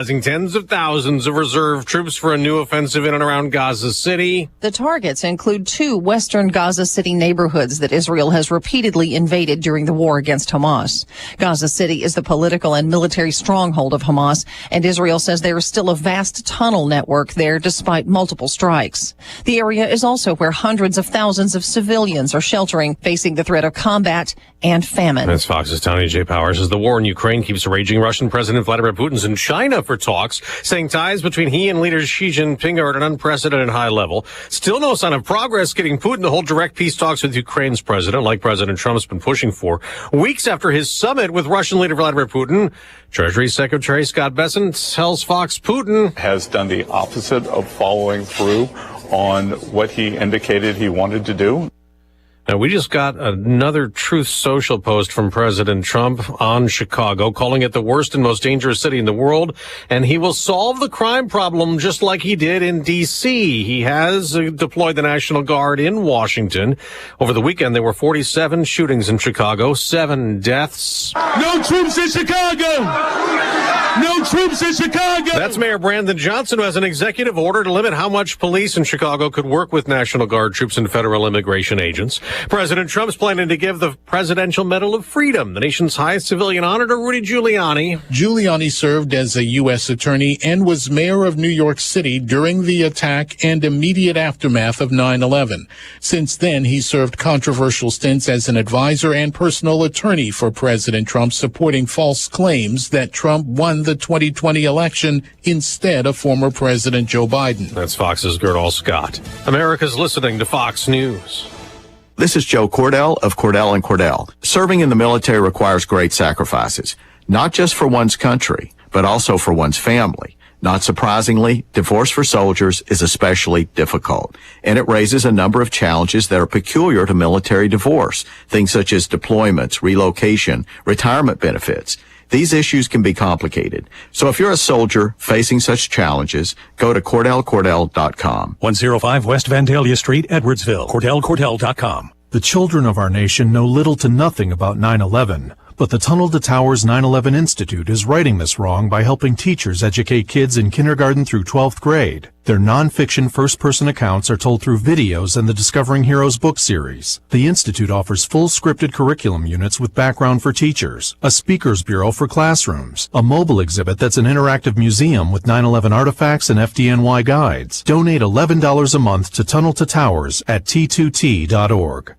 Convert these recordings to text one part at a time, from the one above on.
Tens of thousands of reserve troops for a new offensive in and around Gaza City. The targets include 2 western Gaza City neighborhoods that Israel has repeatedly invaded during the war against Hamas. Gaza City is the political and military stronghold of Hamas, and Israel says there is still a vast tunnel network there despite multiple strikes. The area is also where hundreds of thousands of civilians are sheltering, facing the threat of combat and famine. That's Fox's Tony J. Powers. As the war in Ukraine keeps raging, Russian President Vladimir Putin's in China for talks, saying ties between he and leader Xi Jinping are at an unprecedented high level. Still no sign of progress getting Putin to hold direct peace talks with Ukraine's president, like President Trump's been pushing for. Weeks after his summit with Russian leader Vladimir Putin, Treasury Secretary Scott Bessent tells Fox Putin has done the opposite of following through on what he indicated he wanted to do. Now, we just got another Truth Social post from President Trump on Chicago, calling it the worst and most dangerous city in the world, and he will solve the crime problem just like he did in D.C. He has deployed the National Guard in Washington. Over the weekend, there were 47 shootings in Chicago, 7 deaths. No troops in Chicago! No troops in Chicago! That's Mayor Brandon Johnson, who has an executive order to limit how much police in Chicago could work with National Guard troops and federal immigration agents. President Trump's planning to give the Presidential Medal of Freedom, the nation's highest civilian honor, to Rudy Giuliani. Giuliani served as a U.S. attorney and was mayor of New York City during the attack and immediate aftermath of 9/11. Since then, he served controversial stints as an advisor and personal attorney for President Trump, supporting false claims that Trump won the 2020 election instead of former President Joe Biden. That's Fox's Gerdal Scott. America's listening to Fox News. This is Joe Cordell of Cordell & Cordell. Serving in the military requires great sacrifices, not just for one's country, but also for one's family. Not surprisingly, divorce for soldiers is especially difficult, and it raises a number of challenges that are peculiar to military divorce, things such as deployments, relocation, retirement benefits. These issues can be complicated. So if you're a soldier facing such challenges, go to CordellCordell.com. 105 West Vandalia Street, Edwardsville. CordellCordell.com. The children of our nation know little to nothing about 9/11, but the Tunnel to Towers 9/11 Institute is righting this wrong by helping teachers educate kids in kindergarten through 12th grade. Their nonfiction first-person accounts are told through videos and the Discovering Heroes book series. The Institute offers full scripted curriculum units with background for teachers, a speakers bureau for classrooms, a mobile exhibit that's an interactive museum with 9/11 artifacts and FDNY guides. Donate $11 a month to Tunnel to Towers at t2t.org.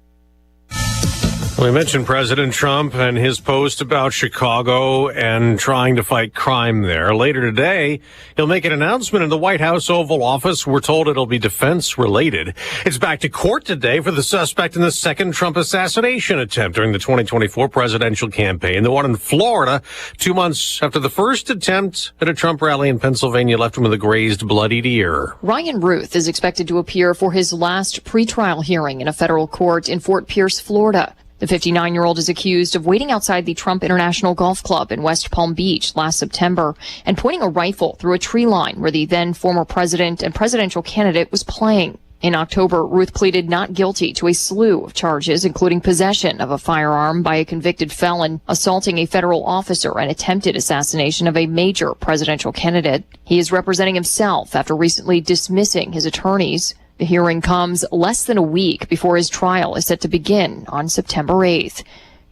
We mentioned President Trump and his post about Chicago and trying to fight crime there. Later today, he'll make an announcement in the White House Oval Office. We're told it'll be defense-related. It's back to court today for the suspect in the second Trump assassination attempt during the 2024 presidential campaign. The one in Florida, 2 months after the first attempt at a Trump rally in Pennsylvania left him with a grazed, bloodied ear. Ryan Ruth is expected to appear for his last pretrial hearing in a federal court in Fort Pierce, Florida. The 59-year-old is accused of waiting outside the Trump International Golf Club in West Palm Beach last September and pointing a rifle through a tree line where the then former president and presidential candidate was playing. In October, Ruth pleaded not guilty to a slew of charges, including possession of a firearm by a convicted felon, assaulting a federal officer, and attempted assassination of a major presidential candidate. He is representing himself after recently dismissing his attorneys. The hearing comes less than a week before his trial is set to begin on September 8th.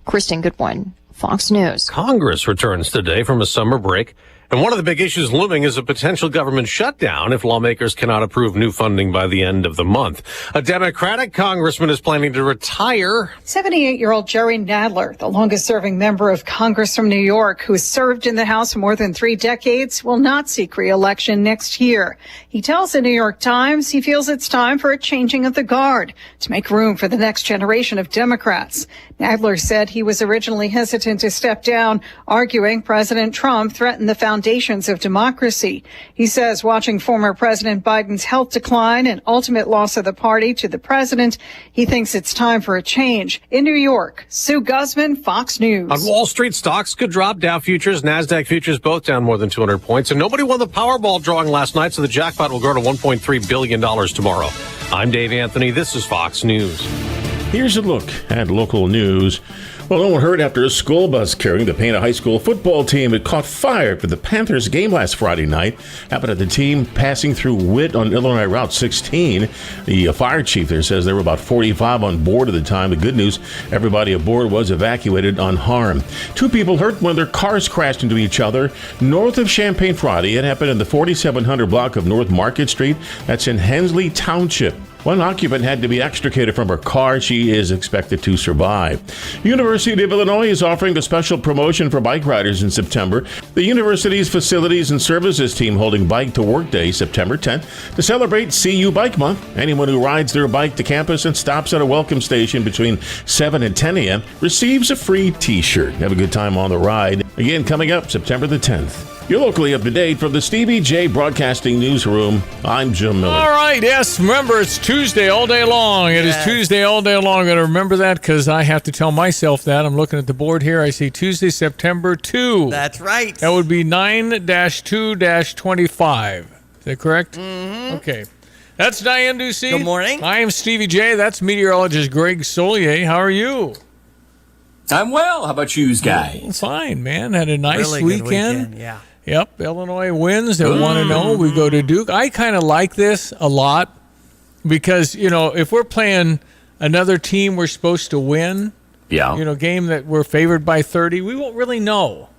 Kristen Goodwin, Fox News. Congress returns today from a summer break. And one of the big issues looming is a potential government shutdown if lawmakers cannot approve new funding by the end of the month. A Democratic congressman is planning to retire. 78-year-old Jerry Nadler, the longest-serving member of Congress from New York, who has served in the House for more than 3 decades, will not seek re-election next year. He tells the New York Times he feels it's time for a changing of the guard to make room for the next generation of Democrats. Nadler said he was originally hesitant to step down, arguing President Trump threatened the foundations of democracy. He says watching former President Biden's health decline and ultimate loss of the party to the president, he thinks it's time for a change. In New York, Sue Guzman, Fox News. On Wall Street, stocks could drop. Dow futures, NASDAQ futures both down more than 200 points. And nobody won the Powerball drawing last night, so the jackpot will grow to $1.3 billion tomorrow. I'm Dave Anthony. This is Fox News. Here's a look at local news. Well, no one heard after a school bus carrying the Pana High School football team had caught fire for the Panthers game last Friday night. Happened at the team passing through Witt on Illinois Route 16. The fire chief there says there were about 45 on board at the time. The good news, everybody aboard was evacuated unharmed. 2 people hurt when their cars crashed into each other north of Champaign Friday. It happened in the 4700 block of North Market Street. That's in Hensley Township. One occupant had to be extricated from her car. She is expected to survive. University of Illinois is offering a special promotion for bike riders in September. The university's Facilities and Services team holding Bike to Work Day September 10th to celebrate CU Bike Month. Anyone who rides their bike to campus and stops at a welcome station between 7 and 10 a.m. receives a free t-shirt. Have a good time on the ride. Again, coming up September the 10th. You're locally up to date from the Stevie J Broadcasting Newsroom. I'm Jim Miller. All right, yes. Remember, it's Tuesday all day long. It is Tuesday all day long. I got to remember that because I have to tell myself that. I'm looking at the board here. I see Tuesday, September 2. That's right. That would be 9-2-25. Is that correct? Mm-hmm. Okay. That's Diane Ducey. Good morning. I am Stevie J. That's meteorologist Greg Solier. How are you? I'm well. How about you guys? Fine, man. Had a nice Really good weekend. Yeah. Yep, Illinois wins. They 1-0. We go to Duke. I kind of like this a lot because, if we're playing another team we're supposed to win, game that we're favored by 30, we won't really know.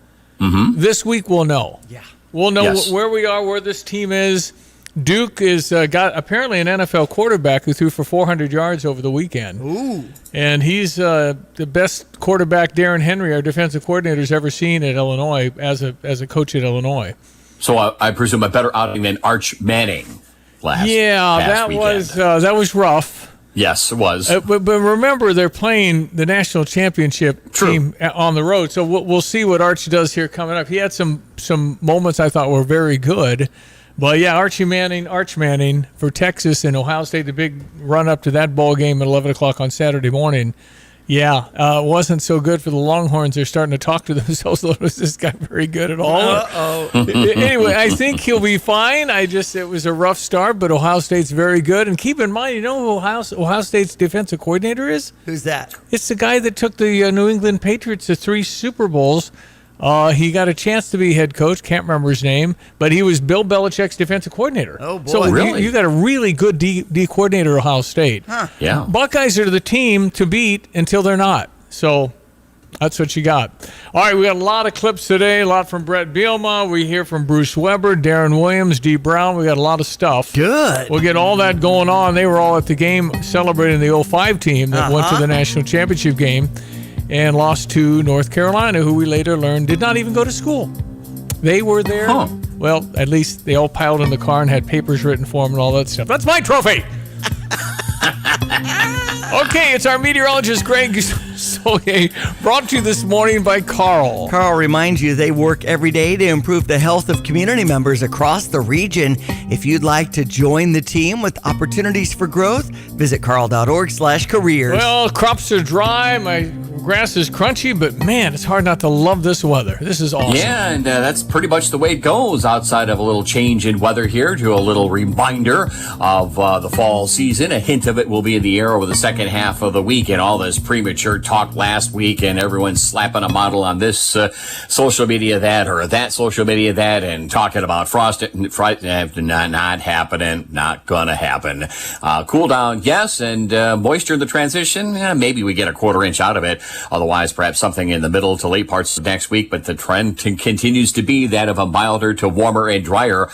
Mm-hmm. This week we'll know. Yeah. We'll know where we are, where this team is. Duke is got apparently an NFL quarterback who threw for 400 yards over the weekend. Ooh. And he's the best quarterback Darren Henry, our defensive coordinator, has ever seen at Illinois as a coach at Illinois. So I presume a better outing than Arch Manning last that was rough. Yes, it was. But remember, they're playing the national championship team on the road. So we'll see what Arch does here coming up. He had some moments I thought were very good. But yeah, Arch Manning for Texas and Ohio State, the big run up to that ball game at 11 o'clock on Saturday morning. Yeah, it wasn't so good for the Longhorns. They're starting to talk to themselves. Was this guy very good at all? Uh-oh. Anyway, I think he'll be fine. It was a rough start, but Ohio State's very good. And keep in mind, you know who Ohio State's defensive coordinator is? Who's that? It's the guy that took the New England Patriots to 3 Super Bowls. He got a chance to be head coach. Can't remember his name, but he was Bill Belichick's defensive coordinator. Oh, boy. So really? you got a really good D coordinator at Ohio State. Huh. Yeah. Buckeyes are the team to beat until they're not. So that's what you got. All right, we got a lot of clips today. A lot from Brett Bielema. We hear from Bruce Weber, Darren Williams, Dee Brown. We got a lot of stuff. Good. We'll get all that going on. They were all at the game celebrating the 05 team that went to the national championship game and lost to North Carolina, who we later learned did not even go to school. They were there. Huh. Well, at least they all piled in the car and had papers written for them and all that stuff. That's my trophy. Okay, it's our meteorologist, Greg Solier, brought to you this morning by Carl. Carl reminds you they work every day to improve the health of community members across the region. If you'd like to join the team with opportunities for growth, visit carl.org/careers. Well, crops are dry. My grass is crunchy, but man, it's hard not to love this weather. This is awesome. Yeah, and that's pretty much the way it goes outside of a little change in weather here to a little reminder of the fall season. A hint of it will be in the air over the second half of the week, and all this premature talk last week and everyone's slapping a model on this social media that or that social media that and talking about frost. Not happening. Not gonna happen. Cool down, yes, and moisture in the transition. Maybe we get a quarter inch out of it. Otherwise, perhaps something in the middle to late parts of next week. But the trend continues to be that of a milder to warmer and drier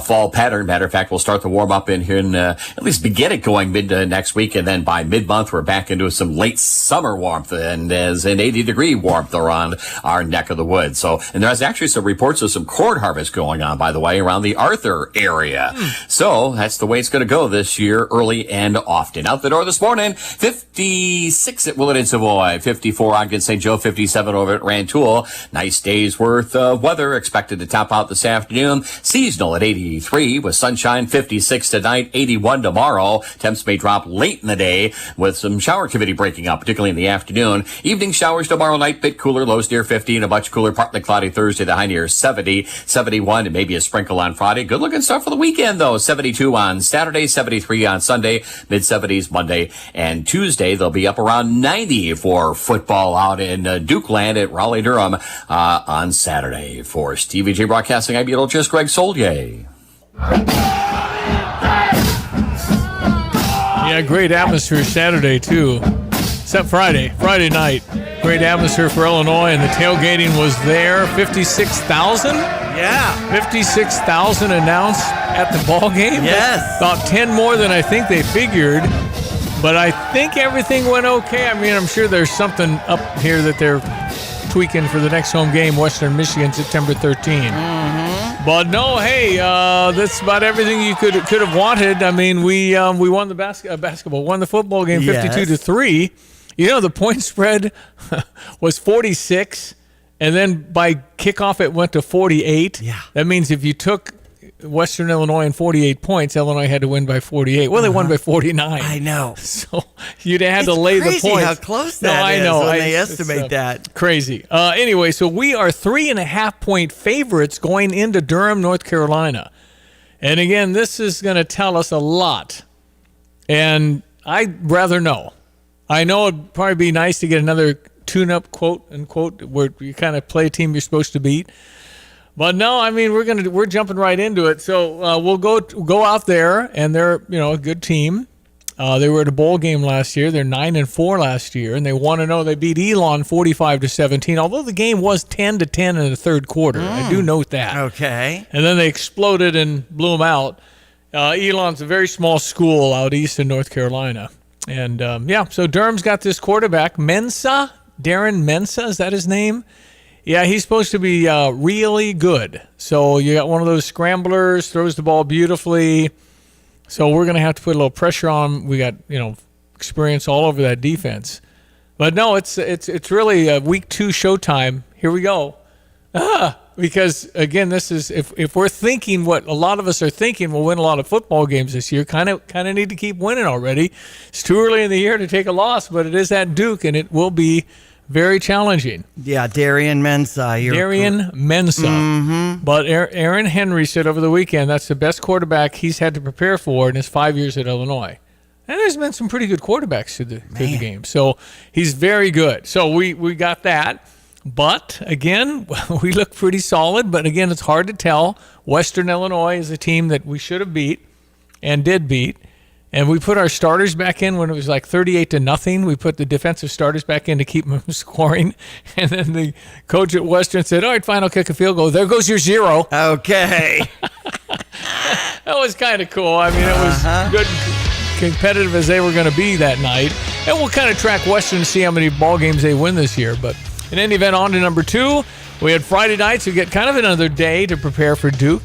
fall pattern. Matter of fact, we'll start to warm up in here and at least begin it going mid next week, and then by mid-month we're back into some late summer warmth and as an 80-degree warmth around our neck of the woods. So, and there's actually some reports of some corn harvest going on, by the way, around the Arthur area. So that's the way it's going to go this year, early and often. Out the door this morning, 56 at Willett and Savoy, 54 Ogden St. Joe, 57 over at Rantoul. Nice day's worth of weather expected to top out this afternoon. Seasonal at 83 with sunshine, 56 tonight, 81 tomorrow. Temps may drop late in the day with some shower activity breaking up, particularly in the afternoon. Evening showers tomorrow night, bit cooler, lows near 50, and a much cooler, partly cloudy Thursday, the high near 70, 71, and maybe a sprinkle on Friday. Good looking stuff for the weekend, though. 72 on Saturday, 73 on Sunday, mid-70s Monday and Tuesday. They'll be up around 90 for football out in Duke Land at Raleigh-Durham on Saturday. For Stevie J Broadcasting, I'm meteorologist Greg Solier. Yeah, great atmosphere Saturday, too. Except Friday night. Great atmosphere for Illinois, and the tailgating was there. 56,000? Yeah. 56,000 announced at the ball game. Yes. About 10 more than I think they figured. But I think everything went okay. I mean, I'm sure there's something up here that they're tweaking for the next home game, Western Michigan, September 13. But no, hey, that's about everything you could have wanted. I mean, we won the won the football game 52-3. You know, the point spread was 46, and then by kickoff it went to 48. Yeah. That means if you took Western Illinois and 48 points, Illinois had to win by 48. Well, they won by 49. I know. So you'd have to lay the points. How close that is when they estimate that. Crazy. Anyway, so we are 3.5-point favorites going into Durham, North Carolina. And again, this is going to tell us a lot. And I'd rather know. I know it'd probably be nice to get another tune-up, quote unquote, where you kind of play a team you're supposed to beat. But no, I mean we're jumping right into it. So we'll go out there, and they're a good team. They were at a bowl game last year. They're 9-4 last year, and they want to know they beat Elon 45-17. Although the game was 10-10 in the third quarter, I do note that. Okay. And then they exploded and blew them out. Elon's a very small school out east in North Carolina, and so Durham's got this quarterback Darren Mensah. Is that his name? Yeah, he's supposed to be really good. So you got one of those scramblers, throws the ball beautifully. So we're going to have to put a little pressure on him. We got, experience all over that defense. But no, it's really a week 2 showtime. Here we go. Because again, this is if we're thinking what a lot of us are thinking, we'll win a lot of football games this year. Kind of need to keep winning already. It's too early in the year to take a loss, but it is at Duke, and it will be very challenging. Yeah, Darren Mensah. Mensah. Mm-hmm. But Aaron Henry said over the weekend that's the best quarterback he's had to prepare for in his 5 years at Illinois. And there's been some pretty good quarterbacks to the game. So he's very good. So we got that. But, again, we look pretty solid. But, again, it's hard to tell. Western Illinois is a team that we should have beat and did beat. And we put our starters back in when it was like 38-0. We put the defensive starters back in to keep them scoring. And then the coach at Western said, all right, fine, I'll kick a field goal. There goes your 0. Okay. That was kind of cool. I mean, it was good, competitive as they were going to be that night. And we'll kind of track Western to see how many ball games they win this year. But in any event, on to number 2. We had Friday night, so we get kind of another day to prepare for Duke.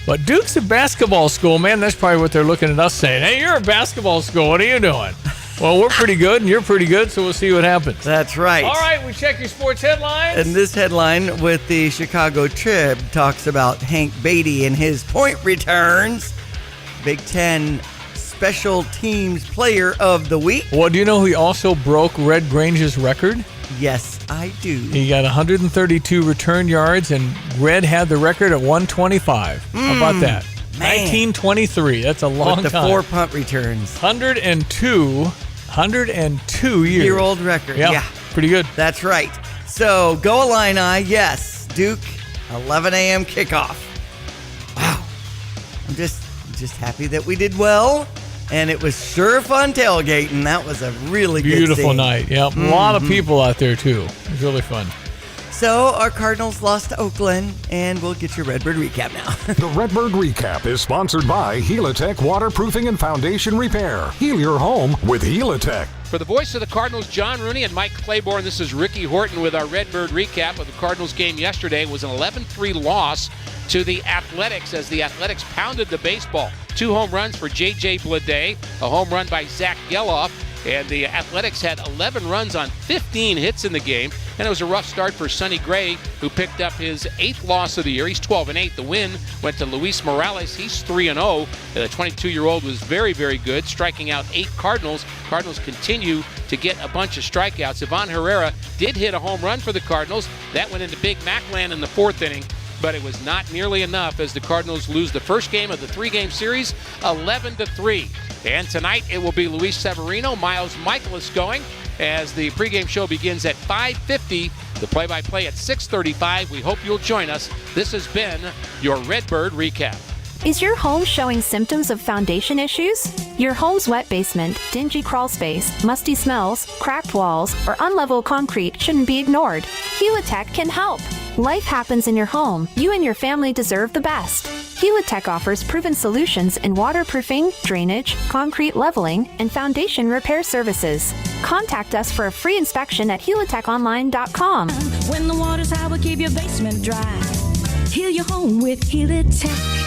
But Duke's a basketball school, man. That's probably what they're looking at us saying. Hey, you're a basketball school. What are you doing? Well, we're pretty good, and you're pretty good, so we'll see what happens. That's right. All right, we check your sports headlines. And this headline with the Chicago Trib talks about Hank Beatty and his point returns. Big Ten Special Teams Player of the Week. Well, do you know he also broke Red Grange's record? Yes, I do. He got 132 return yards, and Red had the record at 125. How about that? Man. 1923. That's a long with the time. 4 punt returns. 102 years. Year-old record. Yeah. Pretty good. That's right. So, go Illini. Yes, Duke, 11 a.m. kickoff. Wow. I'm just happy that we did well. And it was sure fun tailgating. That was a really beautiful good night. Yep. A lot of people out there, too. It was really fun. So, our Cardinals lost to Oakland, and we'll get your Redbird recap now. The Redbird recap is sponsored by Helitech Waterproofing and Foundation Repair. Heal your home with Helitech. For the voice of the Cardinals, John Rooney and Mike Claiborne, this is Ricky Horton with our Redbird recap of the Cardinals game yesterday. It was an 11-3 loss to the Athletics as the Athletics pounded the baseball. 2 home runs for J.J. Bleday, a home run by Zach Geloff, and the Athletics had 11 runs on 15 hits in the game. And it was a rough start for Sonny Gray, who picked up his 8th loss of the year. He's 12-8. The win went to Luis Morales. He's 3-0. The 22-year-old was very, very good, striking out 8 Cardinals. Cardinals continue to get a bunch of strikeouts. Ivan Herrera did hit a home run for the Cardinals. That went into Big Mac land in the 4th inning. But it was not nearly enough as the Cardinals lose the first game of the 3-game series, 11-3. And tonight it will be Luis Severino, Miles Michaelis going. as the pregame show begins at 5:50. The play-by-play at 6:35. We hope you'll join us. This has been your Redbird Recap. Is your home showing symptoms of foundation issues? Your home's wet basement, dingy crawl space, musty smells, cracked walls, or unlevel concrete shouldn't be ignored. Helitech can help. Life happens in your home. You and your family deserve the best. Helitech offers proven solutions in waterproofing, drainage, concrete leveling, and foundation repair services. Contact us for a free inspection at helitechonline.com. When the water's high, we'll keep your basement dry. Heal your home with Helitech.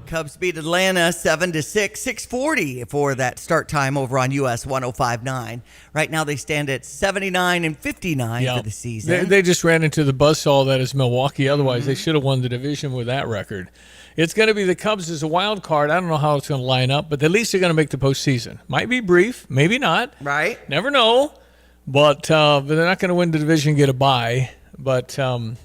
Cubs beat Atlanta 7-6, 6:40 for that start time over on US 105.9. Right now they stand at 79-59 for the season. They just ran into the buzzsaw that is Milwaukee. Otherwise, they should have won the division with that record. It's going to be the Cubs as a wild card. I don't know how it's going to line up, but at least they're going to make the postseason. Might be brief, maybe not. Right. Never know. But they're not going to win the division and get a bye. But,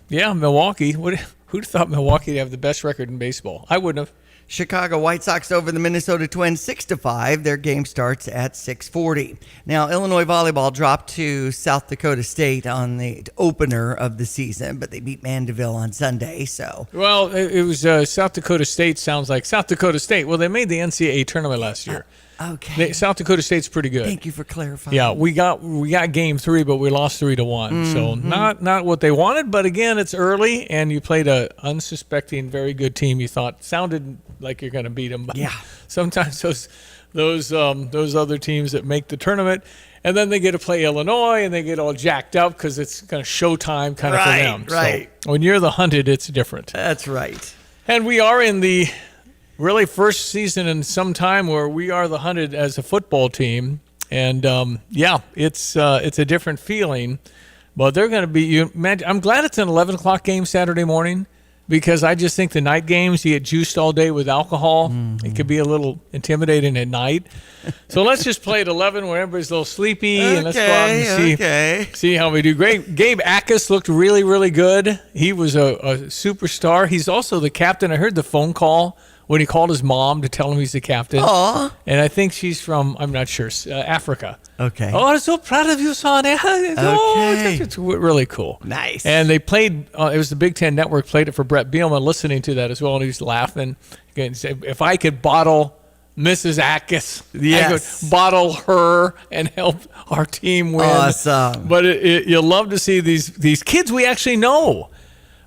Milwaukee. Who'd have thought Milwaukee would have the best record in baseball? I wouldn't have. Chicago White Sox over the Minnesota Twins 6-5. Their game starts at 6:40. Now, Illinois volleyball dropped to South Dakota State on the opener of the season, but they beat Mandeville on Sunday. Well, it was South Dakota State. Sounds like South Dakota State. Well, they made the NCAA tournament last year. Okay. South Dakota State's pretty good. Thank you for clarifying. Yeah, we got game 3, but we lost 3-1. So not what they wanted, but again, it's early, and you played a unsuspecting, very good team. You thought sounded like you're going to beat them. But sometimes those other teams that make the tournament, and then they get to play Illinois, and they get all jacked up because it's kind of showtime kind of for them. Right. So when you're the hunted, it's different. That's right. And we are in the really first season in some time where we are the hunted as a football team. And, it's a different feeling. But they're going to be – I'm glad it's an 11 o'clock game Saturday morning because I just think the night games, you get juiced all day with alcohol. It could be a little intimidating at night. So let's just play at 11 where everybody's a little sleepy. And let's go out and see how we do. Great. Gabe Ackus looked really, really good. He was a superstar. He's also the captain. I heard the phone call when he called his mom to tell him he's the captain. Aww. And I think she's from, I'm not sure, Africa. Okay. Oh, I'm so proud of you, son. It's really cool. Nice. And they played, it was the Big Ten Network, played it for Brett Bielema, listening to that as well, and he was laughing. Again, if I could bottle Mrs. Ackus, I could bottle her and help our team win. Awesome. But you love to see these kids we actually know.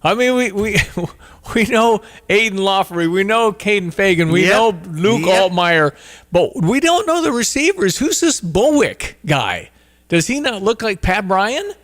I mean, we know Aiden Loffery, we know Caden Fagan, we know Luke Altmaier, but we don't know the receivers. Who's this Bowick guy? Does he not look like Pat Bryant?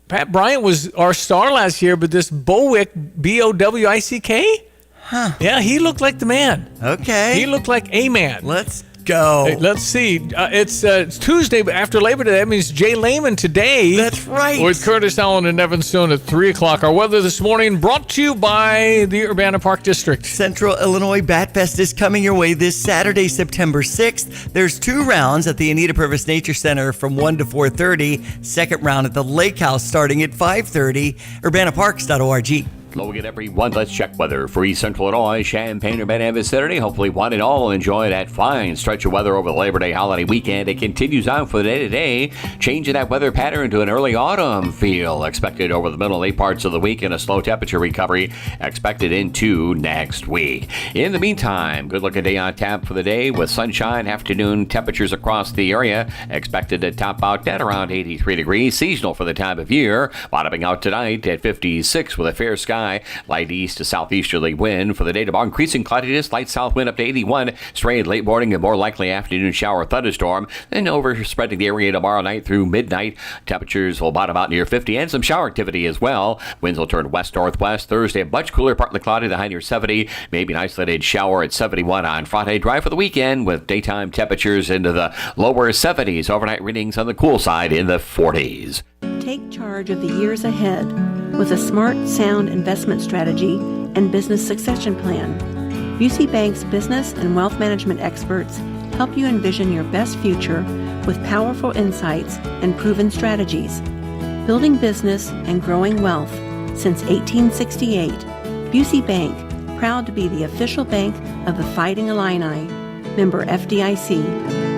Pat Bryant was our star last year, but this Bowick, B-O-W-I-C-K? Huh. Yeah, he looked like the man. Okay. He looked like a man. Let's go. Hey, let's see. It's Tuesday, but after Labor Day, that means Jay Lehman today. That's right. With Curtis Allen and Evan Stone at 3 o'clock. Our weather this morning brought to you by the Urbana Park District. Central Illinois Bat Fest is coming your way this Saturday, September 6th. There's 2 rounds at the Anita Purvis Nature Center from 1 to 4:30. Second round at the Lake House starting at 5:30. UrbanaParks.org. Hello again, everyone. Let's check weather for East Central Illinois, Champaign, Urbana, and vicinity. Hopefully, one and all will enjoy that fine stretch of weather over the Labor Day holiday weekend. It continues on for the day today, changing that weather pattern to an early autumn feel expected over the middle and late parts of the week, and a slow temperature recovery expected into next week. In the meantime, good looking day on tap for the day with sunshine. Afternoon temperatures across the area expected to top out at around 83 degrees, seasonal for the time of year. Bottoming out tonight at 56 with a fair sky. Light east to southeasterly wind for the day tomorrow. Increasing cloudiness, light south wind up to 81. Stray late morning and more likely afternoon shower thunderstorm. Then overspreading the area tomorrow night through midnight. Temperatures will bottom out near 50 and some shower activity as well. Winds will turn west-northwest. Thursday, much cooler, partly cloudy, the high near 70. Maybe an isolated shower at 71 on Friday. Dry for the weekend with daytime temperatures into the lower 70s. Overnight readings on the cool side in the 40s. Take charge of the years ahead with a smart, sound investment strategy and business succession plan. Busey Bank's business and wealth management experts help you envision your best future with powerful insights and proven strategies. Building business and growing wealth since 1868. Busey Bank, proud to be the official bank of the Fighting Illini. Member FDIC.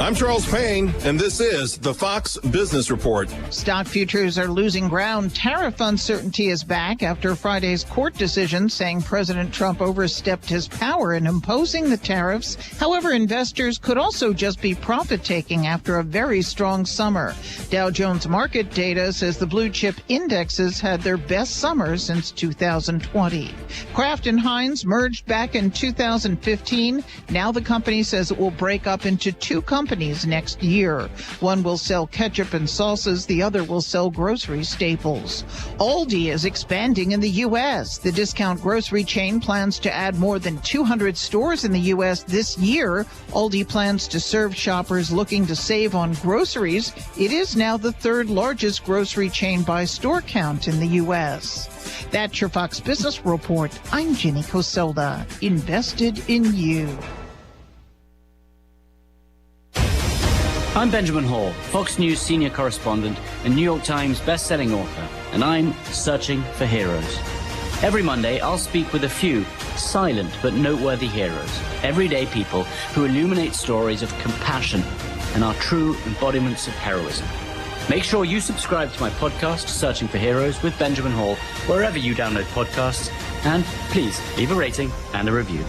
I'm Charles Payne, and this is the Fox Business Report. Stock futures are losing ground. Tariff uncertainty is back after Friday's court decision saying President Trump overstepped his power in imposing the tariffs. However, investors could also just be profit-taking after a very strong summer. Dow Jones market data says the blue chip indexes had their best summer since 2020. Kraft and Heinz merged back in 2015. Now the company says it will break up into two companies next year. One will sell ketchup and salsas, the other will sell grocery staples. Aldi is expanding in the U.S. The discount grocery chain plans to add more than 200 stores in the U.S. this year. Aldi plans to serve shoppers looking to save on groceries. It is now the third largest grocery chain by store count in the U.S. That's your Fox Business Report. I'm Jenny Coselda. Invested in you. I'm Benjamin Hall, Fox News senior correspondent and New York Times best-selling author, and I'm searching for heroes. Every Monday, I'll speak with a few silent but noteworthy heroes, everyday people who illuminate stories of compassion and are true embodiments of heroism. Make sure you subscribe to my podcast, Searching for Heroes with Benjamin Hall, wherever you download podcasts, and please leave a rating and a review.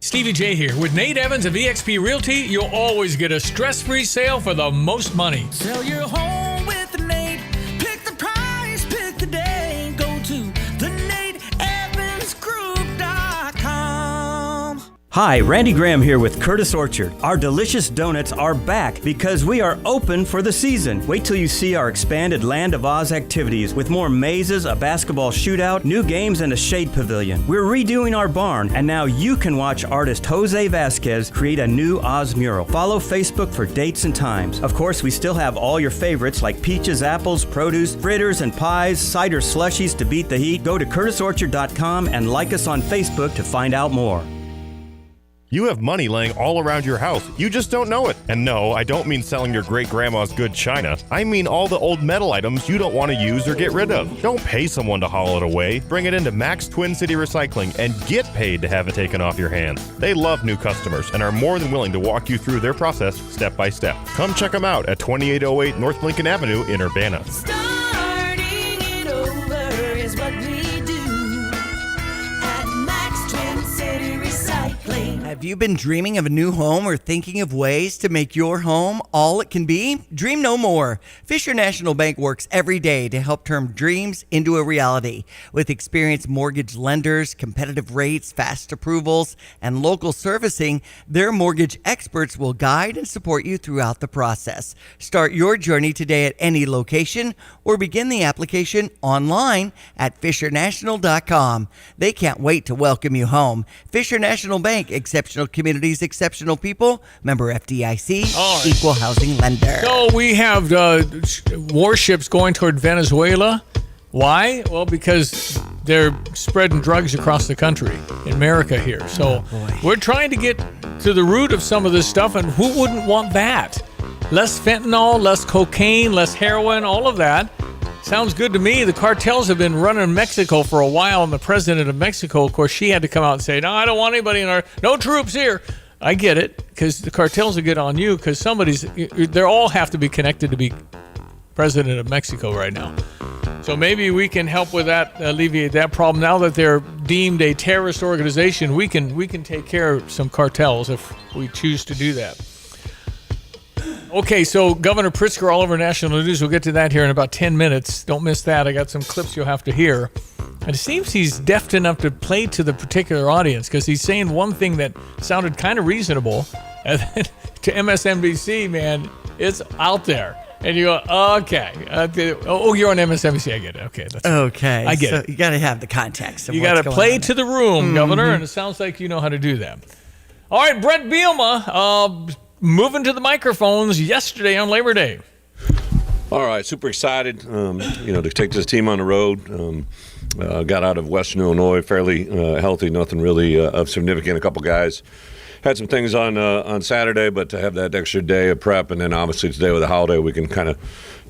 Stevie J here. With Nate Evans of eXp Realty, you'll always get a stress-free sale for the most money. Sell your home with Nate. Pick the price, pick the day. Go to thenateevansgroup.com. Hi, Randy Graham here with Curtis Orchard. Our delicious donuts are back because we are open for the season. Wait till you see our expanded Land of Oz activities with more mazes, a basketball shootout, new games, and a shade pavilion. We're redoing our barn, and now you can watch artist Jose Vasquez create a new Oz mural. Follow Facebook for dates and times. Of course, we still have all your favorites like peaches, apples, produce, fritters and pies, cider slushies to beat the heat. Go to curtisorchard.com and like us on Facebook to find out more. You have money laying all around your house. You just don't know it. And no, I don't mean selling your great-grandma's good china. I mean all the old metal items you don't want to use or get rid of. Don't pay someone to haul it away. Bring it into Max Twin City Recycling and get paid to have it taken off your hands. They love new customers and are more than willing to walk you through their process step by step. Come check them out at 2808 North Lincoln Avenue in Urbana. Starting it over is what we do at Max Twin City Recycling. Have you been dreaming of a new home or thinking of ways to make your home all it can be? Dream no more. Fisher National Bank works every day to help turn dreams into a reality. With experienced mortgage lenders, competitive rates, fast approvals, and local servicing, their mortgage experts will guide and support you throughout the process. Start your journey today at any location or begin the application online at fishernational.com. They can't wait to welcome you home. Fisher National Bank, exceptional communities, exceptional people, member FDIC, right. equal housing lender. So we have warships going toward Venezuela. Why? Well, because they're spreading drugs across the country in America here. So we're trying to get to the root of some of this stuff, and who wouldn't want that? Less fentanyl, less cocaine, less heroin, all of that. Sounds good to me. The cartels have been running Mexico for a while, and the president of Mexico, of course, she had to come out and say, no, I don't want anybody in our, no troops here. I get it, because the cartels will get on you, because they all have to be connected to be president of Mexico right now. So maybe we can help with that, alleviate that problem. Now that they're deemed a terrorist organization, we can take care of some cartels if we choose to do that. Okay, so Governor Pritzker all over national news. We'll get to that here in about 10 minutes. Don't miss that. I got some clips you'll have to hear. And it seems he's deft enough to play to the particular audience because he's saying one thing that sounded kind of reasonable. And then to MSNBC, man, it's out there. And you go, okay. You're on MSNBC. I get it. Okay. Okay. I get so it. You got to have the context of you what's got to going play on to there. the room, Governor, and it sounds like you know how to do that. All right, Brett Bielema, moving to the microphones yesterday on Labor Day. All right, super excited, to take this team on the road. Got out of Western Illinois fairly healthy, nothing really of significant. A couple guys had some things on Saturday, but to have that extra day of prep, and then obviously today with the holiday, we can kind of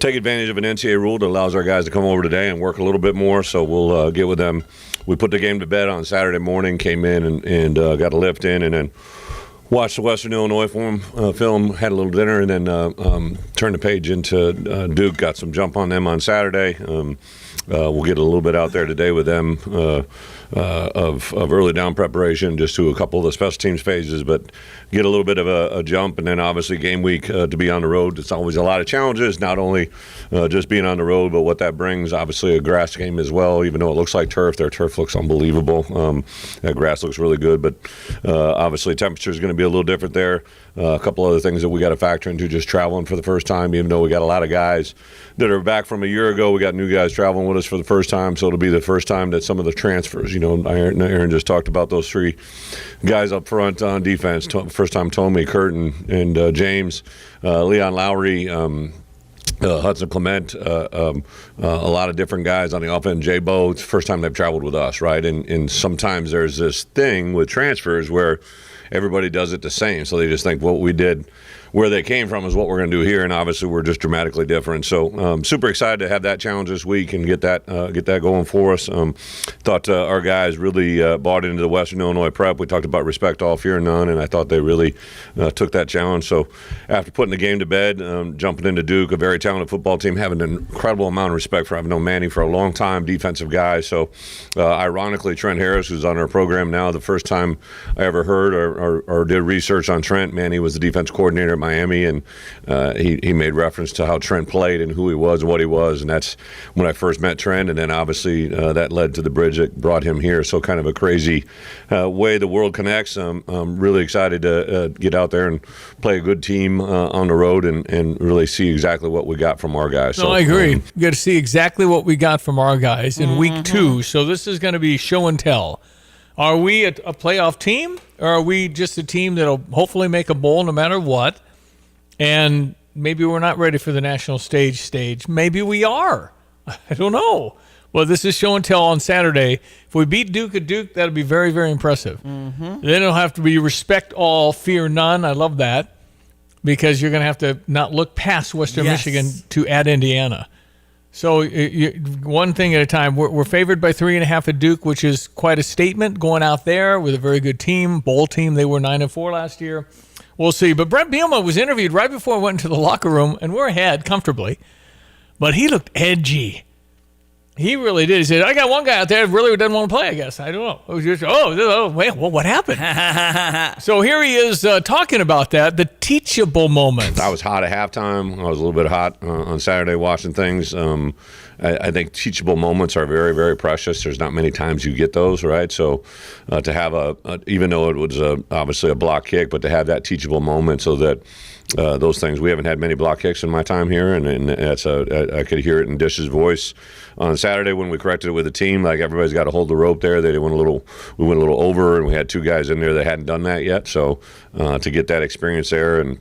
take advantage of an NCAA rule that allows our guys to come over today and work a little bit more. So we'll get with them. We put the game to bed on Saturday morning, came in and got a lift in, and then watched the Western Illinois film, had a little dinner, and then turned the page into Duke. Got some jump on them on Saturday. We'll get a little bit out there today with them of early down preparation, just to a couple of the special teams phases, but get a little bit of a jump. And then obviously game week to be on the road. It's always a lot of challenges, not only just being on the road, but what that brings. Obviously a grass game as well, even though it looks like turf. Their turf looks unbelievable. That grass looks really good, but obviously temperature is going to be a little different there. A couple other things that we got to factor into just traveling for the first time, even though we got a lot of guys that are back from a year ago. We got new guys traveling with us for the first time, so it'll be the first time that some of the transfers, Aaron just talked about those three guys up front on defense. First time Tommy, Kurt, and James, Leon Lowry, Hudson Clement, a lot of different guys on the offense. Jay Bo, it's the first time they've traveled with us, right? And sometimes there's this thing with transfers where everybody does it the same. So they just think what we did where they came from is what we're going to do here, and obviously we're just dramatically different. So super excited to have that challenge this week and get that going for us. Thought our guys really bought into the Western Illinois prep. We talked about respect all, fear none, and I thought they really took that challenge. So after putting the game to bed, jumping into Duke, a very talented football team, having an incredible amount of respect for. I've known Manny for a long time, defensive guy. So ironically, Trent Harris, who's on our program now, the first time I ever heard or did research on Trent, Manny was the defense coordinator at Miami, and he made reference to how Trent played and who he was and what he was, and that's when I first met Trent, and then obviously that led to the bridge that brought him here. So kind of a crazy way the world connects. I'm really excited to get out there and play a good team on the road and really see exactly what we got from our guys. No, I agree. You got to see exactly what we got from our guys in week 2. So this is going to be show and tell. Are we a playoff team, or are we just a team that'll hopefully make a bowl no matter what? And maybe we're not ready for the national stage. Maybe we are. I don't know. Well, this is show and tell on Saturday. If we beat Duke at Duke, that'll be very, very impressive. Then it'll have to be respect all, fear none. I love that, because you're going to have to not look past Western Michigan to add Indiana. So one thing at a time. We're favored by 3.5 at Duke, which is quite a statement going out there with a very good team, bowl team. They were 9-4 last year. We'll see. But Brett Bielema was interviewed right before I went into the locker room, and we're ahead comfortably. But he looked edgy. He really did. He said, I got one guy out there that really doesn't want to play, I guess. I don't know. It was just, wait, well, what happened? So here he is talking about that, the teachable moments. I was hot at halftime. I was a little bit hot on Saturday watching things. I think teachable moments are very, very precious. There's not many times you get those, right? So to have even though it was obviously a block kick, but to have that teachable moment so that those things, we haven't had many block kicks in my time here, and that's I could hear it in Dish's voice on Saturday when we corrected it with the team. Like, everybody's got to hold the rope there. We went a little over, and we had 2 guys in there that hadn't done that yet. So to get that experience there, and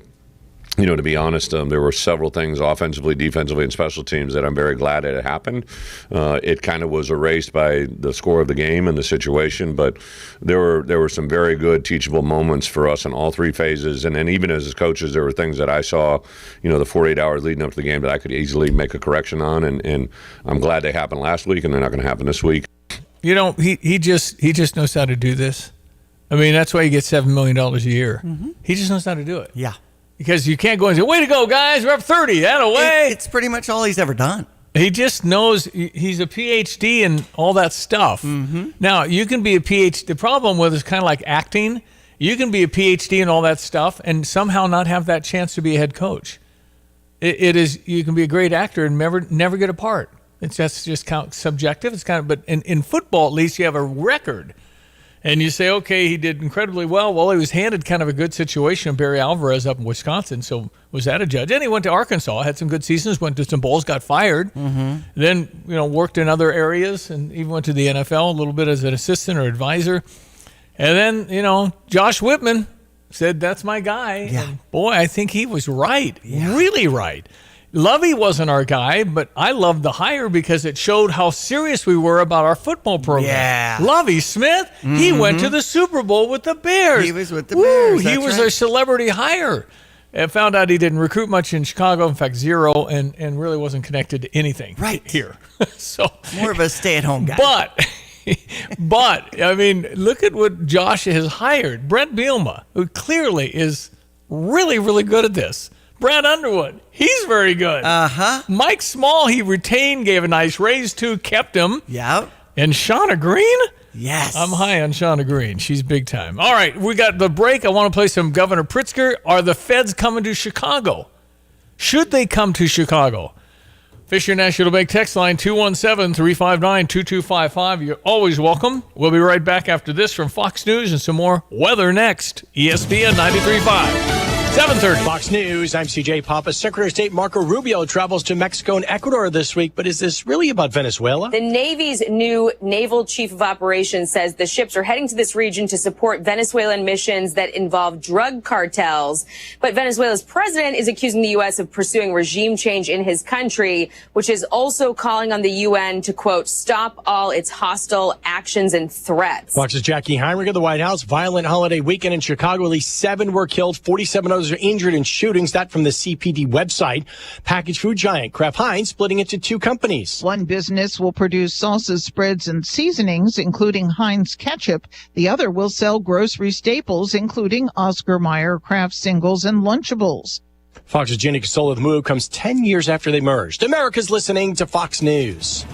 to be honest, there were several things offensively, defensively, and special teams that I'm very glad that it happened. It kind of was erased by the score of the game and the situation, but there were some very good teachable moments for us in all 3 phases. And then even as coaches, there were things that I saw, the 48 hours leading up to the game that I could easily make a correction on. And I'm glad they happened last week, and they're not going to happen this week. He just knows how to do this. I mean, that's why he gets $7 million a year. He just knows how to do it. Yeah. Because you can't go and say, way to go, guys, we're up 30, that away. It's pretty much all he's ever done. He just knows. He's a PhD in all that stuff. Now, you can be a PhD. The problem with it is kind of like acting. You can be a PhD in all that stuff and somehow not have that chance to be a head coach. You can be a great actor and never get a part. That's just kind of subjective. It's kind of, but in football, at least, you have a record. And you say, okay, he did incredibly well. Well, he was handed kind of a good situation. Barry Alvarez up in Wisconsin, so was that a judge? Then he went to Arkansas, had some good seasons, went to some bowls, got fired. Then, worked in other areas and even went to the NFL a little bit as an assistant or advisor. And then, Josh Whitman said, that's my guy. Yeah. And boy, I think he was right, really right. Lovey wasn't our guy, but I loved the hire because it showed how serious we were about our football program. Yeah. Lovey Smith, he went to the Super Bowl with the Bears. He was with the Bears. He was a celebrity hire. And found out he didn't recruit much in Chicago, in fact, 0, and really wasn't connected to anything here. So more of a stay-at-home guy. But But, I mean, look at what Josh has hired. Brett Bielema, who clearly is really, really good at this. Brad Underwood, he's very good. Uh-huh. Mike Small, he retained, gave a nice raise to, kept him. Yeah. And Shauna Green? Yes. I'm high on Shauna Green. She's big time. All right, we got the break. I want to play some Governor Pritzker. Are the feds coming to Chicago? Should they come to Chicago? Fisher National Bank text line 217-359-2255. You're always welcome. We'll be right back after this from Fox News and some more weather next. ESPN 93.5. 7:30. Fox News, I'm CJ Papa. Secretary of State Marco Rubio travels to Mexico and Ecuador this week, but is this really about Venezuela? The Navy's new Naval Chief of Operations says the ships are heading to this region to support Venezuelan missions that involve drug cartels. But Venezuela's president is accusing the U.S. of pursuing regime change in his country, which is also calling on the UN to, quote, stop all its hostile actions and threats. Fox's Jackie Heinrich of the White House. Violent holiday weekend in Chicago. At least 7 were killed. 47 others are injured in shootings. That from the CPD website. Packaged food giant Kraft Heinz splitting into 2 companies. One business will produce sauces, spreads, and seasonings, including Heinz ketchup. The other will sell grocery staples, including Oscar Mayer, Kraft singles, and Lunchables. Fox's Jenny Casola. The move comes 10 years after they merged. America's listening to Fox News.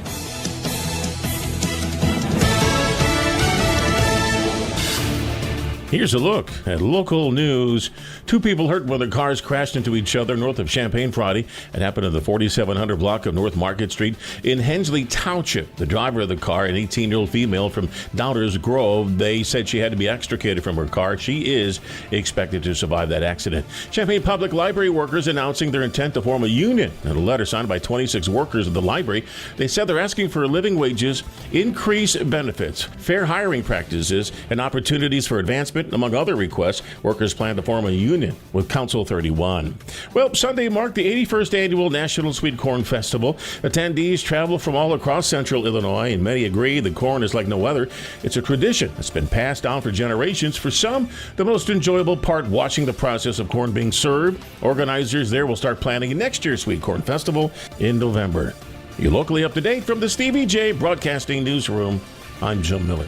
Here's a look at local news. 2 people hurt when their cars crashed into each other north of Champaign Friday. It happened in the 4700 block of North Market Street in Hensley Township. The driver of the car, an 18-year-old female from Downers Grove, they said she had to be extricated from her car. She is expected to survive that accident. Champaign Public Library workers announcing their intent to form a union. In a letter signed by 26 workers of the library, they said they're asking for living wages, increased benefits, fair hiring practices, and opportunities for advancement. Among other requests, workers plan to form a union with Council 31. Well, Sunday marked the 81st annual National Sweet Corn Festival. Attendees travel from all across central Illinois, and many agree the corn is like no other. It's a tradition that's been passed down for generations. For some, the most enjoyable part, watching the process of corn being served. Organizers there will start planning next year's Sweet Corn Festival in November. You're locally up to date from the Stevie J Broadcasting Newsroom. I'm Jim Miller.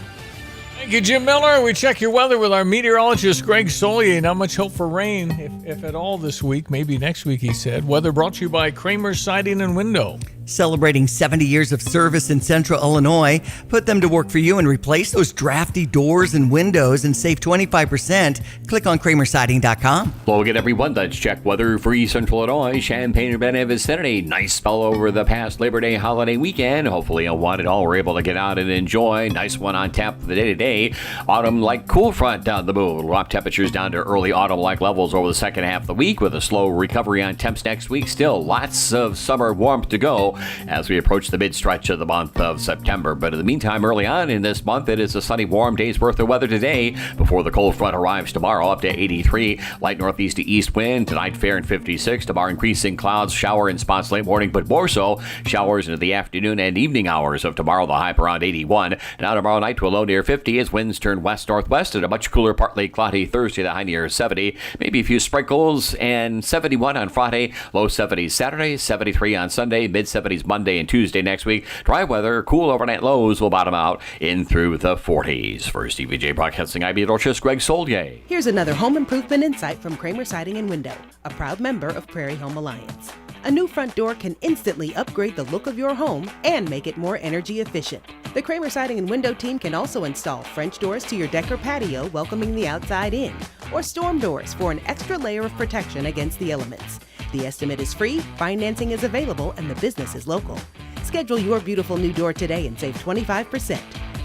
Thank you, Jim Miller. We check your weather with our meteorologist, Greg Solier. Not much hope for rain, if at all, this week. Maybe next week, he said. Weather brought to you by Kramer Siding and Window. Celebrating 70 years of service in Central Illinois. Put them to work for you and replace those drafty doors and windows and save 25%. Click on kramersiding.com. Hello again, everyone. Let's check weather for East Central Illinois. Champaign-Urbana vicinity. Nice spell over the past Labor Day holiday weekend. Hopefully, on one and all, we're able to get out and enjoy. Nice one on tap for the day-to-day. Autumn-like cool front down the move. Drop temperatures down to early autumn-like levels over the second half of the week with a slow recovery on temps next week. Still lots of summer warmth to go as we approach the mid-stretch of the month of September. But in the meantime, early on in this month, it is a sunny, warm day's worth of weather today before the cold front arrives tomorrow, up to 83. Light northeast to east wind. Tonight, fair and 56. Tomorrow, increasing clouds, shower in spots late morning, but more so showers into the afternoon and evening hours of tomorrow, the high around 81. Now tomorrow night to a low near 50 as winds turn west-northwest and a much cooler, partly cloudy Thursday, the high near 70. Maybe a few sprinkles, and 71 on Friday, low 70s Saturday, 73 on Sunday, mid-70s Monday and Tuesday next week. Dry weather, cool overnight lows will bottom out in through the 40s. For Stevie J Broadcasting, I'm meteorologist Greg Solier. Here's another home improvement insight from Kramer Siding and Window, a proud member of Prairie Home Alliance. A new front door can instantly upgrade the look of your home and make it more energy efficient. The Kramer Siding and Window team can also install French doors to your deck or patio, welcoming the outside in, or storm doors for an extra layer of protection against the elements. The estimate is free, financing is available, and the business is local. Schedule your beautiful new door today and save 25%.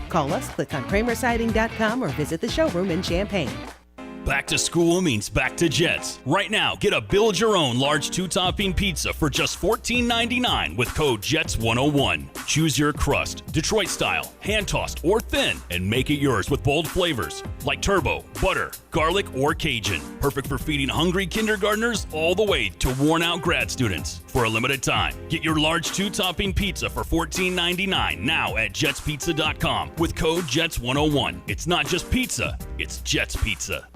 Call us, click on kramersiding.com, or visit the showroom in Champaign. Back to school means back to Jets. Right now, get a build your own large 2-topping pizza for just $14.99 with code JETS101. Choose your crust, Detroit style, hand tossed, or thin, and make it yours with bold flavors like turbo, butter, garlic, or Cajun. Perfect for feeding hungry kindergartners all the way to worn out grad students. For a limited time, get your large 2-topping pizza for $14.99 now at jetspizza.com with code JETS101. It's not just pizza, it's Jets Pizza.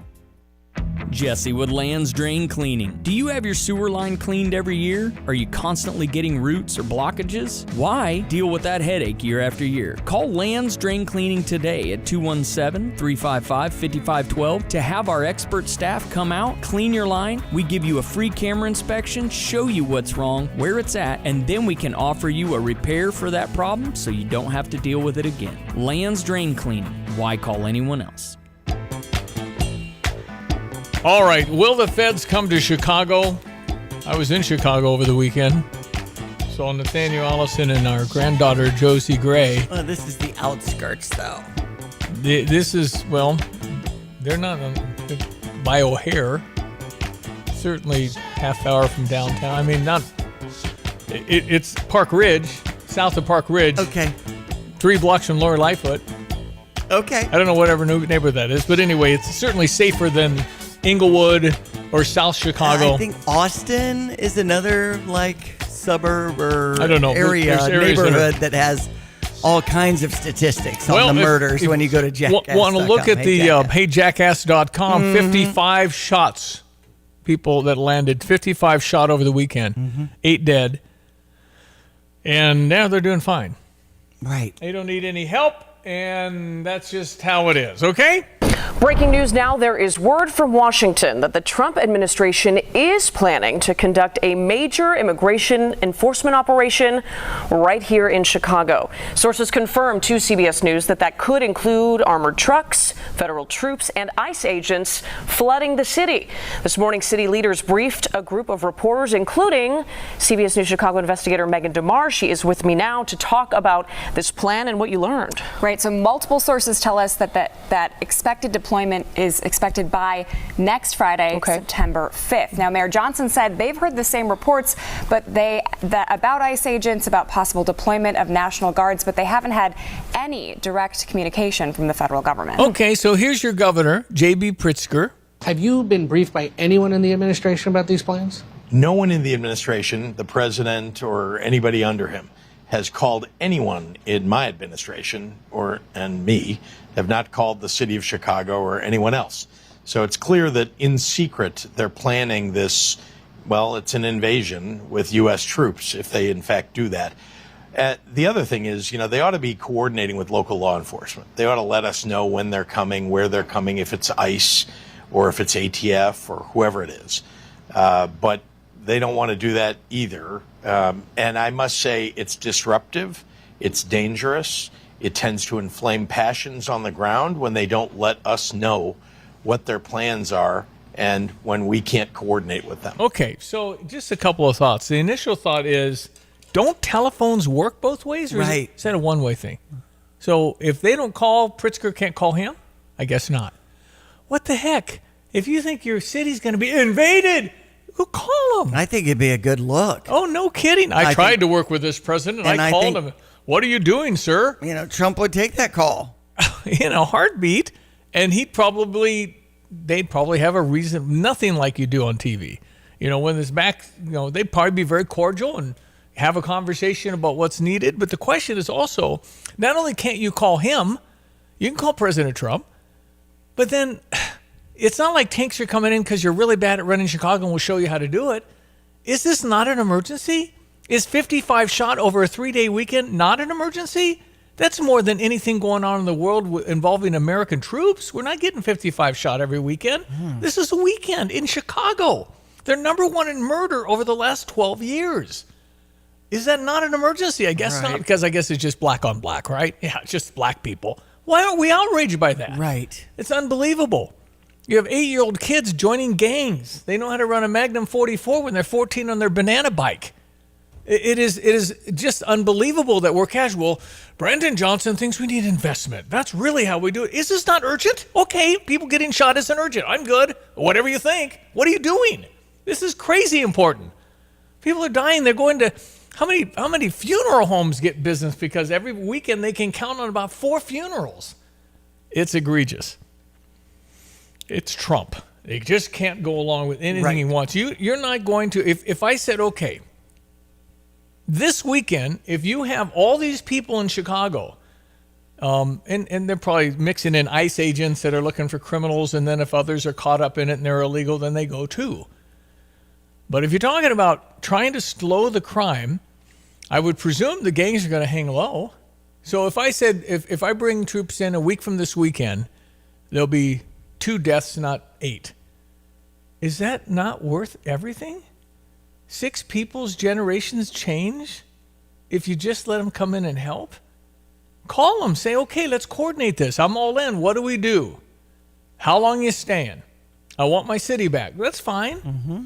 Jesse with Lands Drain Cleaning. Do you have your sewer line cleaned every year? Are you constantly getting roots or blockages? Why deal with that headache year after year? Call Lands Drain Cleaning today at 217-355-5512 to have our expert staff come out, clean your line. We give you a free camera inspection, show you what's wrong, where it's at, and then we can offer you a repair for that problem so you don't have to deal with it again. Lands Drain Cleaning. Why call anyone else? All right, will the feds come to Chicago? I was in Chicago over the weekend. Saw Nathaniel Allison and our granddaughter, Josie Gray. Oh, this is the outskirts, though. This is, well, they're not by O'Hare. Certainly half hour from downtown. I mean, not... It's Park Ridge, south of Park Ridge. Okay. 3 blocks from Lower Lightfoot. Okay. I don't know whatever neighborhood that is, but anyway, it's certainly safer than Inglewood or South Chicago. I think Austin is another suburb or I don't know. area neighborhood that has all kinds of statistics on the murders when you go to Jackass. Want to look at the heyjackass.com, 55 shots, people that landed, 55 shot over the weekend, 8 dead, and now they're doing fine. Right. They don't need any help, and that's just how it is, okay? Breaking news now, there is word from Washington that the Trump administration is planning to conduct a major immigration enforcement operation right here in Chicago. Sources confirmed to CBS News that could include armored trucks, federal troops, and ICE agents flooding the city. This morning, city leaders briefed a group of reporters, including CBS News Chicago investigator Megan DeMar. She is with me now to talk about this plan and what you learned. Right, so multiple sources tell us that expected deployment is expected by next Friday, September 5th. Now, Mayor Johnson said they've heard the same reports, but about ICE agents, about possible deployment of National Guards, but they haven't had any direct communication from the federal government. Okay, so here's your governor, J.B. Pritzker. Have you been briefed by anyone in the administration about these plans? No one in the administration, the president or anybody under him, has called anyone in my administration and me, have not called the city of Chicago or anyone else. So it's clear that in secret they're planning this, well, it's an invasion with U.S. troops if they in fact do that. The other thing is, they ought to be coordinating with local law enforcement. They ought to let us know when they're coming, where they're coming, if it's ICE or if it's ATF or whoever it is. But they don't want to do that either. And I must say it's disruptive. It's dangerous. It tends to inflame passions on the ground when they don't let us know what their plans are and when we can't coordinate with them. Okay, so just a couple of thoughts. The initial thought is, don't telephones work both ways? Or is that a one-way thing? So if they don't call, Pritzker can't call him? I guess not. What the heck? If you think your city's going to be invaded, go call him. I think it'd be a good look. Oh, no kidding. I tried to work with this president. I called him. What are you doing, sir? Trump would take that call. In a heartbeat. And they'd probably have a reason, nothing like you do on TV. When this back, they'd probably be very cordial and have a conversation about what's needed. But the question is also, not only can't you call him, you can call President Trump, but then it's not like tanks are coming in because you're really bad at running Chicago and we'll show you how to do it. Is this not an emergency? Is 55 shot over a 3-day weekend not an emergency? That's more than anything going on in the world involving American troops. We're not getting 55 shot every weekend. This is a weekend in Chicago. They're number one in murder over the last 12 years. Is that not an emergency? I guess not, because I guess it's just black on black, right? Yeah, it's just black people. Why aren't we outraged by that? Right. It's unbelievable. You have 8-year-old kids joining gangs. They know how to run a Magnum 44 when they're 14 on their banana bike. It is just unbelievable that we're casual. Brandon Johnson thinks we need investment. That's really how we do it. Is this not urgent? Okay, people getting shot isn't urgent. I'm good. Whatever you think. What are you doing? This is crazy important. People are dying. They're going to... How many funeral homes get business because every weekend they can count on about 4 funerals? It's egregious. It's Trump. They just can't go along with anything he wants. You're not going to... If I said, okay... This weekend, if you have all these people in Chicago, And they're probably mixing in ICE agents that are looking for criminals, and then if others are caught up in it and they're illegal, then they go too. But if you're talking about trying to slow the crime, I would presume the gangs are going to hang low. So if I said, if I bring troops in a week from this weekend, there'll be 2 deaths, not 8. Is that not worth everything? 6 people's generations change if you just let them come in and help? Call them, say, okay, let's coordinate this. I'm all in. What do we do? How long you staying? I want my city back. That's fine. Mm-hmm.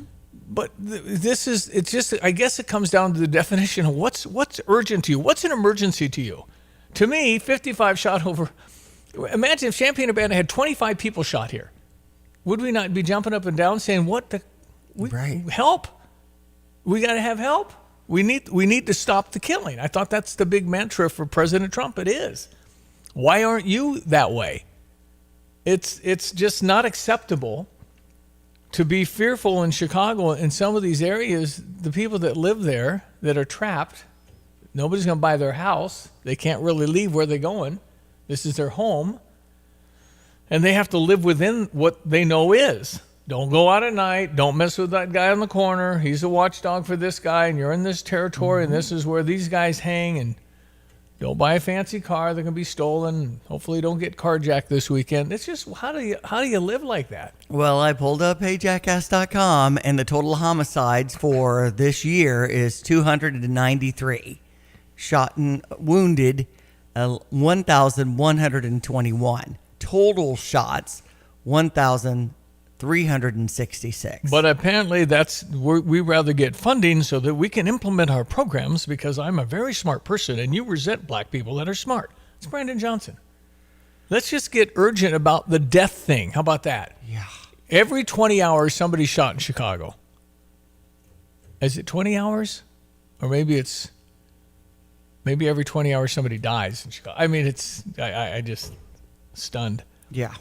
But it's just, I guess it comes down to the definition of what's urgent to you. What's an emergency to you? To me, 55 shot over. Imagine if Champaign-Urbana had 25 people shot here. Would we not be jumping up and down saying, help? We got to have help. We need to stop the killing. I thought that's the big mantra for President Trump. It is. Why aren't you that way? It's just not acceptable to be fearful in Chicago. In some of these areas, the people that live there that are trapped, nobody's going to buy their house. They can't really leave where they're going. This is their home. And they have to live within what they know is. Don't go out at night. Don't mess with that guy on the corner. He's a watchdog for this guy, and you're in this territory, and this is where these guys hang. And don't buy a fancy car that can be stolen. Hopefully, don't get carjacked this weekend. It's just how do you live like that? Well, I pulled up HeyJackass.com, and the total homicides for this year is 293. Shot and wounded, 1,121. Total shots, 1,366. But apparently we rather get funding so that we can implement our programs, because I'm a very smart person and you resent black people that are smart. It's Brandon Johnson. Let's just get urgent about the death thing. How about that? Yeah. Every 20 hours, somebody's shot in Chicago. Is it 20 hours? Or maybe every 20 hours somebody dies in Chicago. I mean, I just stunned. Yeah.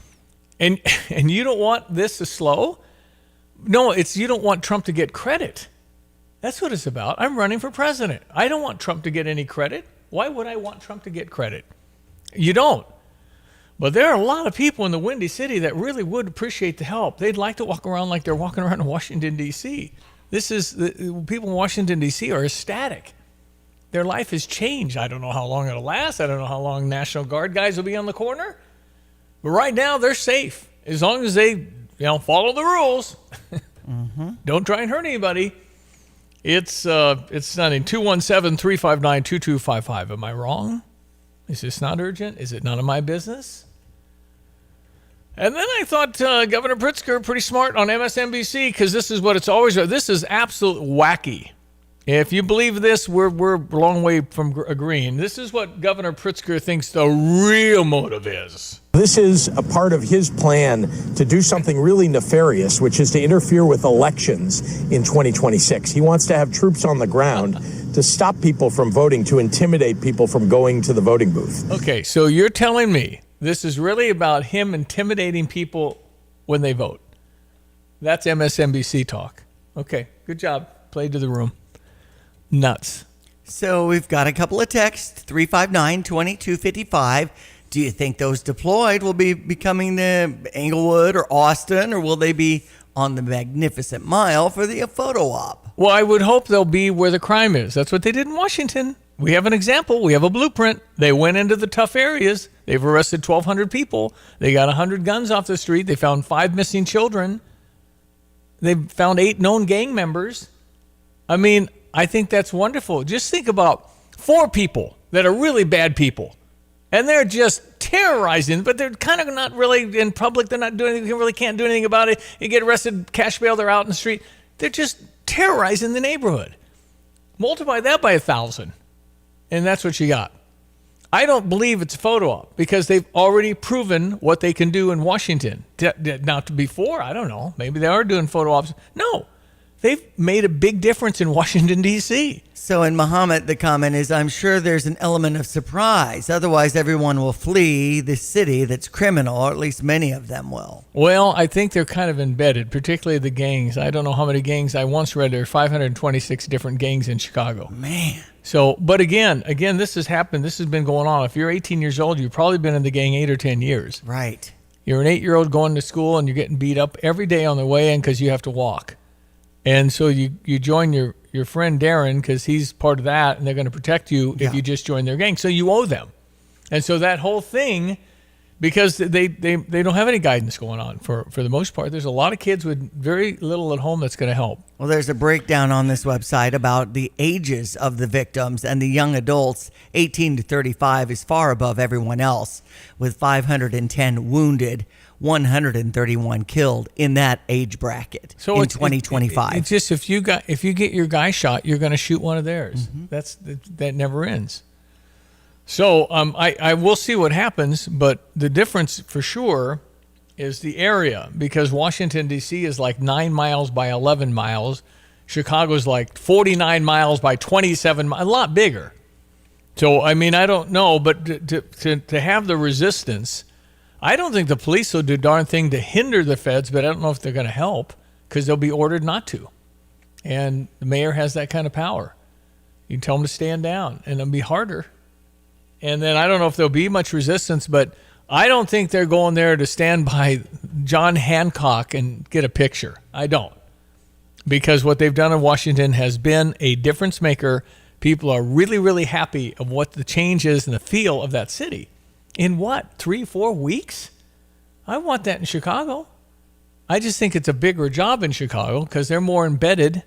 And you don't want this to slow? No, you don't want Trump to get credit. That's what it's about. I'm running for president. I don't want Trump to get any credit. Why would I want Trump to get credit? You don't. But there are a lot of people in the Windy City that really would appreciate the help. They'd like to walk around like they're walking around in Washington, D.C. People in Washington, D.C. are ecstatic. Their life has changed. I don't know how long it'll last. I don't know how long National Guard guys will be on the corner. But right now, they're safe as long as they, follow the rules. Mm-hmm. Don't try and hurt anybody. It's stunning. 217-359-2255. Am I wrong? Is this not urgent? Is it none of my business? And then I thought Governor Pritzker pretty smart on MSNBC, because this is what it's always. This is absolute wacky. If you believe this, we're a long way from agreeing. This is what Governor Pritzker thinks the real motive is. This is a part of his plan to do something really nefarious, which is to interfere with elections in 2026. He wants to have troops on the ground to stop people from voting, to intimidate people from going to the voting booth. Okay, so you're telling me this is really about him intimidating people when they vote. That's MSNBC talk. Okay, good job. Played to the room. Nuts. So we've got a couple of texts, 359-2255. Do you think those deployed will be becoming the Englewood or Austin, or will they be on the Magnificent Mile for the photo op? Well, I would hope they'll be where the crime is. That's what they did in Washington. We have an example. We have a blueprint. They went into the tough areas. They've arrested 1,200 people. They got 100 guns off the street. They found 5 missing children. They found 8 known gang members. I mean, I think that's wonderful. Just think about 4 people that are really bad people, and they're just terrorizing, but they're kind of not really in public. They're not doing anything. You really can't do anything about it. You get arrested, cash bail, they're out in the street. They're just terrorizing the neighborhood. Multiply that by 1,000, and that's what you got. I don't believe it's a photo op, because they've already proven what they can do in Washington. Now, before, I don't know. Maybe they are doing photo ops. No. They've made a big difference in Washington, D.C. So in Muhammad, the comment is, I'm sure there's an element of surprise. Otherwise, everyone will flee the city that's criminal, or at least many of them will. Well, I think they're kind of embedded, particularly the gangs. I don't know how many gangs. I once read there are 526 different gangs in Chicago. Man. So, but again, this has happened. This has been going on. If you're 18 years old, you've probably been in the gang 8 or 10 years. Right. You're an 8-year-old going to school and you're getting beat up every day on the way in because you have to walk. And so you join your friend Darren because he's part of that, and they're going to protect you if you just join their gang. So you owe them. And so that whole thing, because they don't have any guidance going on for the most part. There's a lot of kids with very little at home that's going to help. Well, there's a breakdown on this website about the ages of the victims, and the young adults, 18 to 35, is far above everyone else, with 510 wounded, 131 killed in that age bracket in 2025. It's just if you get your guy shot, you're going to shoot one of theirs. That never ends. So I will see what happens, but the difference for sure is the area, because Washington, D.C. is like 9 miles by 11 miles. Chicago's like 49 miles by 27 miles, a lot bigger. So, I mean, I don't know, but to have the resistance, I don't think the police will do a darn thing to hinder the feds, but I don't know if they're going to help because they'll be ordered not to. And the mayor has that kind of power. You can tell them to stand down, and it'll be harder. And then I don't know if there'll be much resistance, but I don't think they're going there to stand by John Hancock and get a picture. I don't. Because what they've done in Washington has been a difference maker. People are really, really happy of what the change is in the feel of that city. In what, 3-4 weeks? I want that in Chicago. I just think it's a bigger job in Chicago because they're more embedded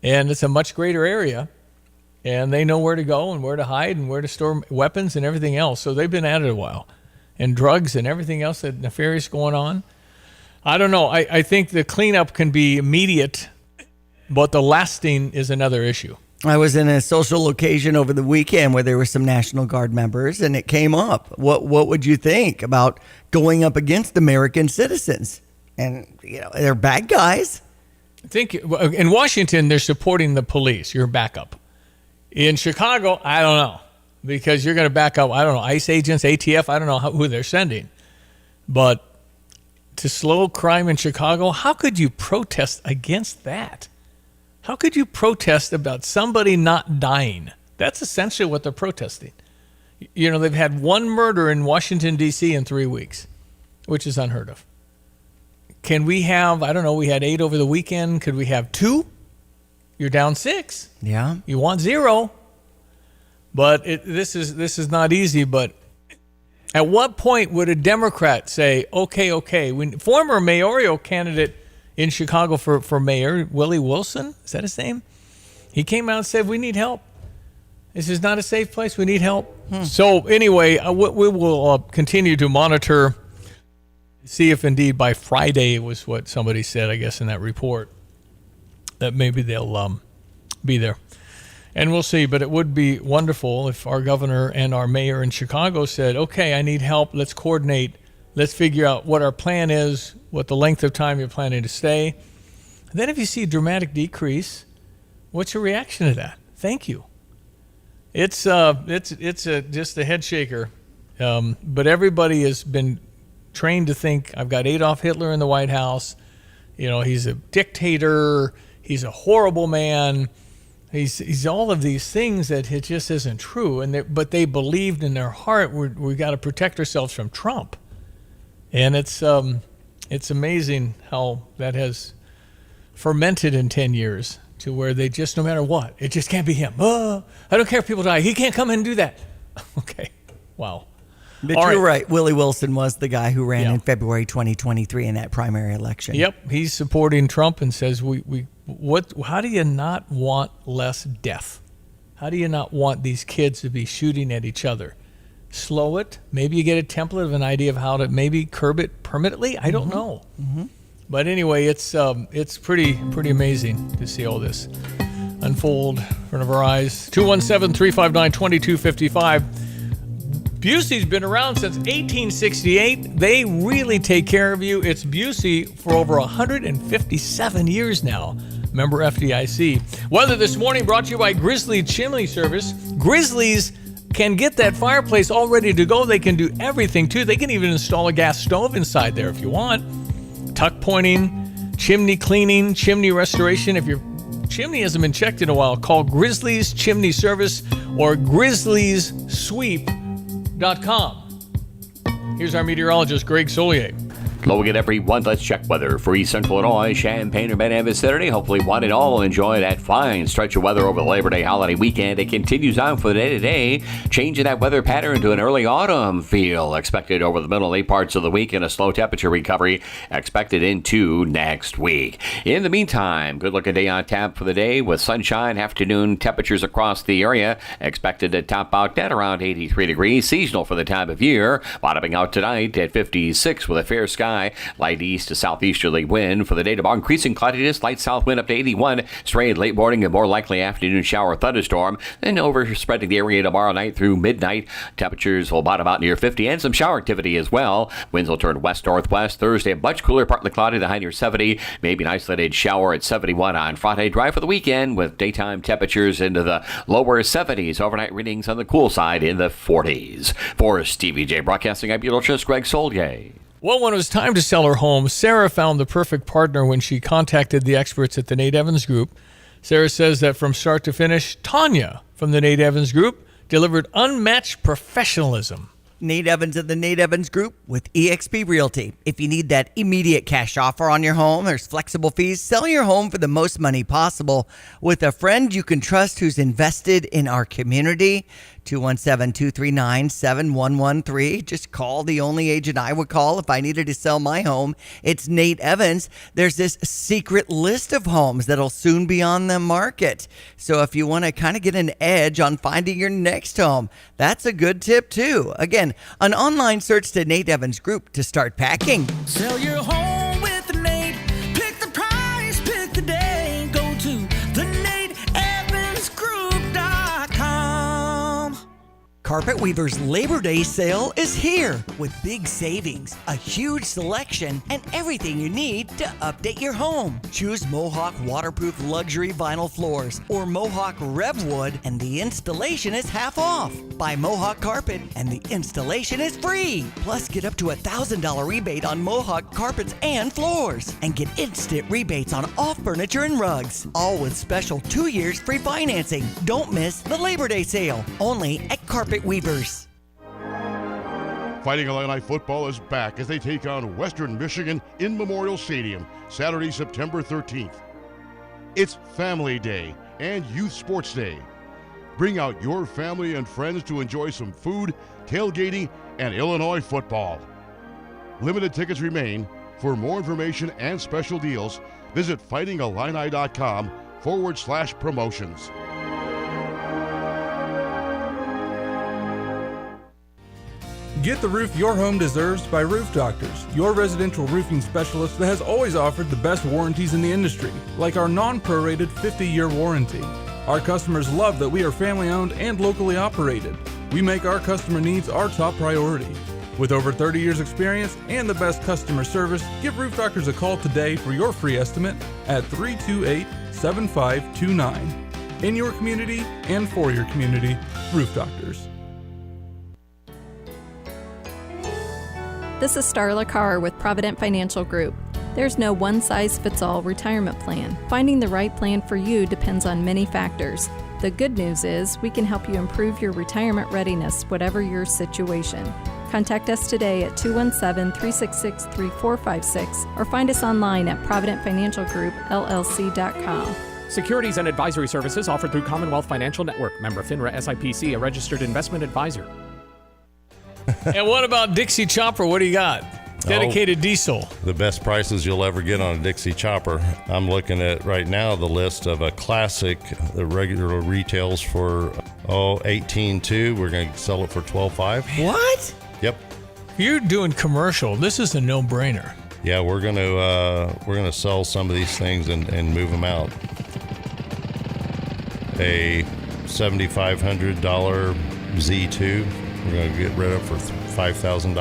and it's a much greater area. And they know where to go and where to hide and where to store weapons and everything else. So they've been at it a while. And drugs and everything else that nefarious going on. I don't know. I think the cleanup can be immediate, but the lasting is another issue. I was in a social occasion over the weekend where there were some National Guard members, and it came up. What would you think about going up against American citizens? And, you know, they're bad guys. I think in Washington, they're supporting the police. You're backup. In Chicago, I don't know. Because you're going to back up, I don't know, ICE agents, ATF, I don't know who they're sending. But to slow crime in Chicago, how could you protest against that? How could you protest about somebody not dying? That's essentially what they're protesting. You know, they've had one murder in Washington, D.C. in 3 weeks, which is unheard of. Can we have, I don't know, we had 8 over the weekend. Could we have 2? You're down 6. Yeah. You want 0. But this is not easy. But at what point would a Democrat say, okay, former mayoral candidate in Chicago for mayor, Willie Wilson, is that his name? He came out and said, we need help. This is not a safe place. We need help. So anyway, we will continue to monitor, see if indeed by Friday was what somebody said, I guess, in that report, that maybe they'll be there. And we'll see, but it would be wonderful if our governor and our mayor in Chicago said, okay, I need help. Let's coordinate. Let's figure out what our plan is, what the length of time you're planning to stay. And then if you see a dramatic decrease, what's your reaction to that? Thank you. It's just a head shaker. But everybody has been trained to think, I've got Adolf Hitler in the White House. You know, he's a dictator. He's a horrible man. He's all of these things that it just isn't true. But they believed in their heart, we got to protect ourselves from Trump. And it's amazing how that has fermented in 10 years to where they just, no matter what, it just can't be him. Oh, I don't care if people die. He can't come in and do that. Okay. Wow. But you're right. Willie Wilson was the guy who ran in February 2023 in that primary election. Yep. He's supporting Trump and says, how do you not want less death? How do you not want these kids to be shooting at each other? Slow it. Maybe you get a template of an idea of how to maybe curb it permanently. I don't know. But anyway, it's pretty amazing to see all this unfold in front of our eyes. 217-359-2255. Busey's been around since 1868. They really take care of you. It's Busey for over 157 years now. Member FDIC. Weather this morning brought to you by Grizzly Chimney Service. Grizzlies can get that fireplace all ready to go. They can do everything too. They can even install a gas stove inside there if you want. Tuck pointing, chimney cleaning, chimney restoration. If your chimney hasn't been checked in a while. Call Grizzlies Chimney Service or grizzliessweep.com. Here's our meteorologist, Greg Solier. Low again every one. Let's check weather for East Central Illinois, Champaign, and Manhattan vicinity. Hopefully one and all will enjoy that fine stretch of weather over the Labor Day holiday weekend. It continues on for the day today, changing that weather pattern to an early autumn feel expected over the middle and late parts of the week, and a slow temperature recovery expected into next week. In the meantime, good looking day on tap for the day with sunshine. Afternoon temperatures across the area expected to top out at around 83 degrees, seasonal for the time of year. Bottoming out tonight at 56 with a fair sky. Light east to southeasterly wind for the day tomorrow. Increasing cloudiness, light south wind up to 81. Stray late morning and more likely afternoon shower thunderstorm. Then overspreading the area tomorrow night through midnight. Temperatures will bottom out near 50 and some shower activity as well. Winds will turn west-northwest. Thursday, much cooler, partly cloudy, the high near 70. Maybe an isolated shower at 71 on Friday. Dry for the weekend with daytime temperatures into the lower 70s. Overnight readings on the cool side in the 40s. For Stevie J Broadcasting, I'm meteorologist Greg Solier. Well, when it was time to sell her home, Sarah found the perfect partner when she contacted the experts at the Nate Evans Group. Sarah says that from start to finish, Tanya from the Nate Evans Group delivered unmatched professionalism. Nate Evans of the Nate Evans Group with eXp Realty. If you need that immediate cash offer on your home, there's flexible fees. Sell your home for the most money possible with a friend you can trust who's invested in our community. 217-239-7113. Just call the only agent I would call if I needed to sell my home. It's Nate Evans. There's this secret list of homes that'll soon be on the market. So if you want to kind of get an edge on finding your next home, that's a good tip too. Again, an online search to Nate Evans Group to start packing. Sell your home with Nate. Pick the price, pick the day. Go to thenateevansgroup.com. Carpet Weaver's Labor Day sale is here with big savings, a huge selection, and everything you need to update your home. Choose Mohawk waterproof luxury vinyl floors or Mohawk Revwood, and the installation is half off. Buy Mohawk carpet and the installation is free. Plus, get up to $1,000 rebate on Mohawk carpets and floors, and get instant rebates on all furniture and rugs. All with special 2 years free financing. Don't miss the Labor Day sale, only at Carpet Weavers. Fighting Illini football is back as they take on Western Michigan in Memorial Stadium, Saturday, September 13th. It's Family Day and Youth Sports Day. Bring out your family and friends to enjoy some food, tailgating, and Illinois football. Limited tickets remain. For more information and special deals, visit fightingillini.com/promotions. Get the roof your home deserves by Roof Doctors, your residential roofing specialist that has always offered the best warranties in the industry, like our non-prorated 50-year warranty. Our customers love that we are family-owned and locally operated. We make our customer needs our top priority. With over 30 years experience and the best customer service, give Roof Doctors a call today for your free estimate at 328-7529. In your community and for your community, Roof Doctors. This is Starla Carr with Provident Financial Group. There's no one-size-fits-all retirement plan. Finding the right plan for you depends on many factors. The good news is we can help you improve your retirement readiness, whatever your situation. Contact us today at 217-366-3456 or find us online at providentfinancialgroupllc.com. Securities and advisory services offered through Commonwealth Financial Network. Member FINRA SIPC, a registered investment advisor. And what about Dixie Chopper? What do you got? Dedicated diesel. The best prices you'll ever get on a Dixie Chopper. I'm looking at right now the list of a classic. The regular retails for $18,200. We're going to sell it for $12,500. What? Yep. You're doing commercial. This is a no-brainer. Yeah, we're gonna sell some of these things and move them out. A $7,500 Z2. We're going to get rid of for $5,000.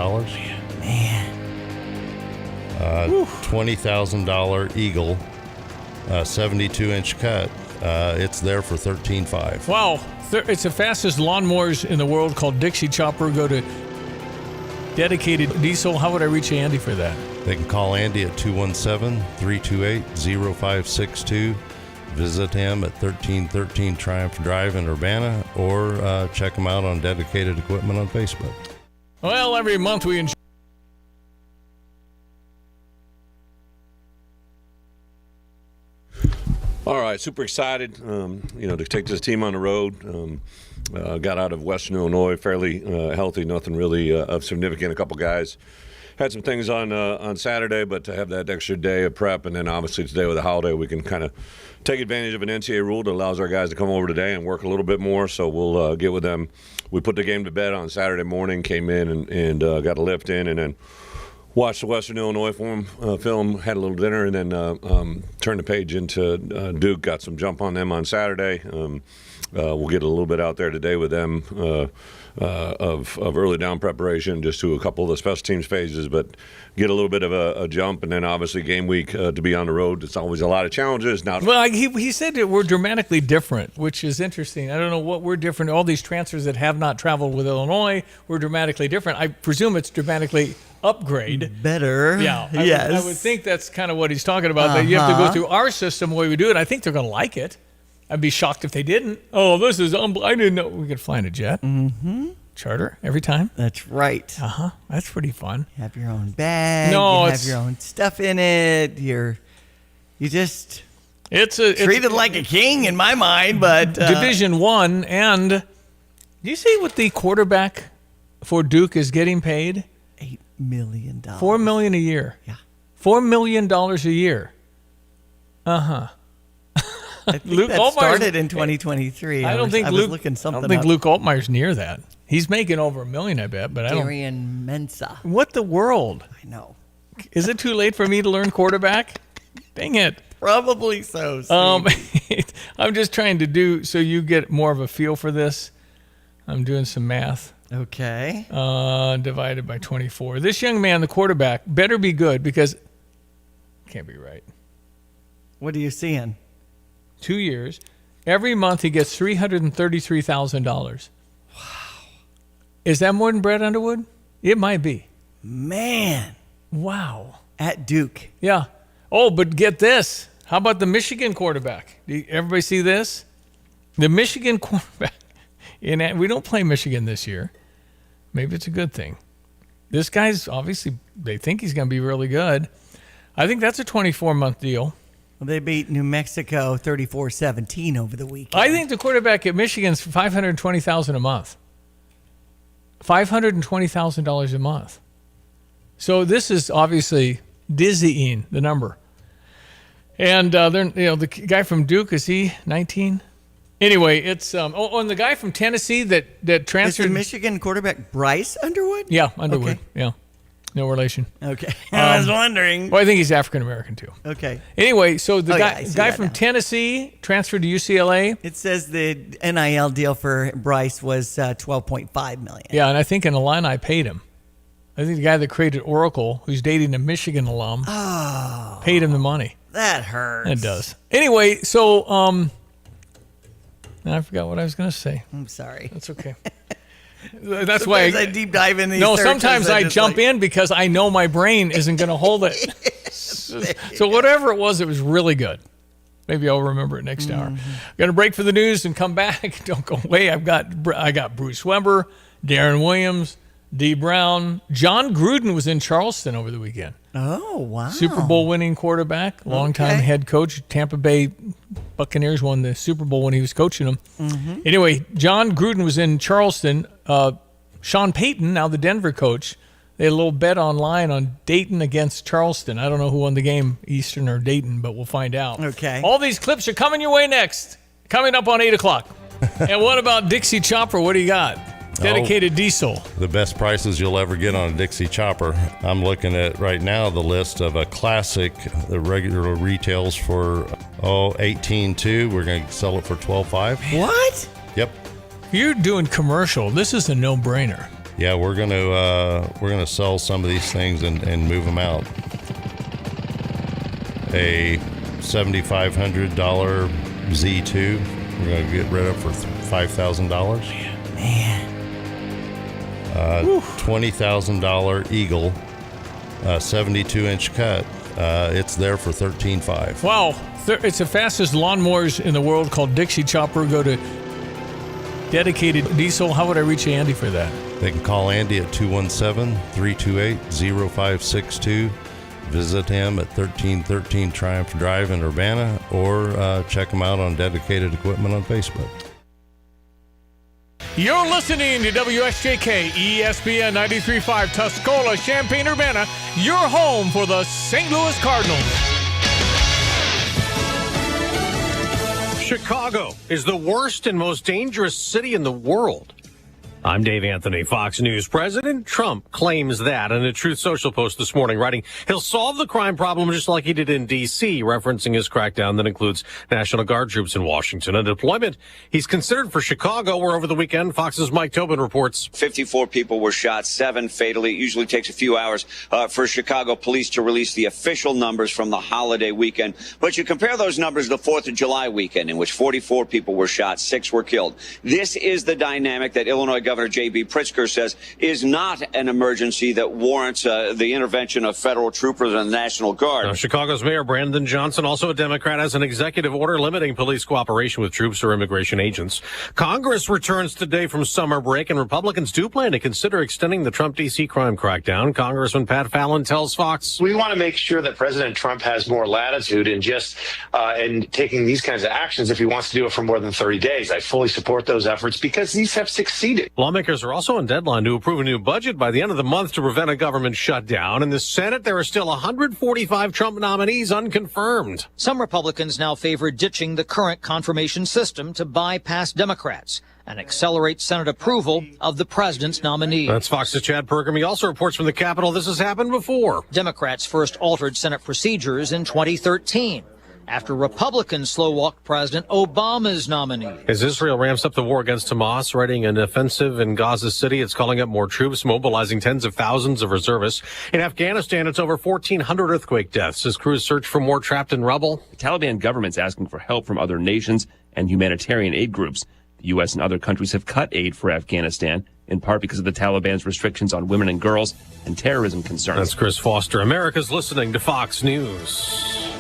Man. $20,000 Eagle, 72-inch cut. It's there for $13,500. Wow. It's the fastest lawnmowers in the world, called Dixie Chopper. Go to Dedicated Diesel. How would I reach Andy for that? They can call Andy at 217-328-0562. visit him at 1313 Triumph Drive in Urbana, or check him out on Dedicated Equipment on Facebook. Well, every month we enjoy. All right, super excited, to take this team on the road. Got out of Western Illinois fairly healthy, nothing really of significant. A couple guys had some things on Saturday, but to have that extra day of prep, and then obviously today with the holiday, we can kind of take advantage of an NCAA rule that allows our guys to come over today and work a little bit more. So we'll get with them. We put the game to bed on Saturday morning, came in and got a lift in, and then watched the Western Illinois film, had a little dinner, and then turned the page into Duke. Got some jump on them on Saturday. We'll get a little bit out there today with them of early down preparation, just to a couple of the special teams phases, but get a little bit of a jump. And then obviously game week to be on the road, it's always a lot of challenges. Now, well, he said that we're dramatically different, which is interesting. I don't know what we're different. All these transfers that have not traveled with Illinois, we're dramatically different. I presume it's dramatically upgrade. Better. Yeah. Yes. I would think that's kind of what he's talking about, that you have to go through our system the way we do it. I think they're going to like it. I'd be shocked if they didn't. Oh, this is I didn't know we could fly in a jet. Mm-hmm. Charter every time. That's right. That's pretty fun. You have your own bag. No, you have your own stuff in it. It's treated like a king in my mind, but Division I. And do you see what the quarterback for Duke is getting paid? $8 million. $4 million a year. Yeah. $4 million a year. I think Luke that Altmaier's started in 2023. I don't think Luke Altmaier's near that. He's making over $1 million, I bet, but I don't. Darian Mensah. What the world? I know. Is it too late for me to learn quarterback? Dang it. Probably so. Steve. I'm just trying to do so you get more of a feel for this. I'm doing some math. Okay. Divided by 24. This young man, the quarterback, better be good because it can't be right. What are you seeing? 2 years. Every month he gets $333,000. Wow. Is that more than Brett Underwood? It might be. Man. Wow. At Duke. Yeah. Oh, but get this. How about the Michigan quarterback? Everybody see this? The Michigan quarterback. We don't play Michigan this year. Maybe it's a good thing. This guy's obviously, they think he's going to be really good. I think that's a 24-month deal. Well, they beat New Mexico 34-17 over the weekend. I think the quarterback at Michigan's $520,000 a month. $520,000 a month. So this is obviously dizzying, the number. And the guy from Duke, is he 19? Anyway, it's and the guy from Tennessee that transferred. Is the Michigan quarterback Bryce Underwood? Yeah, Underwood. Okay. Yeah. No relation. Okay. I was wondering. Well, I think he's African American too. Okay. Anyway, so the guy from Tennessee transferred to UCLA. It says the NIL deal for Bryce was $12.5 million. Yeah, and I think an Illini paid him. I think the guy that created Oracle, who's dating a Michigan alum, paid him the money. That hurts. It does. Anyway, so I forgot what I was going to say. I'm sorry. That's okay. That's why I deep dive in these. No, sometimes I jump in because I know my brain isn't going to hold it. So whatever it was really good. Maybe I'll remember it next hour. Going to break for the news and come back. Don't go away. I got Bruce Weber, Darren Williams, Dee Brown. John Gruden was in Charleston over the weekend. Oh, wow. Super Bowl winning quarterback, longtime head coach. Tampa Bay Buccaneers won the Super Bowl when he was coaching them. Mm-hmm. Anyway, John Gruden was in Charleston. Sean Payton, now the Denver coach, they had a little bet online on Dayton against Charleston. I don't know who won the game, Eastern or Dayton, but we'll find out. Okay. All these clips are coming your way next. Coming up on 8 o'clock. And what about Dixie Chopper? What do you got? Dedicated diesel. The best prices you'll ever get on a Dixie Chopper. I'm looking at right now the list of a classic. The regular retails for $18,200. We're going to sell it for $12,500. What? Yep. You're doing commercial. This is a no-brainer. Yeah, we're gonna sell some of these things and move them out. A $7,500 Z2. We're gonna get rid of for $5,000. Man. $20,000 Eagle, 72-inch cut it's there for $13,500. Wow. It's the fastest lawnmowers in the world, called Dixie Chopper. Go to dedicated diesel. How would I reach Andy for that? They can call Andy at 217-328-0562. Visit him at 1313 Triumph Drive in Urbana, or check him out on Dedicated Equipment on Facebook. You're listening to WSJK ESPN 93.5 Tuscola, Champaign-Urbana, your home for the St. Louis Cardinals. Chicago is the worst and most dangerous city in the world. I'm Dave Anthony, Fox News. President Trump claims that in a Truth Social post this morning, writing he'll solve the crime problem just like he did in D.C., referencing his crackdown that includes National Guard troops in Washington. A deployment he's considered for Chicago, where over the weekend, Fox's Mike Tobin reports 54 people were shot, 7 fatally. It usually takes a few hours for Chicago police to release the official numbers from the holiday weekend. But you compare those numbers to the 4th of July weekend, in which 44 people were shot, 6 were killed. This is the dynamic that Illinois Governor J.B. Pritzker says is not an emergency that warrants the intervention of federal troopers and the National Guard. Now, Chicago's Mayor Brandon Johnson, also a Democrat, has an executive order limiting police cooperation with troops or immigration agents. Congress returns today from summer break, and Republicans do plan to consider extending the Trump D.C. crime crackdown. Congressman Pat Fallon tells Fox, we want to make sure that President Trump has more latitude in just in taking these kinds of actions if he wants to do it for more than 30 days. I fully support those efforts because these have succeeded. Lawmakers are also on deadline to approve a new budget by the end of the month to prevent a government shutdown. In the Senate, there are still 145 Trump nominees unconfirmed. Some Republicans now favor ditching the current confirmation system to bypass Democrats and accelerate Senate approval of the president's nominee. That's Fox's Chad Perkham. He also reports from the Capitol this has happened before. Democrats first altered Senate procedures in 2013. After Republicans slow-walked President Obama's nominee. As Israel ramps up the war against Hamas, writing an offensive in Gaza City, it's calling up more troops, mobilizing tens of thousands of reservists. In Afghanistan, it's over 1,400 earthquake deaths as crews search for more trapped in rubble. The Taliban government's asking for help from other nations and humanitarian aid groups. The U.S. and other countries have cut aid for Afghanistan, in part because of the Taliban's restrictions on women and girls and terrorism concerns. That's Chris Foster. America's listening to Fox News.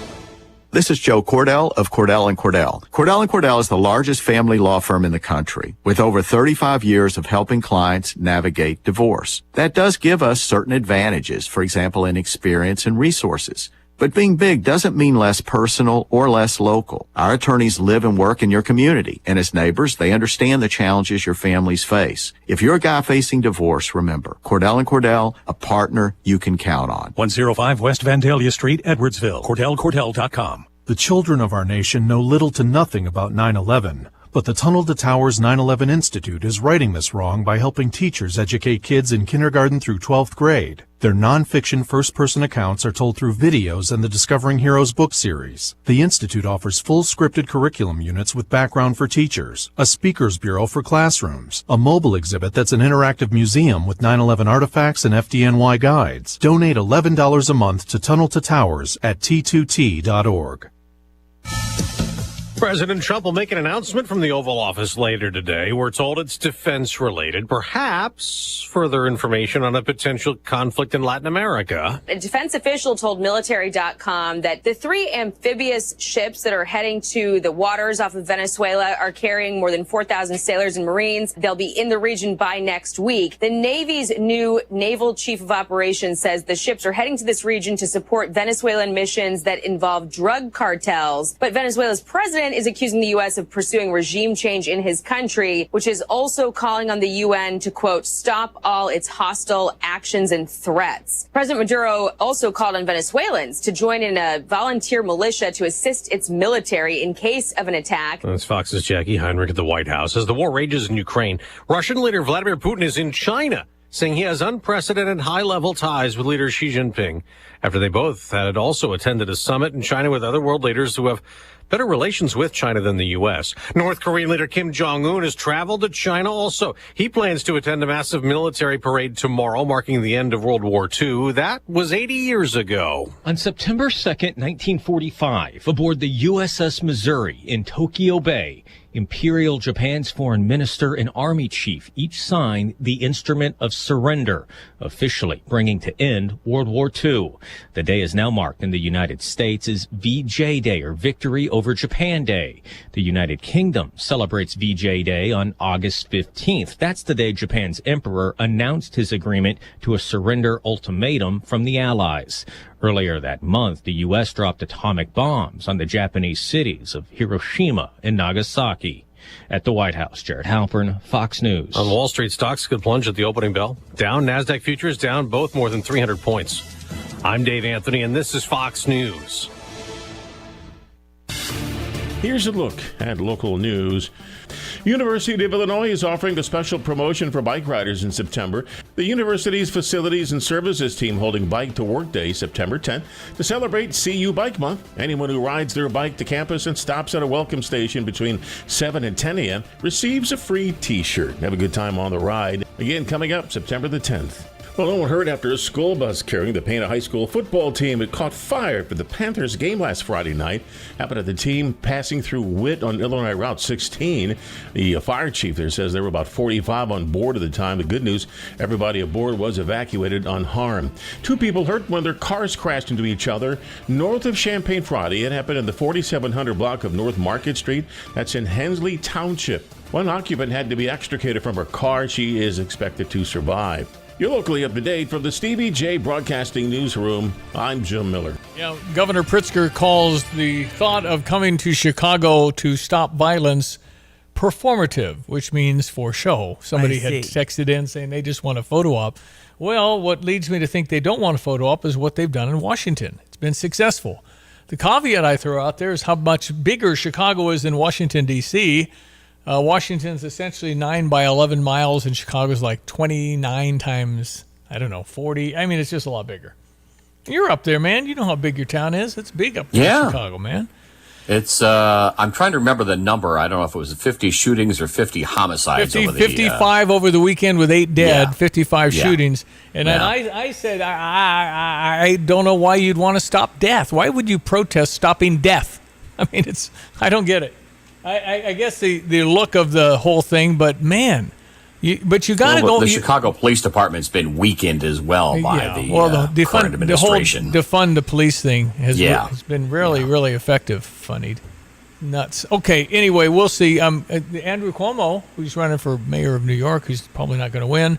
This is Joe Cordell of Cordell & Cordell. Cordell & Cordell is the largest family law firm in the country, with over 35 years of helping clients navigate divorce. That does give us certain advantages, for example, in experience and resources. But being big doesn't mean less personal or less local. Our attorneys live and work in your community, and as neighbors, they understand the challenges your families face. If you're a guy facing divorce, remember, Cordell & Cordell, a partner you can count on. 105 West Vandalia Street, Edwardsville. CordellCordell.com. The children of our nation know little to nothing about 9/11. But the Tunnel to Towers 9/11 Institute is righting this wrong by helping teachers educate kids in kindergarten through 12th grade. Their nonfiction first-person accounts are told through videos and the Discovering Heroes book series. The Institute offers full scripted curriculum units with background for teachers, a speakers bureau for classrooms, a mobile exhibit that's an interactive museum with 9/11 artifacts and FDNY guides. Donate $11 a month to Tunnel to Towers at t2t.org. President Trump will make an announcement from the Oval Office later today. We're told it's defense-related, perhaps further information on a potential conflict in Latin America. A defense official told military.com that the 3 amphibious ships that are heading to the waters off of Venezuela are carrying more than 4,000 sailors and Marines. They'll be in the region by next week. The Navy's new naval chief of operations says the ships are heading to this region to support Venezuelan missions that involve drug cartels. But Venezuela's president is accusing the U.S. of pursuing regime change in his country, which is also calling on the UN to, quote, stop all its hostile actions and threats. President Maduro also called on Venezuelans to join in a volunteer militia to assist its military in case of an attack. That's Fox's Jackie Heinrich at the White House. As the war rages in Ukraine, Russian leader Vladimir Putin is in China, saying he has unprecedented high-level ties with leader Xi Jinping, after they both had also attended a summit in China with other world leaders who have better relations with China than the U.S. North Korean leader Kim Jong-un has traveled to China also. He plans to attend a massive military parade tomorrow, marking the end of World War II. That was 80 years ago. On September 2nd, 1945, aboard the USS Missouri in Tokyo Bay, Imperial Japan's foreign minister and army chief each signed the Instrument of Surrender, officially bringing to end World War II. The day is now marked in the United States as VJ Day, or Victory over Japan Day. The United Kingdom celebrates VJ Day on August 15th. That's the day Japan's emperor announced his agreement to a surrender ultimatum from the Allies. Earlier that month, the U.S. dropped atomic bombs on the Japanese cities of Hiroshima and Nagasaki. At the White House, Jared Halpern, Fox News. On Wall Street, stocks could plunge at the opening bell. Down, NASDAQ futures down, both more than 300 points. I'm Dave Anthony, and this is Fox News. Here's a look at local news. University of Illinois is offering a special promotion for bike riders in September. The university's Facilities and Services team holding Bike to Work Day September 10th to celebrate CU Bike Month. Anyone who rides their bike to campus and stops at a welcome station between 7 and 10 a.m. receives a free t-shirt. Have a good time on the ride. Again, coming up September the 10th. Well, no one heard after a school bus carrying the Pana High School football team had caught fire for the Panthers game last Friday night. Happened at the team passing through Witt on Illinois Route 16. The fire chief there says there were about 45 on board at the time. The good news, everybody aboard was evacuated unharmed. 2 people hurt when their cars crashed into each other north of Champaign Friday. It happened in the 4700 block of North Market Street. That's in Hensley Township. One occupant had to be extricated from her car. She is expected to survive. You're locally up to date from the Stevie J Broadcasting Newsroom. I'm Jim Miller. Yeah, Governor Pritzker calls the thought of coming to Chicago to stop violence performative, which means for show. Somebody had texted in saying they just want a photo op. Well, what leads me to think they don't want a photo op is what they've done in Washington. It's been successful. The caveat I throw out there is how much bigger Chicago is than Washington, D.C. Washington's essentially 9 by 11 miles, and Chicago's like 29 times, 40. I mean, it's just a lot bigger. You're up there, man. You know how big your town is. It's big up there in Chicago, man. It's, I'm trying to remember the number. I don't know if it was 50 shootings or 50 homicides. 55 over the weekend with 8 dead, 55 shootings. And then I said, I don't know why you'd want to stop death. Why would you protest stopping death? I mean, I don't get it. I guess the look of the whole thing, but man, you got to go. The Chicago Police Department's been weakened as well by the current administration. The whole defund the police thing has been really effective. Funny, nuts. Okay, anyway, we'll see. Andrew Cuomo, who's running for mayor of New York, who's probably not going to win,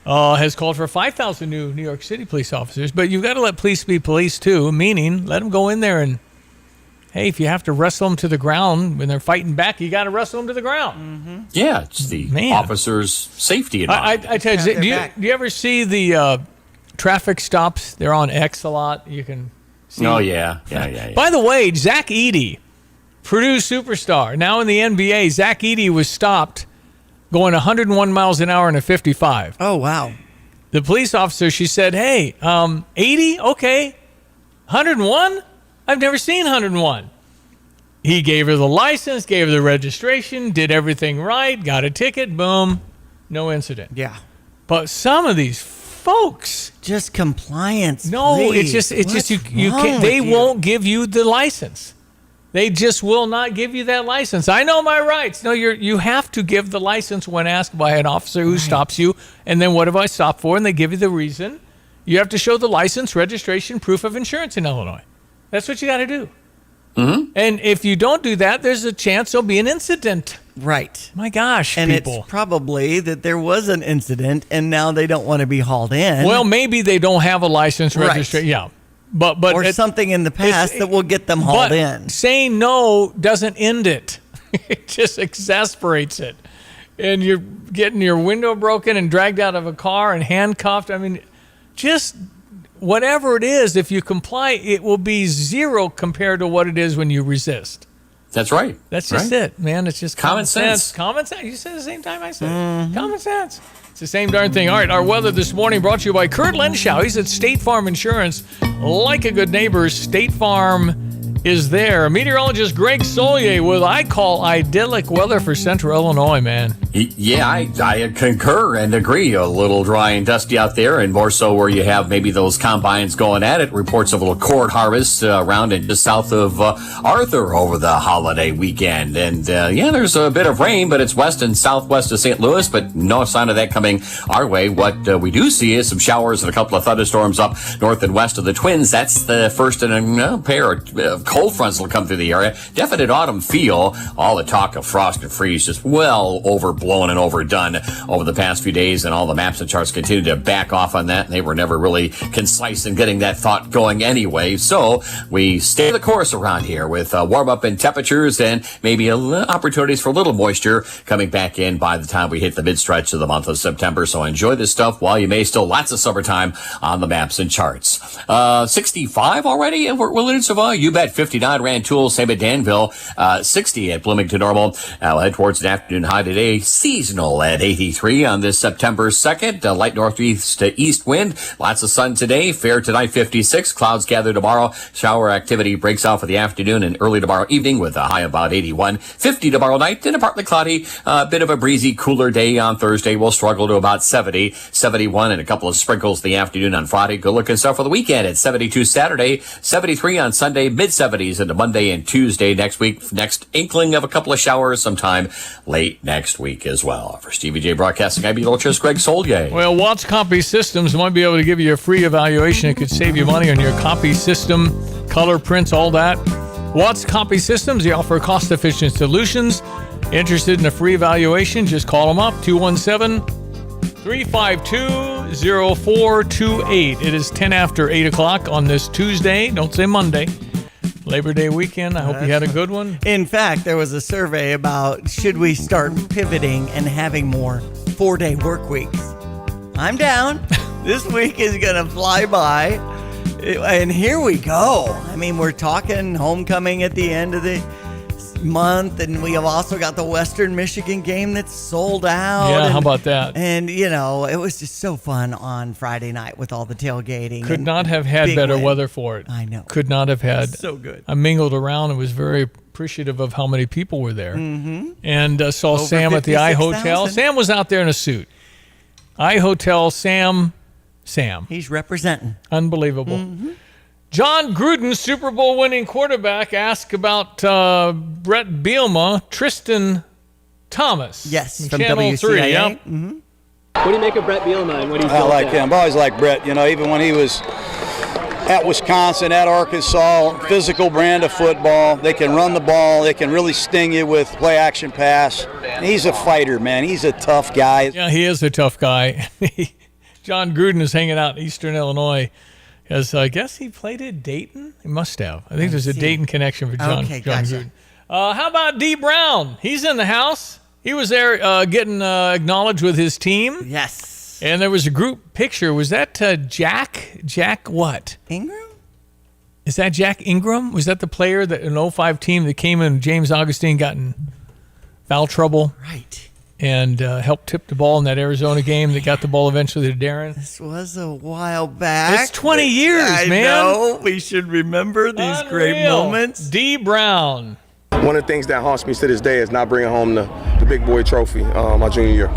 has called for 5,000 new New York City police officers. But you've got to let police be police too, meaning let them go in there and. Hey, if you have to wrestle them to the ground when they're fighting back, you got to wrestle them to the ground. Mm-hmm. Yeah, it's the officer's safety. I tell you, do you ever see the traffic stops? They're on X a lot. You can see. Oh, yeah. By the way, Zach Edey, Purdue superstar, now in the NBA, Zach Edey was stopped going 101 miles an hour in a 55. Oh, wow. The police officer, she said, hey, 80? Okay. 101? I've never seen 101. He gave her the license, gave her the registration, did everything right, got a ticket, boom, no incident. Yeah. But some of these folks, just compliance. No, please. it's just you can't. They won't give you the license. They just will not give you that license. I know my rights. No, you have to give the license when asked by an officer who stops you. And then what have I stopped for? And they give you the reason. You have to show the license, registration, proof of insurance in Illinois. That's what you got to do. Mm-hmm. And if you don't do that, there's a chance there'll be an incident. Right. My gosh, and people. It's probably that there was an incident, and now they don't want to be hauled in. Well, maybe they don't have a license registration. Yeah. But or something in the past that will get them hauled in. Saying no doesn't end it. It just exasperates it. And you're getting your window broken and dragged out of a car and handcuffed. I mean, just... whatever it is, if you comply, it will be zero compared to what it is when you resist. That's right. That's just it, man. It's just common sense. Common sense. You said it the same time I said it. Common sense. It's the same darn thing. All right, our weather this morning brought to you by Kurt Lenschow. He's at State Farm Insurance. Like a good neighbor, State Farm is there. Meteorologist Greg Solier with, I call, idyllic weather for central Illinois, man. Yeah, I concur and agree. A little dry and dusty out there, and more so where you have maybe those combines going at it. Reports of a little corn harvest around and just south of Arthur over the holiday weekend. And there's a bit of rain, but it's west and southwest of St. Louis, but no sign of that coming our way. What we do see is some showers and a couple of thunderstorms up north and west of the Twins. That's the first in a pair of cold fronts will come through the area. Definite autumn feel. All the talk of frost and freeze just well overblown and overdone over the past few days, and all the maps and charts continue to back off on that. They were never really concise in getting that thought going anyway. So we stay the course around here with warm up in temperatures and maybe opportunities for a little moisture coming back in by the time we hit the mid stretch of the month of September. So enjoy this stuff while you may. Still lots of summertime on the maps and charts. 65 already at Willard-Savoy. You bet. 59 Rantoul, same at Danville. 60 at Bloomington Normal. We'll head towards an afternoon high today. Seasonal at 83 on this September 2nd. Light northeast to east wind. Lots of sun today. Fair tonight, 56. Clouds gather tomorrow. Shower activity breaks out for the afternoon and early tomorrow evening with a high about 81. 50 tomorrow night and a partly cloudy. Bit of a breezy, cooler day on Thursday. We'll struggle to about 70. 71 and a couple of sprinkles in the afternoon on Friday. Good looking stuff for the weekend at 72 Saturday. 73 on Sunday. Mid-70s into Monday and Tuesday next week. Next inkling of a couple of showers sometime late next week as well. For Stevie J Broadcasting, I'm meteorologist Greg Solier. Well, Watts Copy Systems might be able to give you a free evaluation. It could save you money on your copy system, color prints, all that. Watts Copy Systems, they offer cost-efficient solutions. Interested in a free evaluation? Just call them up, 217-352-0428. It is 10 after 8 o'clock on this Tuesday. Don't say Monday. Labor Day weekend. I hope you had a good one. In fact, there was a survey about should we start pivoting and having more 4-day work weeks. I'm down. This week is going to fly by. And here we go. I mean, we're talking homecoming at the end of the month, and we have also got the Western Michigan game that's sold out. Yeah, and, how about that? And, you know, it was just so fun on Friday night with all the tailgating. Could not have had better weather for it. I know. Could not have had. So good. I mingled around and was very appreciative of how many people were there. Mm-hmm. And saw Over Sam at the I Hotel. 56,000. Sam was out there in a suit. I Hotel, Sam. He's representing. Unbelievable. Mm-hmm. John Gruden, Super Bowl winning quarterback, asked about Brett Bielema, Tristan Thomas. Yes, from from Channel 3. WCIA. Yep. Mm-hmm. What do you make of Brett Bielema and what he's I built like at? him. I've always liked Brett. You know, even when he was at Wisconsin, at Arkansas, physical brand of football. They can run the ball. They can really sting you with play action pass. And he's a fighter, man. He's a tough guy. Yeah, he is a tough guy. John Gruden is hanging out in Eastern Illinois. As I guess he played at Dayton. He must have. I think there's a Dayton connection for John Gruden. How about D. Brown? He's in the house. He was there getting acknowledged with his team. Yes. And there was a group picture. Was that Jack? Jack what? Ingram? Is that Jack Ingram? Was that the player that an 05 team that came in? James Augustine got in foul trouble. Right. And helped tip the ball in that Arizona game that got the ball eventually to Darren. This was a while back. It's 20 years, I man. know. We should remember these great moments. D. Brown. One of the things that haunts me to this day is not bringing home the big boy trophy my junior year.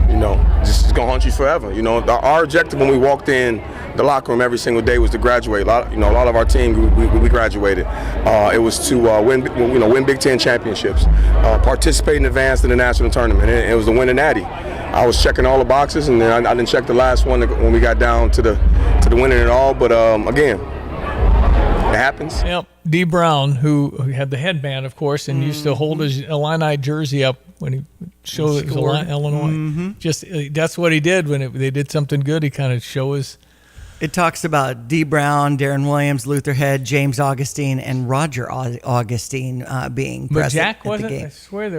You know, just it's going to haunt you forever. You know, our objective when we walked in the locker room every single day was to graduate. A lot of our team, we graduated. It was to win Big Ten championships, participate in advance in the national tournament. It was to win a natty. I was checking all the boxes, and then I didn't check the last one when we got down to the winning it all. But again, it happens. Yep. D. Brown, who had the headband, of course, and used to hold his Illini jersey up when he showed it was Illinois. Mm-hmm. Just that's what he did when they did something good. He kind of show his. It talks about D. Brown, Darren Williams, Luther Head, James Augustine, and Roger Augustine being But present Jack at the wasn't. game. I swear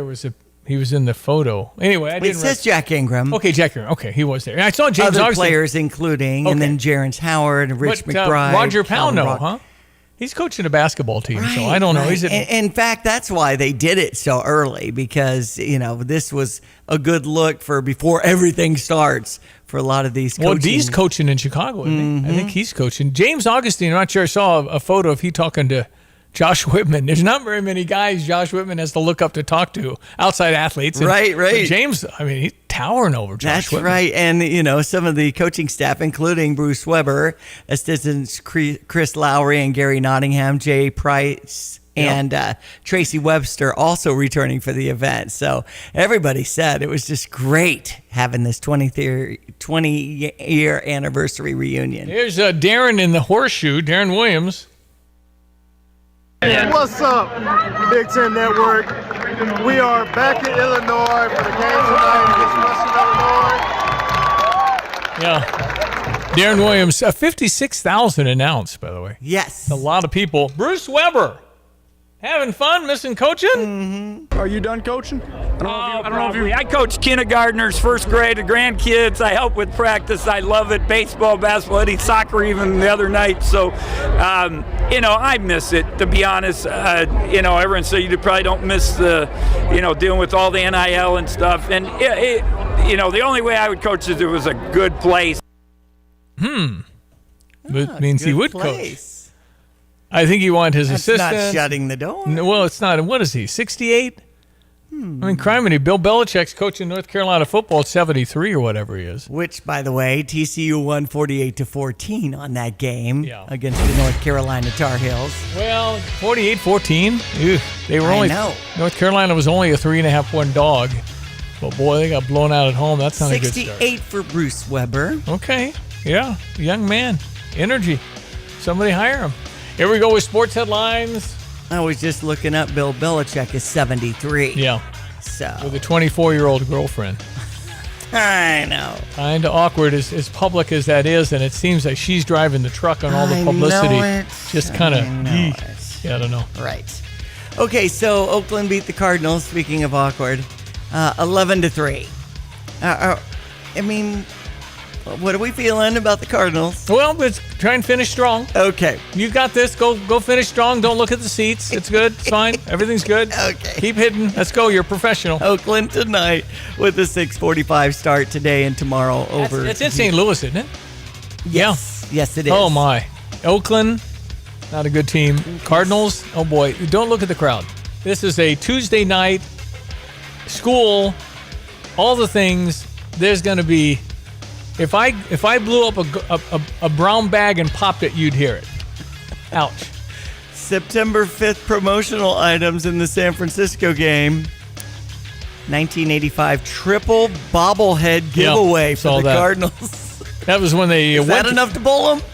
he was in the photo. Anyway, I didn't. It says Jack Ingram. Okay, Jack Ingram. Okay, he was there. I saw James Other Augustine. players, including, and then Jerrance Howard and Rich But, McBride. Roger Calvin Pownell, Rock. huh? He's coaching a basketball team, so I don't know. Right. In fact, that's why they did it so early, because this was a good look for before everything starts for a lot of these coaching. Well, D's coaching in Chicago, isn't he? I think he's coaching. James Augustine, I'm not sure. I saw a photo of he talking to Josh Whitman. There's not very many guys Josh Whitman has to look up to talk to, outside athletes. And Right. James, I mean, he's towering over Josh That's Whitman. right. And, some of the coaching staff, including Bruce Weber, assistants Chris Lowry and Gary Nottingham, Jay Price, and Tracy Webster also returning for the event. So everybody said it was just great having this 20-year anniversary reunion. Here's Darren in the horseshoe, Darren Williams. What's up, Big Ten Network? We are back in Illinois for the game tonight against Western Illinois. Yeah. Darren Williams, 56,000 announced, by the way. Yes. A lot of people. Bruce Weber, having fun, missing coaching? Mm-hmm. Are you done coaching? I don't know if you. I coach kindergartners, first grade, grandkids. I help with practice. I love it. Baseball, basketball, I did soccer even the other night. So, I miss it, to be honest. Everyone says you probably don't miss the, dealing with all the NIL and stuff. And, the only way I would coach is if it was a good place. That means he would place. coach. I think he wanted his That's assistant. not shutting the door. No, well, it's not. What is he, 68? I mean, criminy, Bill Belichick's coaching North Carolina football at 73 or whatever he is. Which, by the way, TCU won 48-14 on that game against the North Carolina Tar Heels. Well, 48-14. They were only. know. North Carolina was only a 3.5-point dog. But boy, they got blown out at home. That's not a good start. 68 for Bruce Weber. Okay. Yeah. Young man. Energy. Somebody hire him. Here we go with sports headlines. I was just looking up Bill Belichick is 73. Yeah. So. With a 24-year-old girlfriend. I know. Kind of awkward as public as that is, and it seems like she's driving the truck on all the publicity. I know it. Just kind of, I I don't know. Right. Okay, so Oakland beat the Cardinals, speaking of awkward, 11-3. What are we feeling about the Cardinals? Well, let's try and finish strong. Okay. You got this. Go finish strong. Don't look at the seats. It's good. It's fine. Everything's good. Okay. Keep hitting. Let's go. You're a professional. Oakland tonight with a 6:45 start today and tomorrow over. It's in St. Louis, isn't it? Yes. Yeah. Yes, it is. Oh, my. Oakland, not a good team. Cardinals, oh, boy. Don't look at the crowd. This is a Tuesday night, school, all the things. There's going to be... If I blew up a brown bag and popped it, you'd hear it. Ouch. September 5th promotional items in the San Francisco game. 1985 triple bobblehead giveaway for the Cardinals. That was when they Is that enough to bowl them?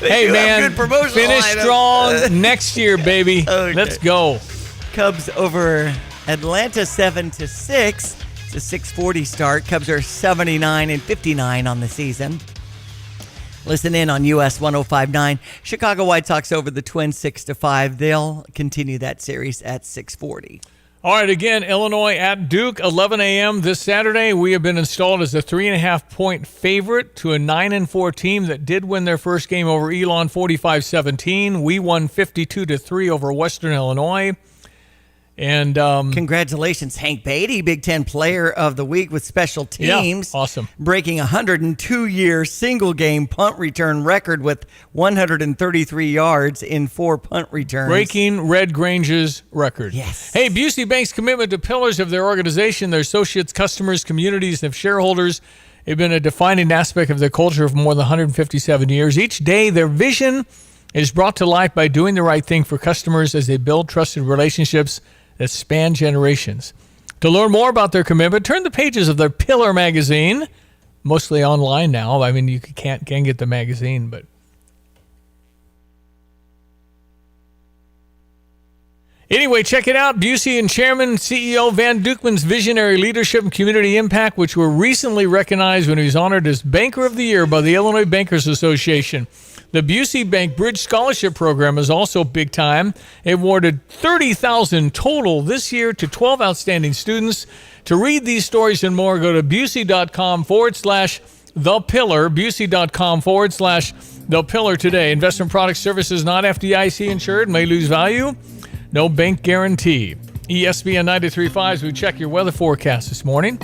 Hey, man, finish items. strong next year, baby. Okay. Let's go. Cubs over Atlanta 7-6. It's a 6:40 start. Cubs are 79-59 on the season. Listen in on US 105.9. Chicago White Sox over the Twins 6-5. They'll continue that series at 6:40. All right, again, Illinois at Duke, 11 a.m. this Saturday. We have been installed as a 3.5-point favorite to a 9-4 team that did win their first game over Elon 45-17. We won 52-3 over Western Illinois. And congratulations, Hank Beatty, Big Ten Player of the Week with special teams. Yeah, awesome. Breaking a 102-year single-game punt return record with 133 yards in 4 punt returns. Breaking Red Grange's record. Yes. Hey, Busey Bank's commitment to pillars of their organization, their associates, customers, communities, and shareholders have been a defining aspect of their culture for more than 157 years. Each day, their vision is brought to life by doing the right thing for customers as they build trusted relationships that span generations. To learn more about their commitment, turn the pages of their Pillar magazine, mostly online now. I mean, you can get the magazine, but... Anyway, check it out. Busey and Chairman CEO Van Dukman's visionary leadership and community impact, which were recently recognized when he was honored as Banker of the Year by the Illinois Bankers Association. The Busey Bank Bridge Scholarship Program is also big time. It awarded $30,000 total this year to 12 outstanding students. To read these stories and more, go to busey.com/The Pillar, busey.com/The Pillar today. Investment products, services not FDIC insured, may lose value. No bank guarantee. ESPN 93.5 as we check your weather forecast this morning.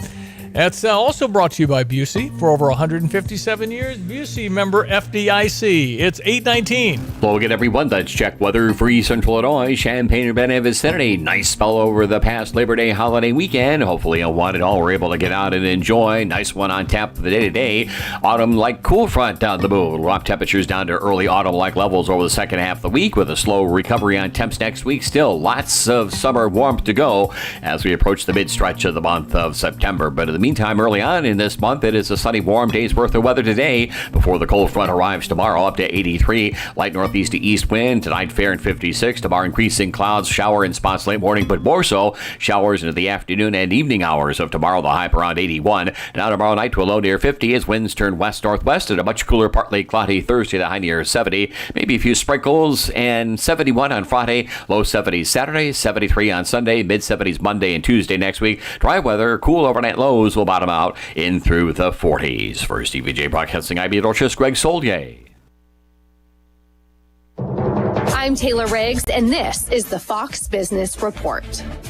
That's also brought to you by Busey. For over 157 years, Busey member FDIC. It's 8:19. Hello again, everyone. Let's check weather for East Central Illinois. Champaign-Urbana vicinity. Nice spell over the past Labor Day holiday weekend. Hopefully, on one and all, we're able to get out and enjoy. Nice one on tap for the day-to-day. Autumn-like cool front down the move. It'll drop temperatures down to early autumn-like levels over the second half of the week with a slow recovery on temps next week. Still, lots of summer warmth to go as we approach the mid-stretch of the month of September. But in the meantime, early on in this month, it is a sunny, warm day's worth of weather today before the cold front arrives tomorrow, up to 83. Light northeast to east wind. Tonight, fair and 56. Tomorrow, increasing clouds, shower in spots late morning, but more so showers into the afternoon and evening hours of tomorrow. The high around 81. Now tomorrow night to a low near 50 as winds turn west-northwest at a much cooler, partly cloudy Thursday, the high near 70. Maybe a few sprinkles, and 71 on Friday. Low 70s Saturday, 73 on Sunday, mid-70s Monday and Tuesday next week. Dry weather, cool overnight lows will bottom out in through the 40s. For TVJ Broadcasting, I'm meteorologist Greg Solier. I'm Taylor Riggs, and this is the Fox Business Report.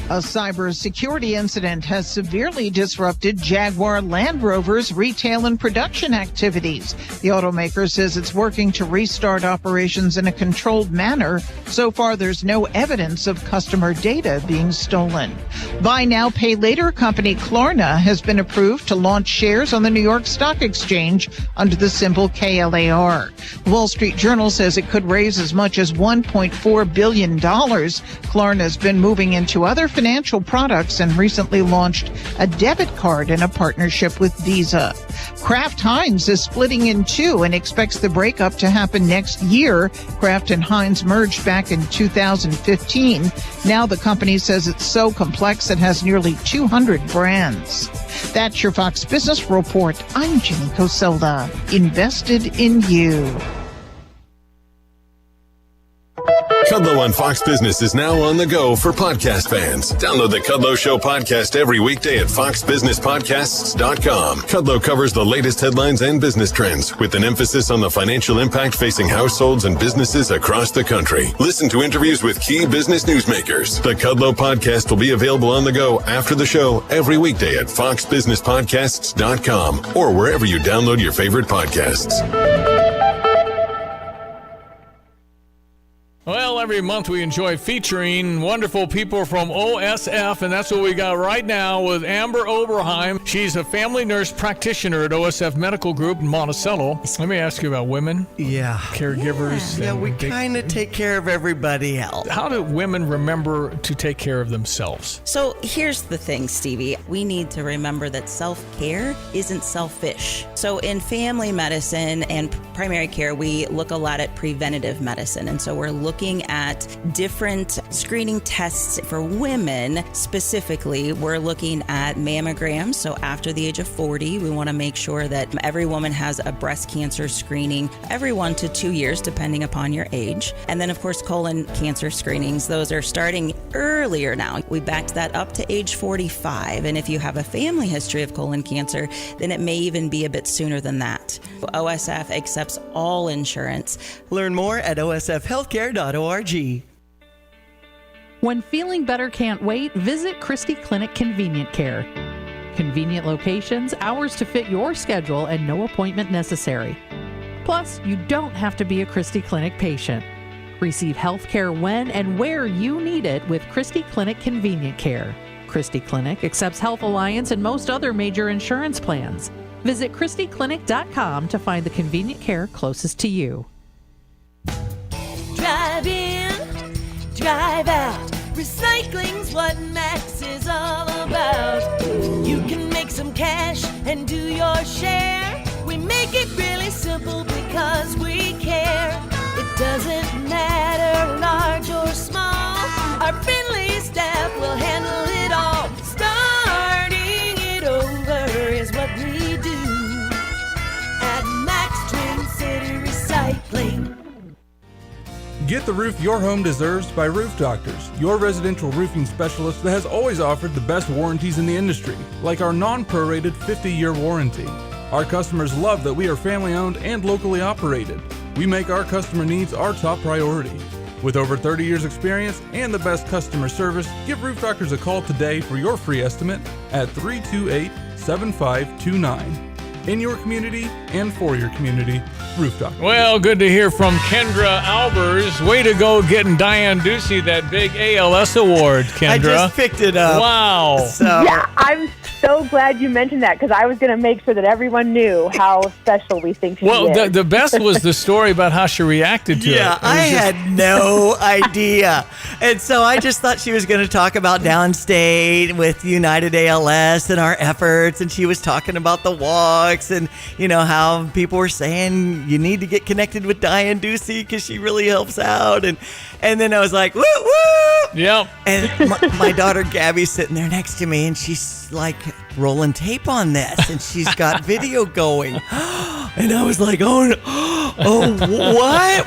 A cybersecurity incident has severely disrupted Jaguar Land Rover's retail and production activities. The automaker says it's working to restart operations in a controlled manner. So far, there's no evidence of customer data being stolen. Buy now, pay later company Klarna has been approved to launch shares on the New York Stock Exchange under the symbol KLAR. The Wall Street Journal says it could raise as much as $1.4 billion. Klarna's been moving into other financial products and recently launched a debit card in a partnership with Visa. Kraft Heinz is splitting in two and expects the breakup to happen next year. Kraft and Heinz merged back in 2015. Now the company says it's so complex it has nearly 200 brands. That's your Fox Business Report. I'm Jenny Coselda. Invested in you. Kudlow on Fox Business is now on the go for podcast fans. Download the Kudlow Show podcast every weekday at foxbusinesspodcasts.com. Kudlow covers the latest headlines and business trends with an emphasis on the financial impact facing households and businesses across the country. Listen to interviews with key business newsmakers. The Kudlow podcast will be available on the go after the show every weekday at foxbusinesspodcasts.com or wherever you download your favorite podcasts. Well, every month we enjoy featuring wonderful people from OSF, and that's what we got right now with Amber Oberheim. She's a family nurse practitioner at OSF Medical Group in Monticello. Let me ask you about women. Yeah. Caregivers. Yeah, we kind of take care of everybody else. How do women remember to take care of themselves? So here's the thing, Stevie. We need to remember that self-care isn't selfish. So in family medicine and primary care, we look a lot at preventative medicine, and so we're looking at different screening tests for women. Specifically, we're looking at mammograms. So after the age of 40, we want to make sure that every woman has a breast cancer screening every 1 to 2 years, depending upon your age. And then, of course, colon cancer screenings. Those are starting earlier now. We backed that up to age 45. And if you have a family history of colon cancer, then it may even be a bit sooner than that. OSF accepts all insurance. Learn more at osfhealthcare.org. When feeling better can't wait, visit Christie Clinic Convenient Care. Convenient locations, hours to fit your schedule, and no appointment necessary. Plus, you don't have to be a Christie Clinic patient. Receive health care when and where you need it with Christie Clinic Convenient Care. Christie Clinic accepts Health Alliance and most other major insurance plans. Visit ChristieClinic.com to find the convenient care closest to you. Drive in, drive out. Recycling's what Max is all about. You can make some cash and do your share. We make it really simple because we care. It doesn't matter large or small. Our friendly staff will handle it all. Starting it over is what we do at Max Twin City Recycling. Get the roof your home deserves by Roof Doctors, your residential roofing specialist that has always offered the best warranties in the industry, like our non-prorated 50-year warranty. Our customers love that we are family-owned and locally operated. We make our customer needs our top priority. With over 30 years experience and the best customer service, give Roof Doctors a call today for your free estimate at 328-6 888-878-7529. In your community and for your community, Roof Doctor. Well, good to hear from Kendra Albers. Way to go getting Diane Ducey that big ALS award, Kendra. I just picked it up. Wow. Yeah, I'm so glad you mentioned that because I was going to make sure that everyone knew how special we think she is. The best was the story about how she reacted to it. Yeah, I had no idea. And so I just thought she was going to talk about downstate with United ALS and our efforts. And she was talking about the walks and, how people were saying you need to get connected with Diane Ducey because she really helps out. And then I was like, woo, woo. Yep. And my daughter Gabby's sitting there next to me and she's like rolling tape on this and she's got video going. And I was like, what?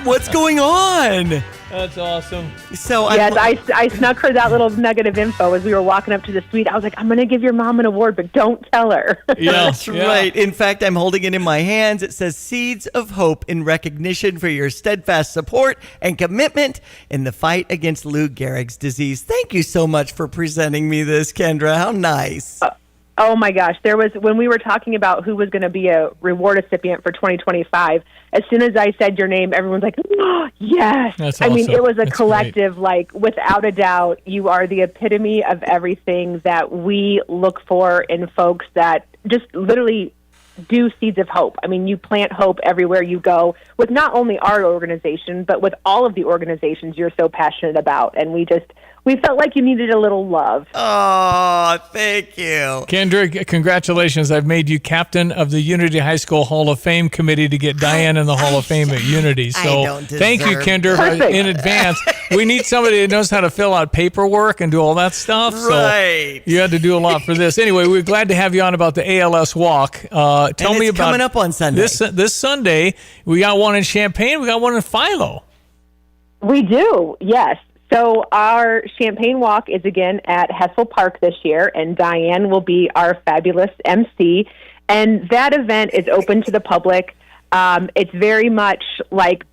What's going on? That's awesome. So yes, I snuck her that little nugget of info as we were walking up to the suite. I was like, I'm going to give your mom an award, but don't tell her. Yeah, that's right. In fact, I'm holding it in my hands. It says Seeds of Hope in recognition for your steadfast support and commitment in the fight against Lou Gehrig's disease. Thank you so much for presenting me this, Kendra. How nice. Oh my gosh, when we were talking about who was going to be a reward recipient for 2025, as soon as I said your name, everyone's like, oh, yes. That's I mean, awesome. it was a That's collective, without a doubt, you are the epitome of everything that we look for in folks that just literally do Seeds of Hope. I mean, you plant hope everywhere you go with not only our organization, but with all of the organizations you're so passionate about. And we felt like you needed a little love. Oh, thank you. Kendra, congratulations. I've made you captain of the Unity High School Hall of Fame committee to get Diane in the Hall of Fame at Unity. So thank you, Kendra, in advance. We need somebody that knows how to fill out paperwork and do all that stuff. Right. So you had to do a lot for this. Anyway, we're glad to have you on about the ALS walk. Tell me about coming up on Sunday. This Sunday. We got one in Champaign. We got one in Philo. We do, yes. So our Champaign Walk is again at Hessel Park this year, and Diane will be our fabulous MC. And that event is open to the public. It's very much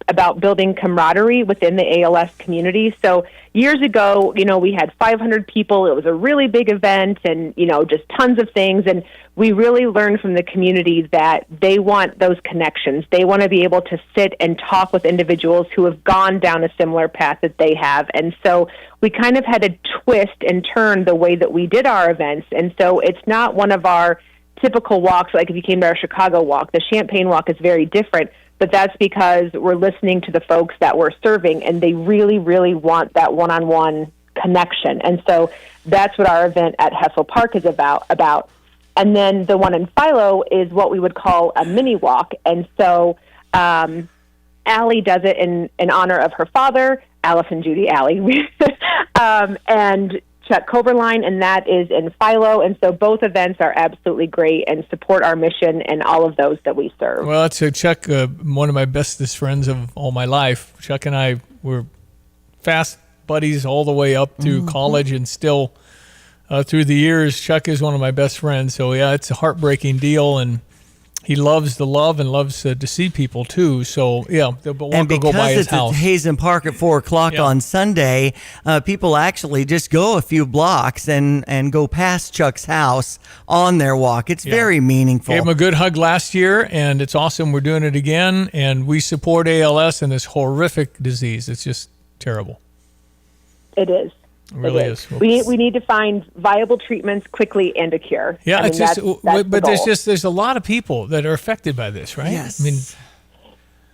about building camaraderie within the ALS community. So years ago, we had 500 people. It was a really big event and, just tons of things. And we really learned from the community that they want those connections. They want to be able to sit and talk with individuals who have gone down a similar path that they have. And so we kind of had to twist and turn the way that we did our events. And so it's not one of our typical walks, like if you came to our Chicago walk. The Champaign Walk is very different, but that's because we're listening to the folks that we're serving, and they really, really want that one-on-one connection. And so that's what our event at Hessel Park is about. And then the one in Philo is what we would call a mini walk. And so Allie does it in honor of her father, Allison Judy Allie, and Chuck Coberline, and that is in Philo. And so both events are absolutely great and support our mission and all of those that we serve. Well, that's Chuck, one of my bestest friends of all my life. Chuck and I were fast buddies all the way up through college, and still through the years, Chuck is one of my best friends. So, yeah, it's a heartbreaking deal, and he loves the love and loves to see people, too. So, yeah, the walk will go by his house. At Hazen Park at 4 o'clock on Sunday, people actually just go a few blocks and go past Chuck's house on their walk. It's very meaningful. Gave him a good hug last year, and it's awesome. We're doing it again, and we support ALS and this horrific disease. It's just terrible. It is. It really is. We need to find viable treatments quickly and a cure. Yeah, it's just, but there's a lot of people that are affected by this, right? Yes. I mean,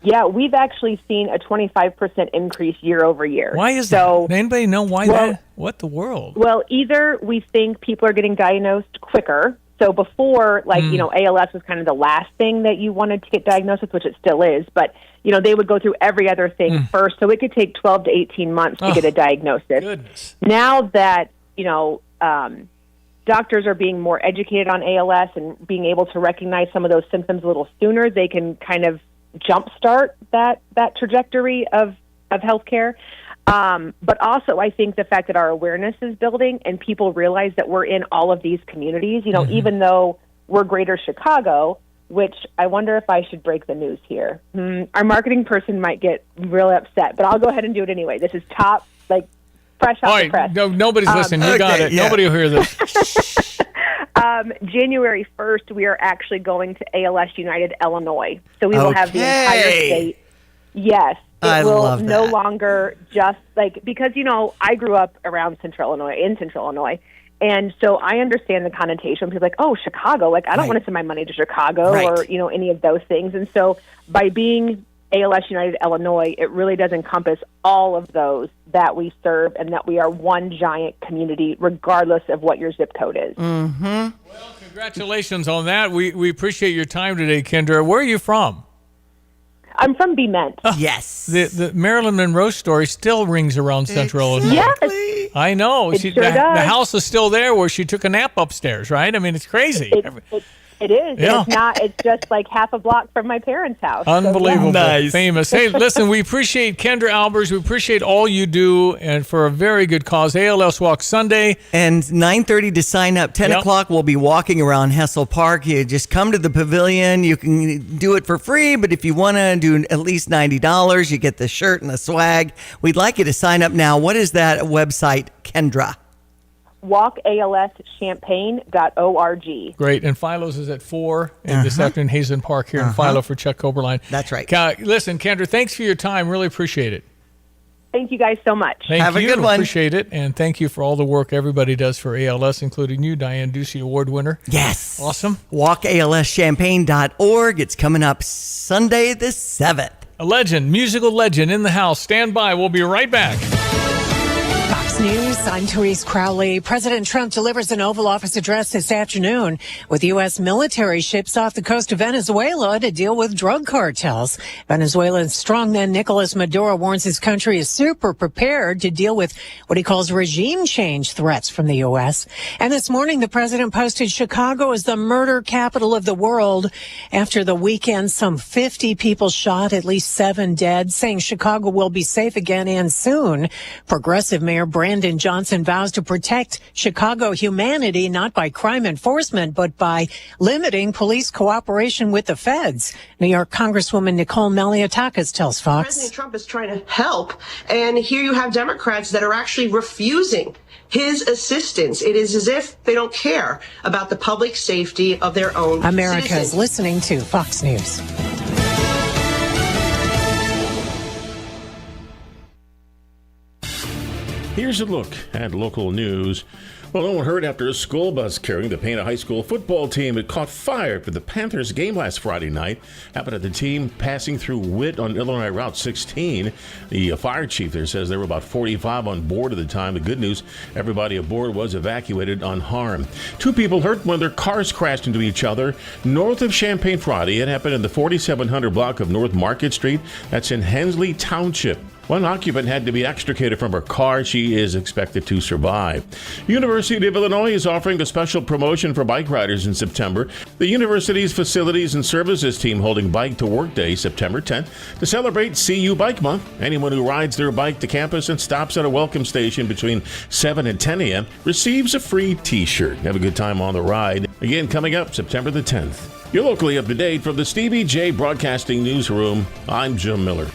yeah, we've actually seen a 25% increase year over year. Why is that? Does anybody know why that? What the world? Well, either we think people are getting diagnosed quicker. So before, ALS was kind of the last thing that you wanted to get diagnosed with, which it still is. But, they would go through every other thing first. So it could take 12 to 18 months to get a diagnosis. Goodness. Now that, doctors are being more educated on ALS and being able to recognize some of those symptoms a little sooner, they can kind of jumpstart that trajectory of healthcare. But also, I think the fact that our awareness is building and people realize that we're in all of these communities, even though we're Greater Chicago, which I wonder if I should break the news here. Our marketing person might get really upset, but I'll go ahead and do it anyway. This is top, fresh off the press. No, nobody's listening. You got it. Yeah. Nobody will hear this. January 1st, we are actually going to ALS United Illinois. So we will have the entire state. Yes. It will no longer just because, I grew up around in Central Illinois. And so I understand the connotation. People are like, oh, Chicago. I don't want to send my money to Chicago or, any of those things. And so by being ALS United Illinois, it really does encompass all of those that we serve and that we are one giant community, regardless of what your zip code is. Mm-hmm. Well, congratulations on that. We appreciate your time today, Kendra. Where are you from? I'm from Bement. Yes. The Marilyn Monroe story still rings around Central Illinois. Yes. I know. It sure does. The house is still there where she took a nap upstairs, right? I mean, it's crazy. It is. Yeah. It's just half a block from my parents' house. Unbelievable. So, yeah. Nice. Famous. Hey, listen, we appreciate Kendra Albers. We appreciate all you do and for a very good cause. ALS Walk Sunday. And 9:30 to sign up. 10 o'clock, we'll be walking around Hessel Park. You just come to the pavilion. You can do it for free, but if you want to do at least $90, you get the shirt and the swag. We'd like you to sign up now. What is that website, Kendra? walkalschampaign.org. Great. And Philo's is at 4 this afternoon, Hazen Park here in Philo for Chuck Oberline. That's right. Listen, Kendra, thanks for your time. Really appreciate it. Thank you guys so much. Have a good one. Appreciate it. And thank you for all the work everybody does for ALS, including you, Diane Ducey Award winner. Yes. Awesome. walkalschampaign.org. It's coming up Sunday the 7th. A legend, musical legend in the house. Stand by. We'll be right back. Fox News, I'm Therese Crowley. President Trump delivers an Oval Office address this afternoon with U.S. military ships off the coast of Venezuela to deal with drug cartels. Venezuela's strongman Nicolas Maduro warns his country is super prepared to deal with what he calls regime change threats from the U.S. And this morning, the president posted Chicago as the murder capital of the world. After the weekend, some 50 people shot, at least 7 dead, saying Chicago will be safe again and soon. Progressive Mayor Brandon Johnson vows to protect Chicago humanity, not by crime enforcement, but by limiting police cooperation with the feds. New York Congresswoman Nicole Malliotakis tells Fox. President Trump is trying to help, and here you have Democrats that are actually refusing his assistance. It is as if they don't care about the public safety of their own America citizens. is listening to Fox News. Here's a look at local news. Well, no one heard after a school bus carrying the Pana High School football team had caught fire for the Panthers game last Friday night. Happened at the team passing through Witt on Illinois Route 16. The fire chief there says there were about 45 on board at the time. The good news, everybody aboard was evacuated unharmed. 2 people hurt when their cars crashed into each other north of Champaign Friday. It happened in the 4700 block of North Market Street. That's in Hensley Township. One occupant had to be extricated from her car. She is expected to survive. University of Illinois is offering a special promotion for bike riders in September. The university's Facilities and Services team holding Bike to Work Day September 10th to celebrate CU Bike Month. Anyone who rides their bike to campus and stops at a welcome station between 7 and 10 a.m. receives a free t-shirt. Have a good time on the ride. Again, coming up September the 10th. You're locally up to date from the Stevie J Broadcasting Newsroom. I'm Jim Miller.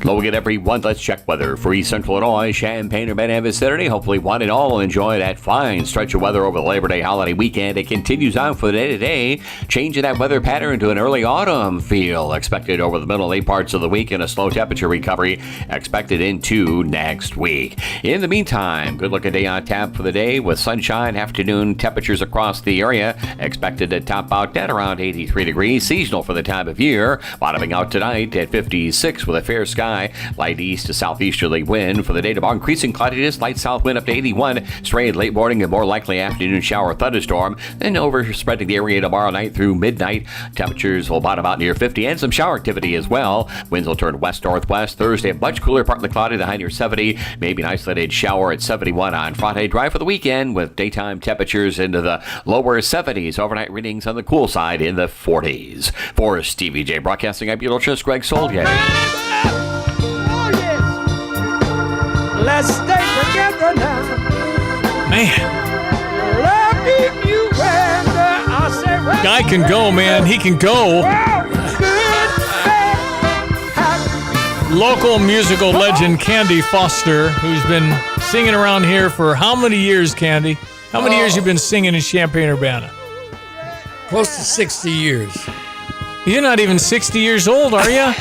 Low again, everyone. Let's check weather for East Central Illinois, Champaign, or Medina vicinity. Hopefully, one and all will enjoy that fine stretch of weather over the Labor Day holiday weekend. It continues on for the day-to-day, changing that weather pattern to an early autumn feel expected over the middle late parts of the week, and a slow temperature recovery expected into next week. In the meantime, good-looking day on tap for the day with sunshine. Afternoon temperatures across the area expected to top out at around 83 degrees. Seasonal for the time of year. Bottoming out tonight at 56 with a fair sky. Light east to southeasterly wind for the day tomorrow. Increasing cloudiness, light south wind up to 81. Stray late morning and more likely afternoon shower thunderstorm. Then overspreading the area tomorrow night through midnight. Temperatures will bottom out near 50 and some shower activity as well. Winds will turn west-northwest. Thursday, much cooler, partly cloudy, the high near 70. Maybe an isolated shower at 71 on Friday. Dry for the weekend with daytime temperatures into the lower 70s. Overnight readings on the cool side in the 40s. For Stevie J Broadcasting, I'm meteorologist Greg Soldier. Let's stay together now. Man. Loving you when I say well, Guy can go, man. He can go. good, bad, happy, local musical legend Candy Foster, who's been singing around here for how many years, Candy? How many years you been singing in Champaign-Urbana? Close to 60 years. You're not even 60 years old, are you?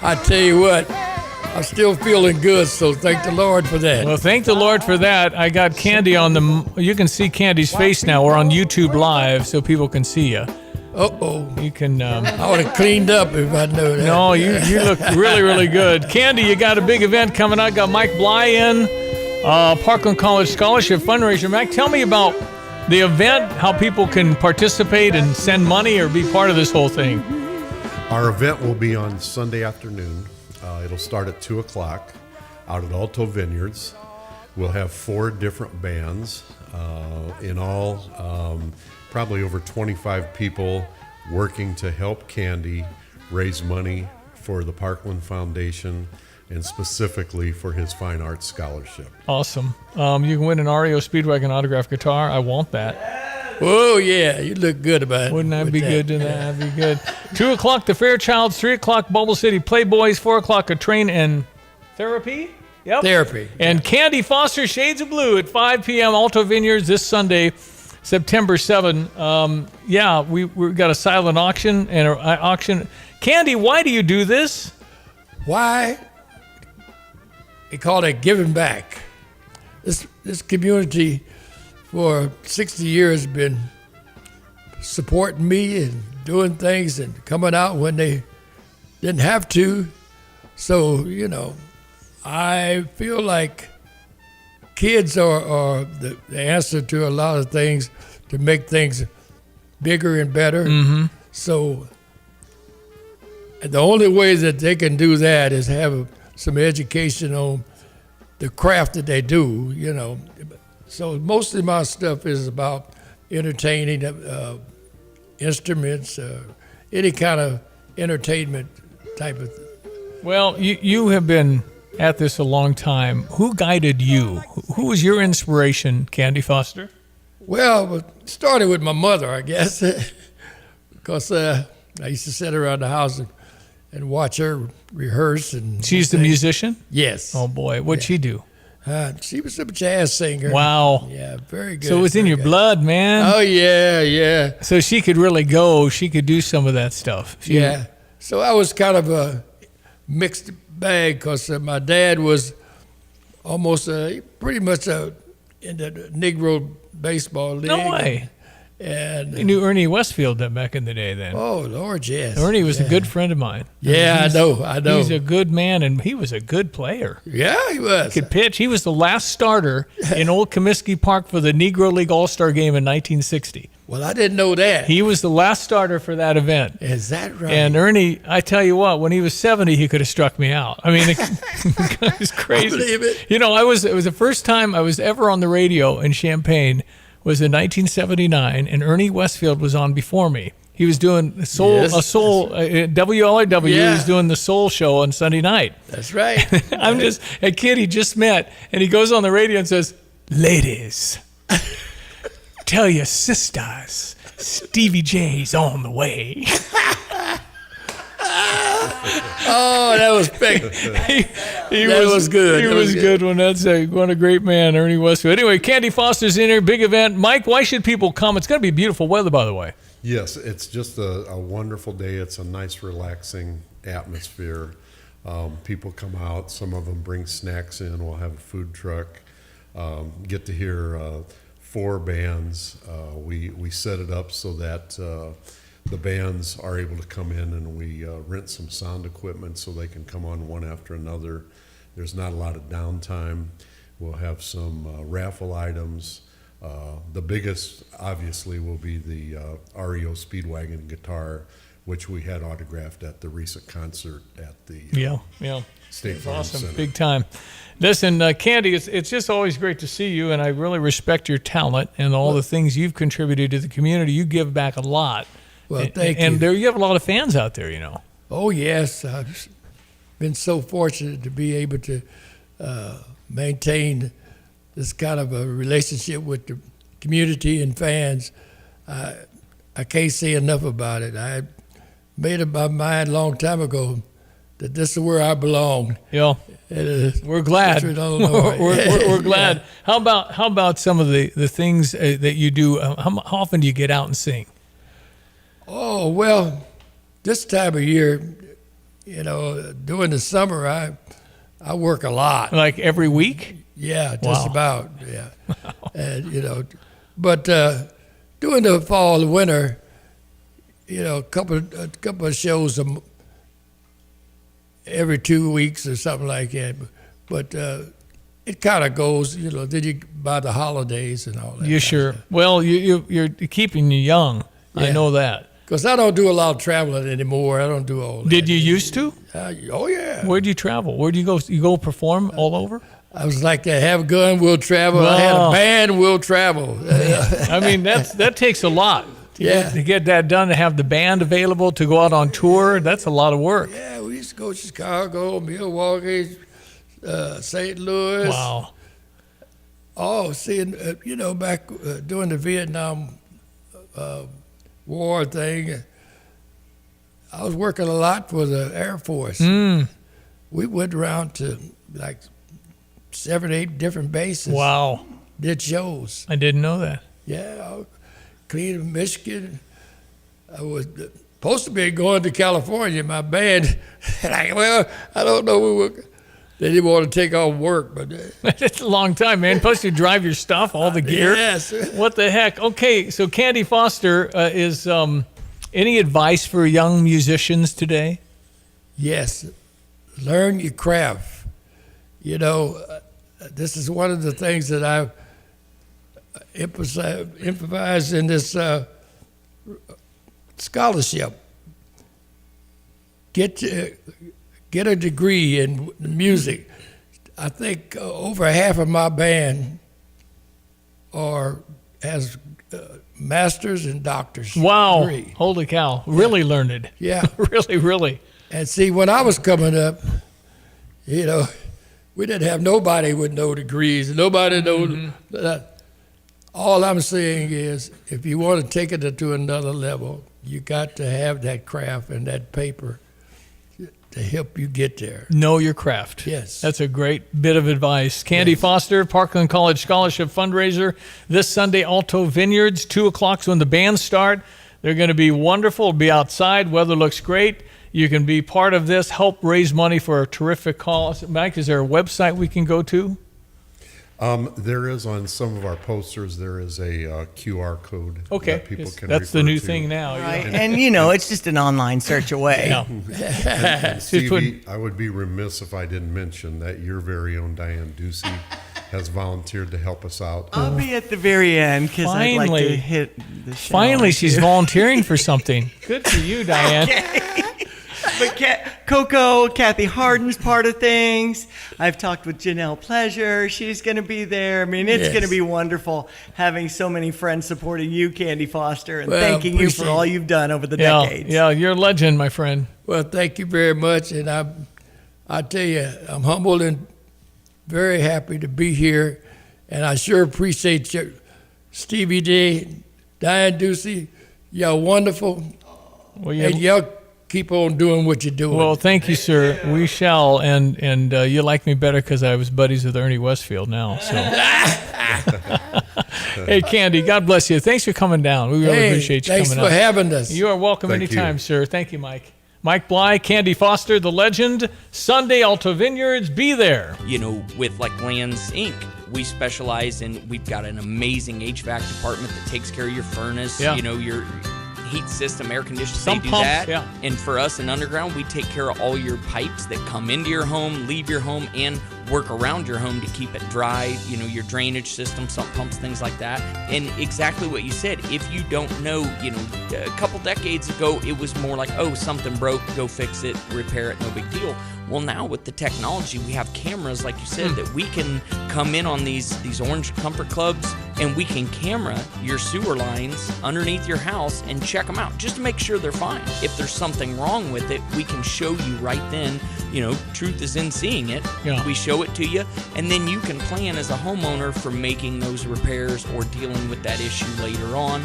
I tell you what, I'm still feeling good, so thank the Lord for that. Well, thank the Lord for that. I got Candy on the... You can see Candy's face now. We're on YouTube Live, so people can see you. Uh-oh. You can... I would have cleaned up if I knew that. No, you look really, really good. Candy, you got a big event coming up. Got Mike Bly in, Parkland College Scholarship Fundraiser. Mac, tell me about the event, how people can participate and send money or be part of this whole thing. Our event will be on Sunday afternoon. It'll start at 2 o'clock out at Alto Vineyards. We'll have 4 different bands. In all, probably over 25 people working to help Candy raise money for the Parkland Foundation and specifically for his Fine Arts Scholarship. Awesome. You can win an REO Speedwagon autographed guitar. I want that. Oh, yeah. You look good about it. Wouldn't that be good to that? That'd be good. 2 o'clock, the Fairchilds. 3 o'clock, Bubble City Playboys. 4 o'clock, a train and therapy. Yep. Therapy. And Candy Foster, Shades of Blue at 5 p.m. Alto Vineyards this Sunday, September 7. We got a silent auction and an auction. Candy, why do you do this? Why? They call it giving back. This community for 60 years has been supporting me and doing things and coming out when they didn't have to. So, I feel like kids are the answer to a lot of things to make things bigger and better. Mm-hmm. So the only way that they can do that is have some education on the craft that they do, So most of my stuff is about entertaining, instruments, any kind of entertainment type of thing. Well, you have been at this a long time. Who guided you? Who was your inspiration, Candy Foster? Well, it started with my mother, I guess, because I used to sit around the house and watch her rehearse. And she's the musician? Yes. Oh, boy. What'd she do? She was a jazz singer. Wow. Yeah, very good. So it was in your blood, man. Oh, yeah. So she could really go. She could do some of that stuff. Yeah. So I was kind of a mixed bag because my dad was almost pretty much in the Negro baseball league. No way. And you knew Ernie Westfield back in the day then. Oh, Lord, yes. Ernie was a good friend of mine. Yeah, I know. He's a good man, and he was a good player. Yeah, he was. He could pitch. He was the last starter in Old Comiskey Park for the Negro League All-Star Game in 1960. Well, I didn't know that. He was the last starter for that event. Is that right? And Ernie, I tell you what, when he was 70, he could have struck me out. I mean, it was crazy. I believe it. It was the first time I was ever on the radio in Champaign was in 1979, and Ernie Westfield was on before me. He was doing WLIW. Yeah. He was doing the soul show on Sunday night. That's right. I'm just a kid he just met, and he goes on the radio and says, "Ladies, tell your sisters, Stevie J's on the way." Oh, that was big. He was good. He was good when that's what a great man, Ernie Westfield. Anyway, Candy Foster's in here, big event. Mike, why should people come? It's going to be beautiful weather, by the way. Yes, it's just a wonderful day. It's a nice, relaxing atmosphere. People come out. Some of them bring snacks in. We'll have a food truck. Get to hear 4 bands. We set it up so that the bands are able to come in, and we rent some sound equipment so they can come on one after another. There's not a lot of downtime. We'll have some raffle items. The biggest, obviously, will be the REO Speedwagon guitar, which we had autographed at the recent concert at the State Farm awesome. Center. Big time. Listen, Candy, it's just always great to see you, and I really respect your talent and all the things you've contributed to the community. You give back a lot. Well, thank you. And you have a lot of fans out there, Oh, yes. I've been so fortunate to be able to maintain this kind of a relationship with the community and fans. I can't say enough about it. I made up my mind a long time ago that this is where I belong. Yeah. We're glad. We're glad. Yeah. How about some of the things that you do? How often do you get out and sing? Oh, well, this time of year, during the summer, I work a lot. Like every week? Yeah, just about. Yeah. And but during the fall and winter, a couple of shows every 2 weeks or something like that. But it kind of goes, then you by the holidays and all that. You sure? Well, you're keeping you young. Yeah. I know that. Because I don't do a lot of traveling anymore. I don't do all that. Did you used to? Oh, yeah. Where'd you travel? Where'd you go? You go perform all over? I was like, I have a gun, we'll travel. I had a band, we'll travel. I mean, that takes a lot. To get that done, to have the band available, to go out on tour, that's a lot of work. Yeah, we used to go to Chicago, Milwaukee, St. Louis. Wow. Oh, seeing, back during the Vietnam War thing, I was working a lot for the Air Force. We went around to like 7, 8 different bases. Wow. Did shows. I didn't know that. Yeah, Cleveland, Michigan. I was supposed to be going to California, my band. And I don't know. They didn't want to take off work, but it's a long time, man. Plus, you drive your stuff, all the gear. Yes. What the heck? Okay, so Candy Foster is. Any advice for young musicians today? Yes, learn your craft. This is one of the things that I've emphasized in this scholarship. Get a degree in music. I think over half of my band has masters and doctors. Wow. Degree. Holy cow. Really learned. Yeah. Really. And see, when I was coming up, we didn't have nobody with no degrees. Nobody knew. All I'm saying is, if you want to take it to another level, you got to have that craft and that paper to help you get there. Know your craft. Yes. That's a great bit of advice. Candy Foster, Parkland College Scholarship Fundraiser, this Sunday, Alto Vineyards, 2 o'clock is when the bands start. They're going to be wonderful. It'll be outside. Weather looks great. You can be part of this, help raise money for a terrific cause. Mike, is there a website we can go to? There is on some of our posters. There is a QR code. Okay, that people can that's the new thing now. Right, and it's just an online search away. Yeah. And Stevie, I would be remiss if I didn't mention that your very own Diane Ducey has volunteered to help us out. I'll be at the very end because I'd like to hit the show. Finally, she's volunteering for something. Good for you, Diane. But Coco, Kathy Harden's part of things. I've talked with Janelle Pleasure. She's going to be there. I mean, it's going to be wonderful having so many friends supporting you, Candy Foster, and thanking you for all you've done over the decades. Yeah, you're a legend, my friend. Well, thank you very much. And I tell you, I'm humbled and very happy to be here. And I sure appreciate you, Stevie D, Diane Ducey. Y'all wonderful. Well, and y'all keep on doing what you're doing. Well, thank you, sir. We shall. And you like me better because I was buddies with Ernie Westfield now. So. Hey, Candy, God bless you. Thanks for coming down. We really appreciate you coming Thanks out. for having us. You are welcome anytime, sir. Thank you, Mike. Mike Bly, Candy Foster, the legend. Sunday, Alto Vineyards. Be there. With like Lands Inc., we specialize in, we've got an amazing HVAC department that takes care of your furnace, Yeah. Your heat system, air conditioning, Some they do pumps, that. yeah. And for us in Underground, we take care of all your pipes that come into your home, leave your home, and work around your home to keep it dry, your drainage system, sump pumps, things like that. And exactly what you said, if you don't know, a couple decades ago, it was more like, oh, something broke, go fix it, repair it, no big deal. Well, now with the technology, we have cameras, like you said, that we can come in on these orange comfort clubs, and we can camera your sewer lines underneath your house and check them out just to make sure they're fine. If there's something wrong with it, we can show you right then. Truth is in seeing it. Yeah. We show it to you, and then you can plan as a homeowner for making those repairs or dealing with that issue later on.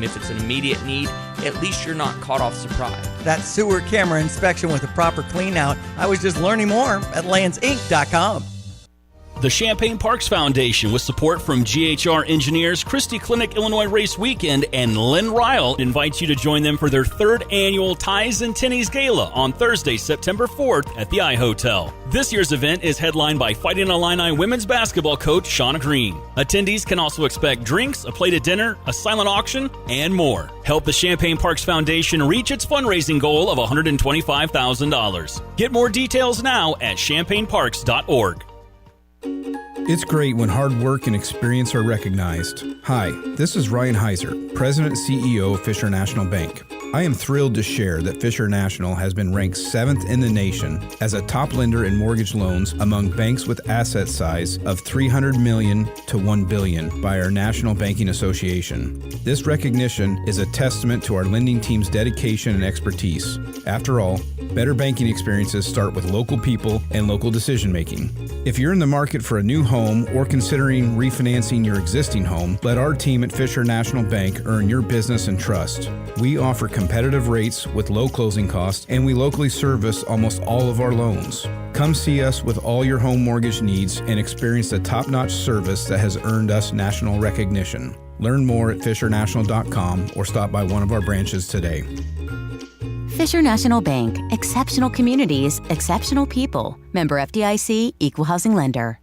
If it's an immediate need, at least you're not caught off surprise. That sewer camera inspection with a proper clean out. I was just learning more at landsinc.com. The Champaign Parks Foundation, with support from GHR Engineers, Christie Clinic Illinois Race Weekend, and Lynn Ryle, invites you to join them for their 3rd annual Ties and Tinnies Gala on Thursday, September 4th at the iHotel. This year's event is headlined by Fighting Illini women's basketball coach Shauna Green. Attendees can also expect drinks, a plated dinner, a silent auction, and more. Help the Champaign Parks Foundation reach its fundraising goal of $125,000. Get more details now at champaignparks.org. It's great when hard work and experience are recognized. Hi, this is Ryan Heiser, President and CEO of Fisher National Bank. I am thrilled to share that Fisher National has been ranked 7th in the nation as a top lender in mortgage loans among banks with asset size of $300 million to $1 billion by our National Banking Association. This recognition is a testament to our lending team's dedication and expertise. After all, better banking experiences start with local people and local decision making. If you're in the market for a new home or considering refinancing your existing home, let our team at Fisher National Bank earn your business and trust. We offer competitive rates with low closing costs, and we locally service almost all of our loans. Come see us with all your home mortgage needs and experience the top-notch service that has earned us national recognition. Learn more at fishernational.com or stop by one of our branches today. Fisher National Bank. Exceptional communities, exceptional people. Member FDIC, Equal Housing Lender.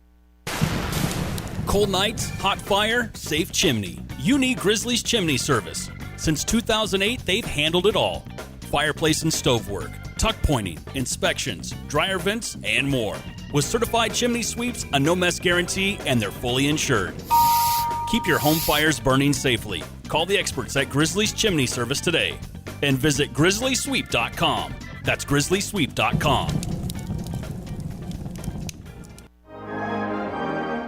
Cold nights, hot fire, safe chimney. You need Grizzly's Chimney Service. Since 2008, they've handled it all. Fireplace and stove work, tuck pointing, inspections, dryer vents, and more. With certified chimney sweeps, a no-mess guarantee, and they're fully insured. Keep your home fires burning safely. Call the experts at Grizzly's Chimney Service today. And visit grizzlysweep.com. That's grizzlysweep.com.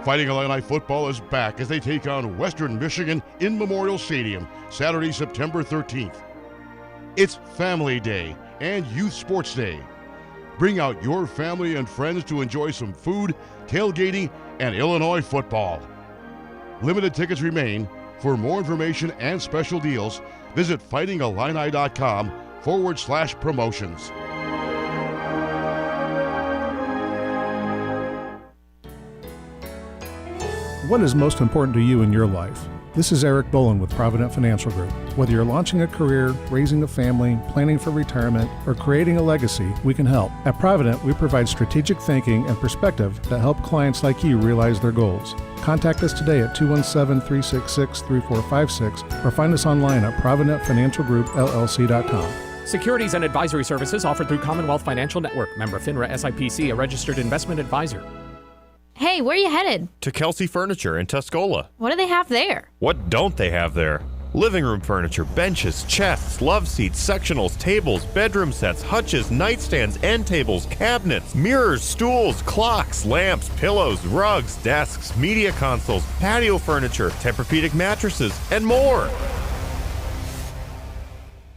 Fighting Illini football is back as they take on Western Michigan in Memorial Stadium, Saturday, September 13th. It's Family Day and Youth Sports Day. Bring out your family and friends to enjoy some food, tailgating, and Illinois football. Limited tickets remain. For more information and special deals, visit fightingillini.com/promotions. What is most important to you in your life? This is Eric Boland with Provident Financial Group. Whether you're launching a career, raising a family, planning for retirement, or creating a legacy, we can help. At Provident, we provide strategic thinking and perspective that help clients like you realize their goals. Contact us today at 217-366-3456 or find us online at providentfinancialgroupllc.com. Securities and advisory services offered through Commonwealth Financial Network. Member FINRA SIPC, a registered investment advisor. Hey, where are you headed? To Kelsey Furniture in Tuscola. What do they have there? What don't they have there? Living room furniture, benches, chests, love seats, sectionals, tables, bedroom sets, hutches, nightstands, end tables, cabinets, mirrors, stools, clocks, lamps, pillows, rugs, desks, media consoles, patio furniture, Tempur-Pedic mattresses, and more.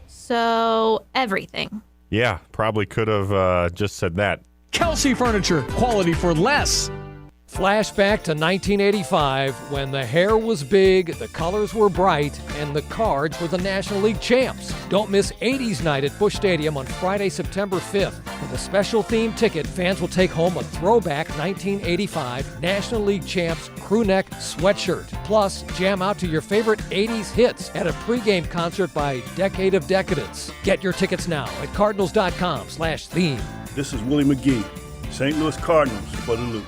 So, everything. Yeah, probably could have just said that. Kelsey Furniture, quality for less. Flashback to 1985 when the hair was big, the colors were bright, and the Cards were the National League champs. Don't miss 80s night at Busch Stadium on Friday, September 5th. With a special themed ticket, fans will take home a throwback 1985 National League champs crew neck sweatshirt. Plus, jam out to your favorite 80s hits at a pregame concert by Decade of Decadence. Get your tickets now at cardinals.com/theme. This is Willie McGee, St. Louis Cardinals for the Loop.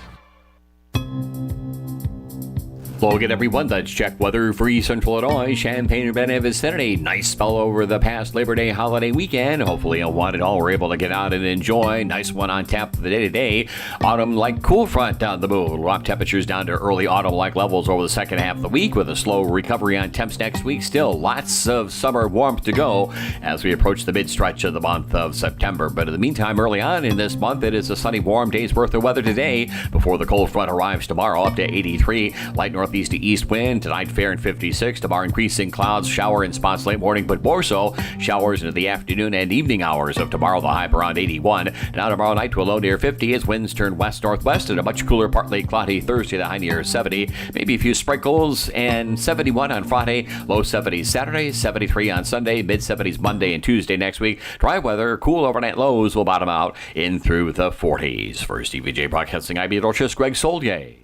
Hello again, everyone. Let's check weather for East Central Illinois. Champaign-Urbana vicinity. Nice spell over the past Labor Day holiday weekend. Hopefully, you'll want it all. We're able to get out and enjoy. Nice one on tap for the day-to-day. Autumn-like cool front down the moon. Drop temperatures down to early autumn-like levels over the second half of the week with a slow recovery on temps next week. Still, lots of summer warmth to go as we approach the mid-stretch of the month of September. But in the meantime, early on in this month, it is a sunny, warm day's worth of weather today before the cold front arrives tomorrow up to 83. Light north northeast to east wind. Tonight, fair and 56. Tomorrow, increasing clouds, shower in spots late morning, but more so showers into the afternoon and evening hours of tomorrow. The high around 81. Now tomorrow night to a low near 50 as winds turn west-northwest, and a much cooler, partly cloudy Thursday. The high near 70. Maybe a few sprinkles, and 71 on Friday. Low 70s Saturday, 73 on Sunday, mid-70s Monday and Tuesday next week. Dry weather, cool overnight lows will bottom out in through the 40s. For TVJ Broadcasting, I'm meteorologist Greg Solier.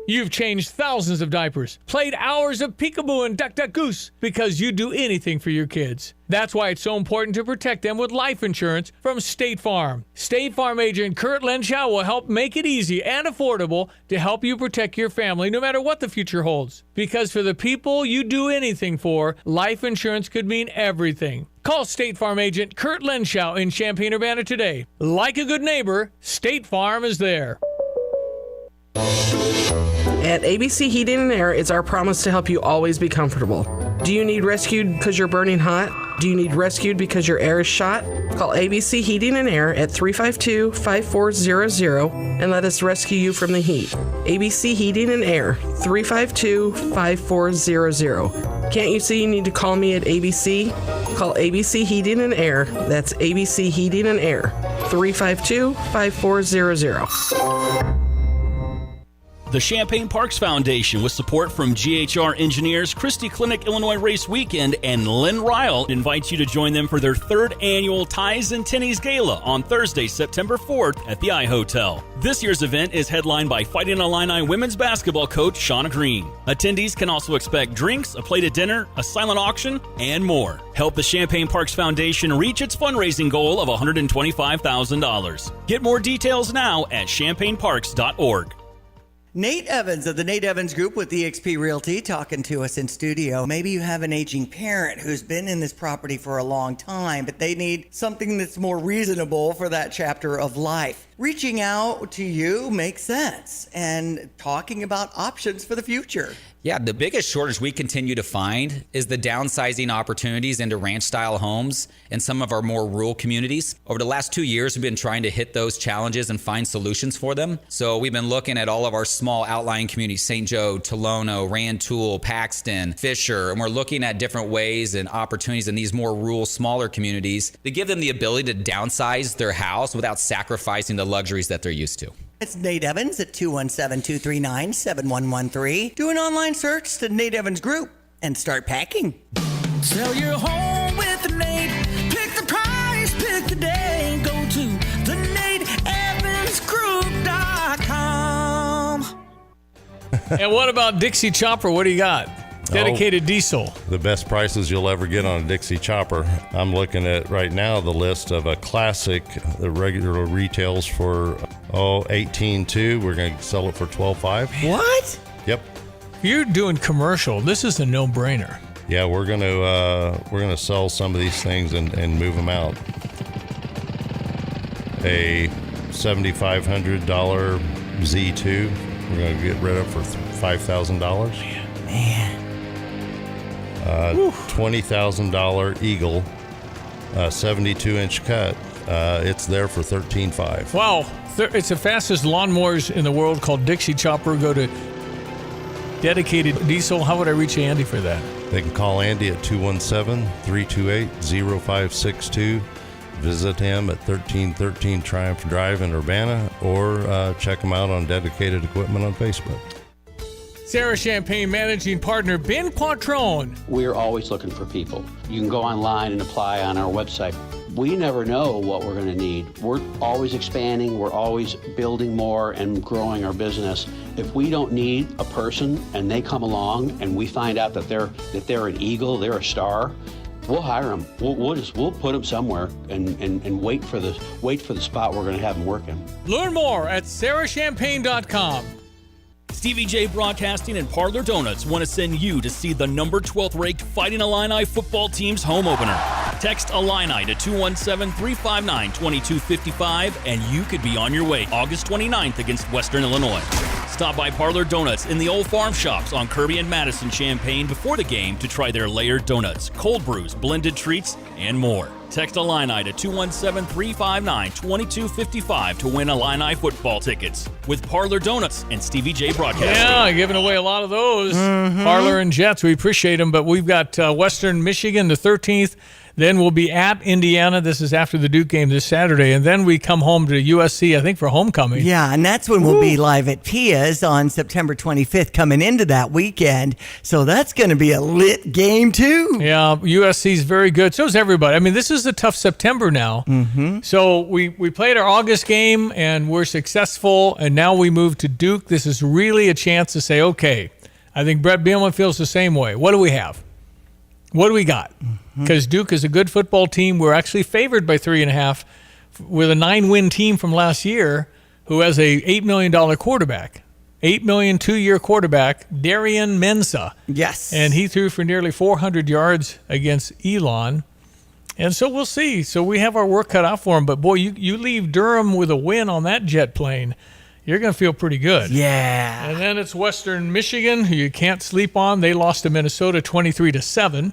You've changed thousands of diapers, played hours of peekaboo and duck duck goose because you do anything for your kids. That's why it's so important to protect them with life insurance from State Farm. State Farm agent Kurt Lenschow will help make it easy and affordable to help you protect your family no matter what the future holds. Because for the people you do anything for, life insurance could mean everything. Call State Farm agent Kurt Lenschow in Champaign-Urbana today. Like a good neighbor, State Farm is there. At ABC Heating and Air, it's our promise to help you always be comfortable. Do you need rescued because you're burning hot? Do you need rescued because your air is shot? Call ABC Heating and Air at 352-5400 and let us rescue you from the heat. ABC Heating and Air, 352-5400. Can't you see you need to call me at ABC? Call ABC Heating and Air. That's ABC Heating and Air, 352-5400. The Champaign Parks Foundation, with support from GHR Engineers, Christie Clinic Illinois Race Weekend, and Lynn Ryle, invites you to join them for their third annual Ties and Tinnies Gala on Thursday, September 4th at the iHotel. This year's event is headlined by Fighting Illini women's basketball coach Shauna Green. Attendees can also expect drinks, a plated dinner, a silent auction, and more. Help the Champaign Parks Foundation reach its fundraising goal of $125,000. Get more details now at champaignparks.org. Nate Evans of the Nate Evans Group with eXp Realty talking to us in studio. Maybe you have an aging parent who's been in this property for a long time, but they need something that's more reasonable for that chapter of life. Reaching out to you makes sense, and talking about options for the future. Yeah, the biggest shortage we continue to find is the downsizing opportunities into ranch-style homes in some of our more rural communities. Over the last 2 years, we've been trying to hit those challenges and find solutions for them. So we've been looking at all of our small outlying communities, St. Joe, Tolono, Rantoul, Paxton, Fisher, and we're looking at different ways and opportunities in these more rural, smaller communities to give them the ability to downsize their house without sacrificing the luxuries that they're used to. It's Nate Evans at 217-239-7113. Do an online search to Nate Evans Group and start packing. Sell your home with the Nate. Pick the price, pick the day. Go to theNateEvansGroup.com. And what about Dixie Chopper? What do you got? Dedicated diesel. The best prices you'll ever get on a Dixie Chopper. I'm looking at right now the list of a classic. The regular retails for $18,200. We're going to sell it for $12,500. What? Yep. You're doing commercial. This is a no-brainer. Yeah, we're gonna sell some of these things and move them out. A $7,500 Z2. We're gonna get rid of for $5,000. Man. $20,000 Eagle, 72-inch cut. It's there for $13,500. Wow. It's the fastest lawnmowers in the world, called Dixie Chopper. Go to Dedicated Diesel. How would I reach Andy for that? They can call Andy at 217-328-0562. Visit him at 1313 Triumph Drive in Urbana, or check him out on Dedicated Equipment on Facebook. Sarah Champagne Managing Partner Ben Quattrone. We're always looking for people. You can go online and apply on our website. We never know what we're going to need. We're always expanding. We're always building more and growing our business. If we don't need a person and they come along and we find out that they're an eagle, they're a star, we'll hire them. We'll put them somewhere and wait for the spot we're going to have them working. Learn more at sarahchampagne.com. Stevie J Broadcasting and Parlor Donuts want to send you to see the number 12th ranked Fighting Illini football team's home opener. Text Illini to 217-359-2255 and you could be on your way August 29th against Western Illinois. Stop by Parlor Donuts in the Old Farm Shops on Kirby and Madison Champaign before the game to try their layered donuts, cold brews, blended treats, and more. Text Illini to 217-359-2255 to win Illini football tickets with Parlor Donuts and Stevie J Broadcasting. Yeah, giving away a lot of those. Parlor and Jets, we appreciate them, but we've got Western Michigan the 13th. Then we'll be at Indiana. This is after the Duke game this Saturday. And then we come home to USC, I think, for homecoming. Yeah, and that's when we'll be live at Pia's on September 25th coming into that weekend. So that's going to be a lit game, too. Yeah, USC's very good. So is everybody. I mean, this is a tough September now. So we played our August game, and we're successful. And now we move to Duke. This is really a chance to say, okay, I think Brett Bielema feels the same way. What do we have? What do we got? Because Duke is a good football team. We're actually favored by 3.5 with a 9-win team from last year who has a $8 million quarterback. $8 million 2-year quarterback, Darian Mensah. Yes. And he threw for nearly 400 yards against Elon. And so we'll see. So we have our work cut out for him. But, boy, you leave Durham with a win on that jet plane, you're going to feel pretty good. Yeah. And then it's Western Michigan, who you can't sleep on. They lost to Minnesota 23-7.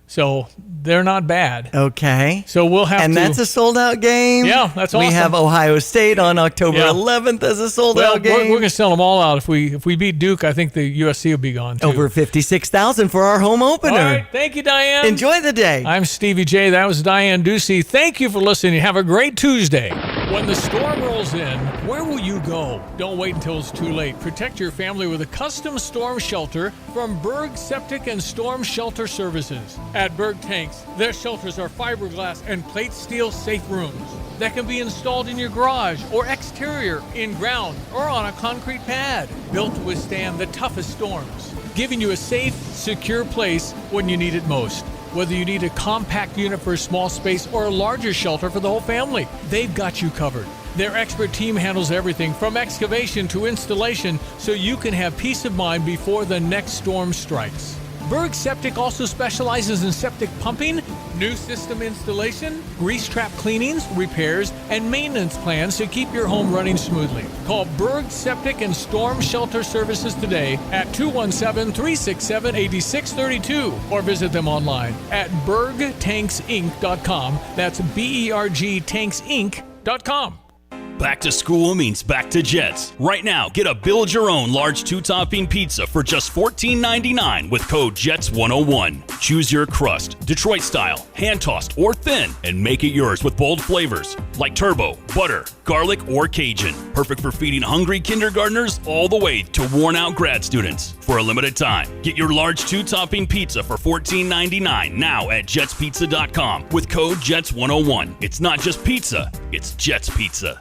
So they're not bad. Okay. So we'll have and that's a sold-out game? Yeah, that's awesome. We have Ohio State on October 11th as a sold-out game. We're going to sell them all out. If we beat Duke, I think the USC will be gone, too. Over 56,000 for our home opener. All right. Thank you, Diane. Enjoy the day. I'm Stevie J. That was Diane Ducey. Thank you for listening. Have a great Tuesday. When the storm rolls in, where will you go? Don't wait until it's too late. Protect your family with a custom storm shelter from Berg Septic and Storm Shelter Services. At Berg Tanks, their shelters are fiberglass and plate steel safe rooms that can be installed in your garage or exterior, in ground, or on a concrete pad. Built to withstand the toughest storms, giving you a safe, secure place when you need it most. Whether you need a compact unit for a small space or a larger shelter for the whole family, they've got you covered. Their expert team handles everything from excavation to installation so you can have peace of mind before the next storm strikes. Berg Septic also specializes in septic pumping, new system installation, grease trap cleanings, repairs, and maintenance plans to keep your home running smoothly. Call Berg Septic and Storm Shelter Services today at 217-367-8632 or visit them online at bergtanksinc.com. That's bergtanksinc.com. Back to school means back to Jets. Right now, get a build your own large 2-topping pizza for just $14.99 with code JETS101. Choose your crust, Detroit style, hand tossed, or thin, and make it yours with bold flavors like turbo, butter, garlic, or Cajun. Perfect for feeding hungry kindergartners all the way to worn out grad students. For a limited time, get your large 2-topping pizza for $14.99 now at jetspizza.com with code JETS101. It's not just pizza, it's Jets Pizza.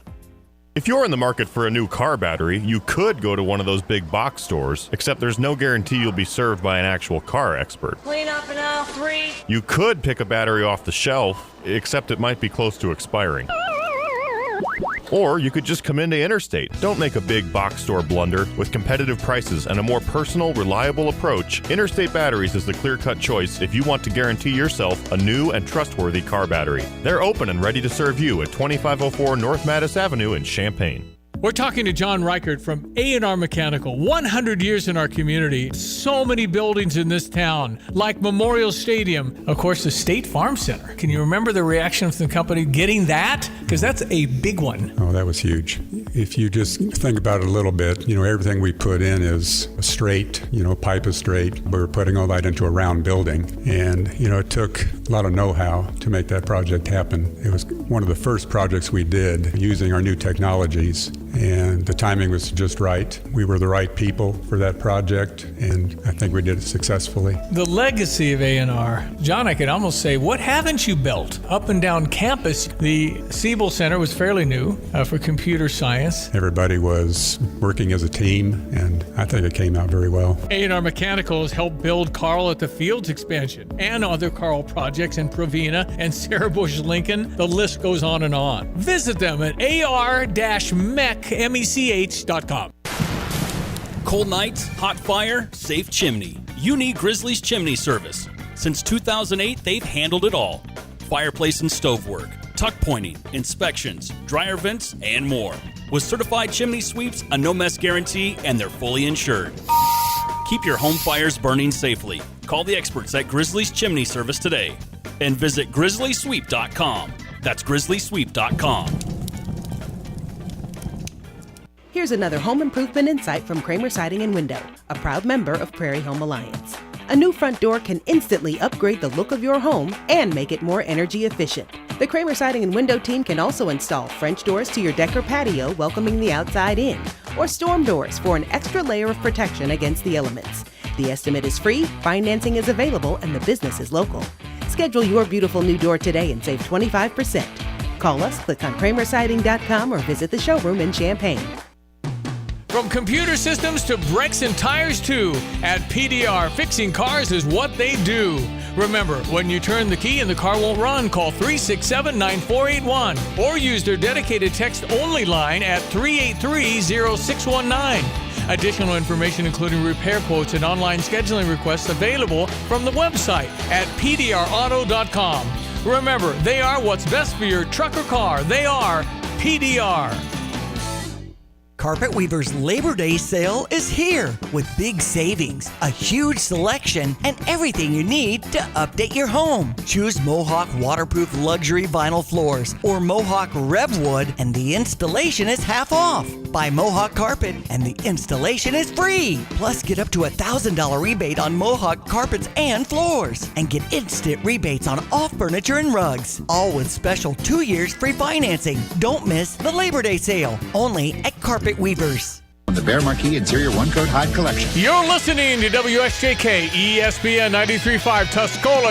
If you're in the market for a new car battery, you could go to one of those big box stores, except there's no guarantee you'll be served by an actual car expert. Clean up in aisle 3. You could pick a battery off the shelf, except it might be close to expiring. Or you could just come into Interstate. Don't make a big box store blunder. With competitive prices and a more personal, reliable approach, Interstate Batteries is the clear-cut choice if you want to guarantee yourself a new and trustworthy car battery. They're open and ready to serve you at 2504 North Mattis Avenue in Champaign. We're talking to John Reichert from A&R Mechanical. 100 years in our community. So many buildings in this town, like Memorial Stadium. Of course, the State Farm Center. Can you remember the reaction from the company getting that? Because that's a big one. Oh, that was huge. If you just think about it a little bit, everything we put in is straight, pipe is straight. We were putting all that into a round building. And, it took a lot of know-how to make that project happen. It was one of the first projects we did using our new technologies. And the timing was just right. We were the right people for that project, and I think we did it successfully. The legacy of A&R. John, I could almost say, what haven't you built? Up and down campus, the Siebel Center was fairly new for computer science. Everybody was working as a team, and I think it came out very well. A&R Mechanical has helped build Carl at the Fields expansion and other Carl projects in Provena and Sarah Bush Lincoln. The list goes on and on. Visit them at ar-mech.com. Cold nights, hot fire, safe chimney. You need Grizzly's Chimney Service. Since 2008, they've handled it all. Fireplace and stove work, tuck pointing, inspections, dryer vents, and more. With certified chimney sweeps, a no-mess guarantee, and they're fully insured. Keep your home fires burning safely. Call the experts at Grizzly's Chimney Service today and visit grizzlysweep.com. That's grizzlysweep.com. Here's another home improvement insight from Kramer Siding and Window, a proud member of Prairie Home Alliance. A new front door can instantly upgrade the look of your home and make it more energy efficient. The Kramer Siding and Window team can also install French doors to your deck or patio, welcoming the outside in, or storm doors for an extra layer of protection against the elements. The estimate is free, financing is available, and the business is local. Schedule your beautiful new door today and save 25%. Call us, click on kramersiding.com, or visit the showroom in Champaign. From computer systems to brakes and tires too, at PDR, fixing cars is what they do. Remember, when you turn the key and the car won't run, call 367-9481 or use their dedicated text-only line at 383-0619. Additional information including repair quotes and online scheduling requests available from the website at pdrauto.com. Remember, they are what's best for your truck or car. They are PDR. Carpet Weaver's Labor Day sale is here with big savings, a huge selection, and everything you need to update your home. Choose Mohawk waterproof luxury vinyl floors or Mohawk Revwood, and the installation is half off. Buy Mohawk carpet and the installation is free. Plus, get up to $1,000 rebate on Mohawk carpets and floors, and get instant rebates on all furniture and rugs. All with special 2 years free financing. Don't miss the Labor Day sale, only at Carpet Weavers. The Bear Marquee Interior One Coat Hide Collection. You're listening to WSJK ESPN 93.5 Tuscola.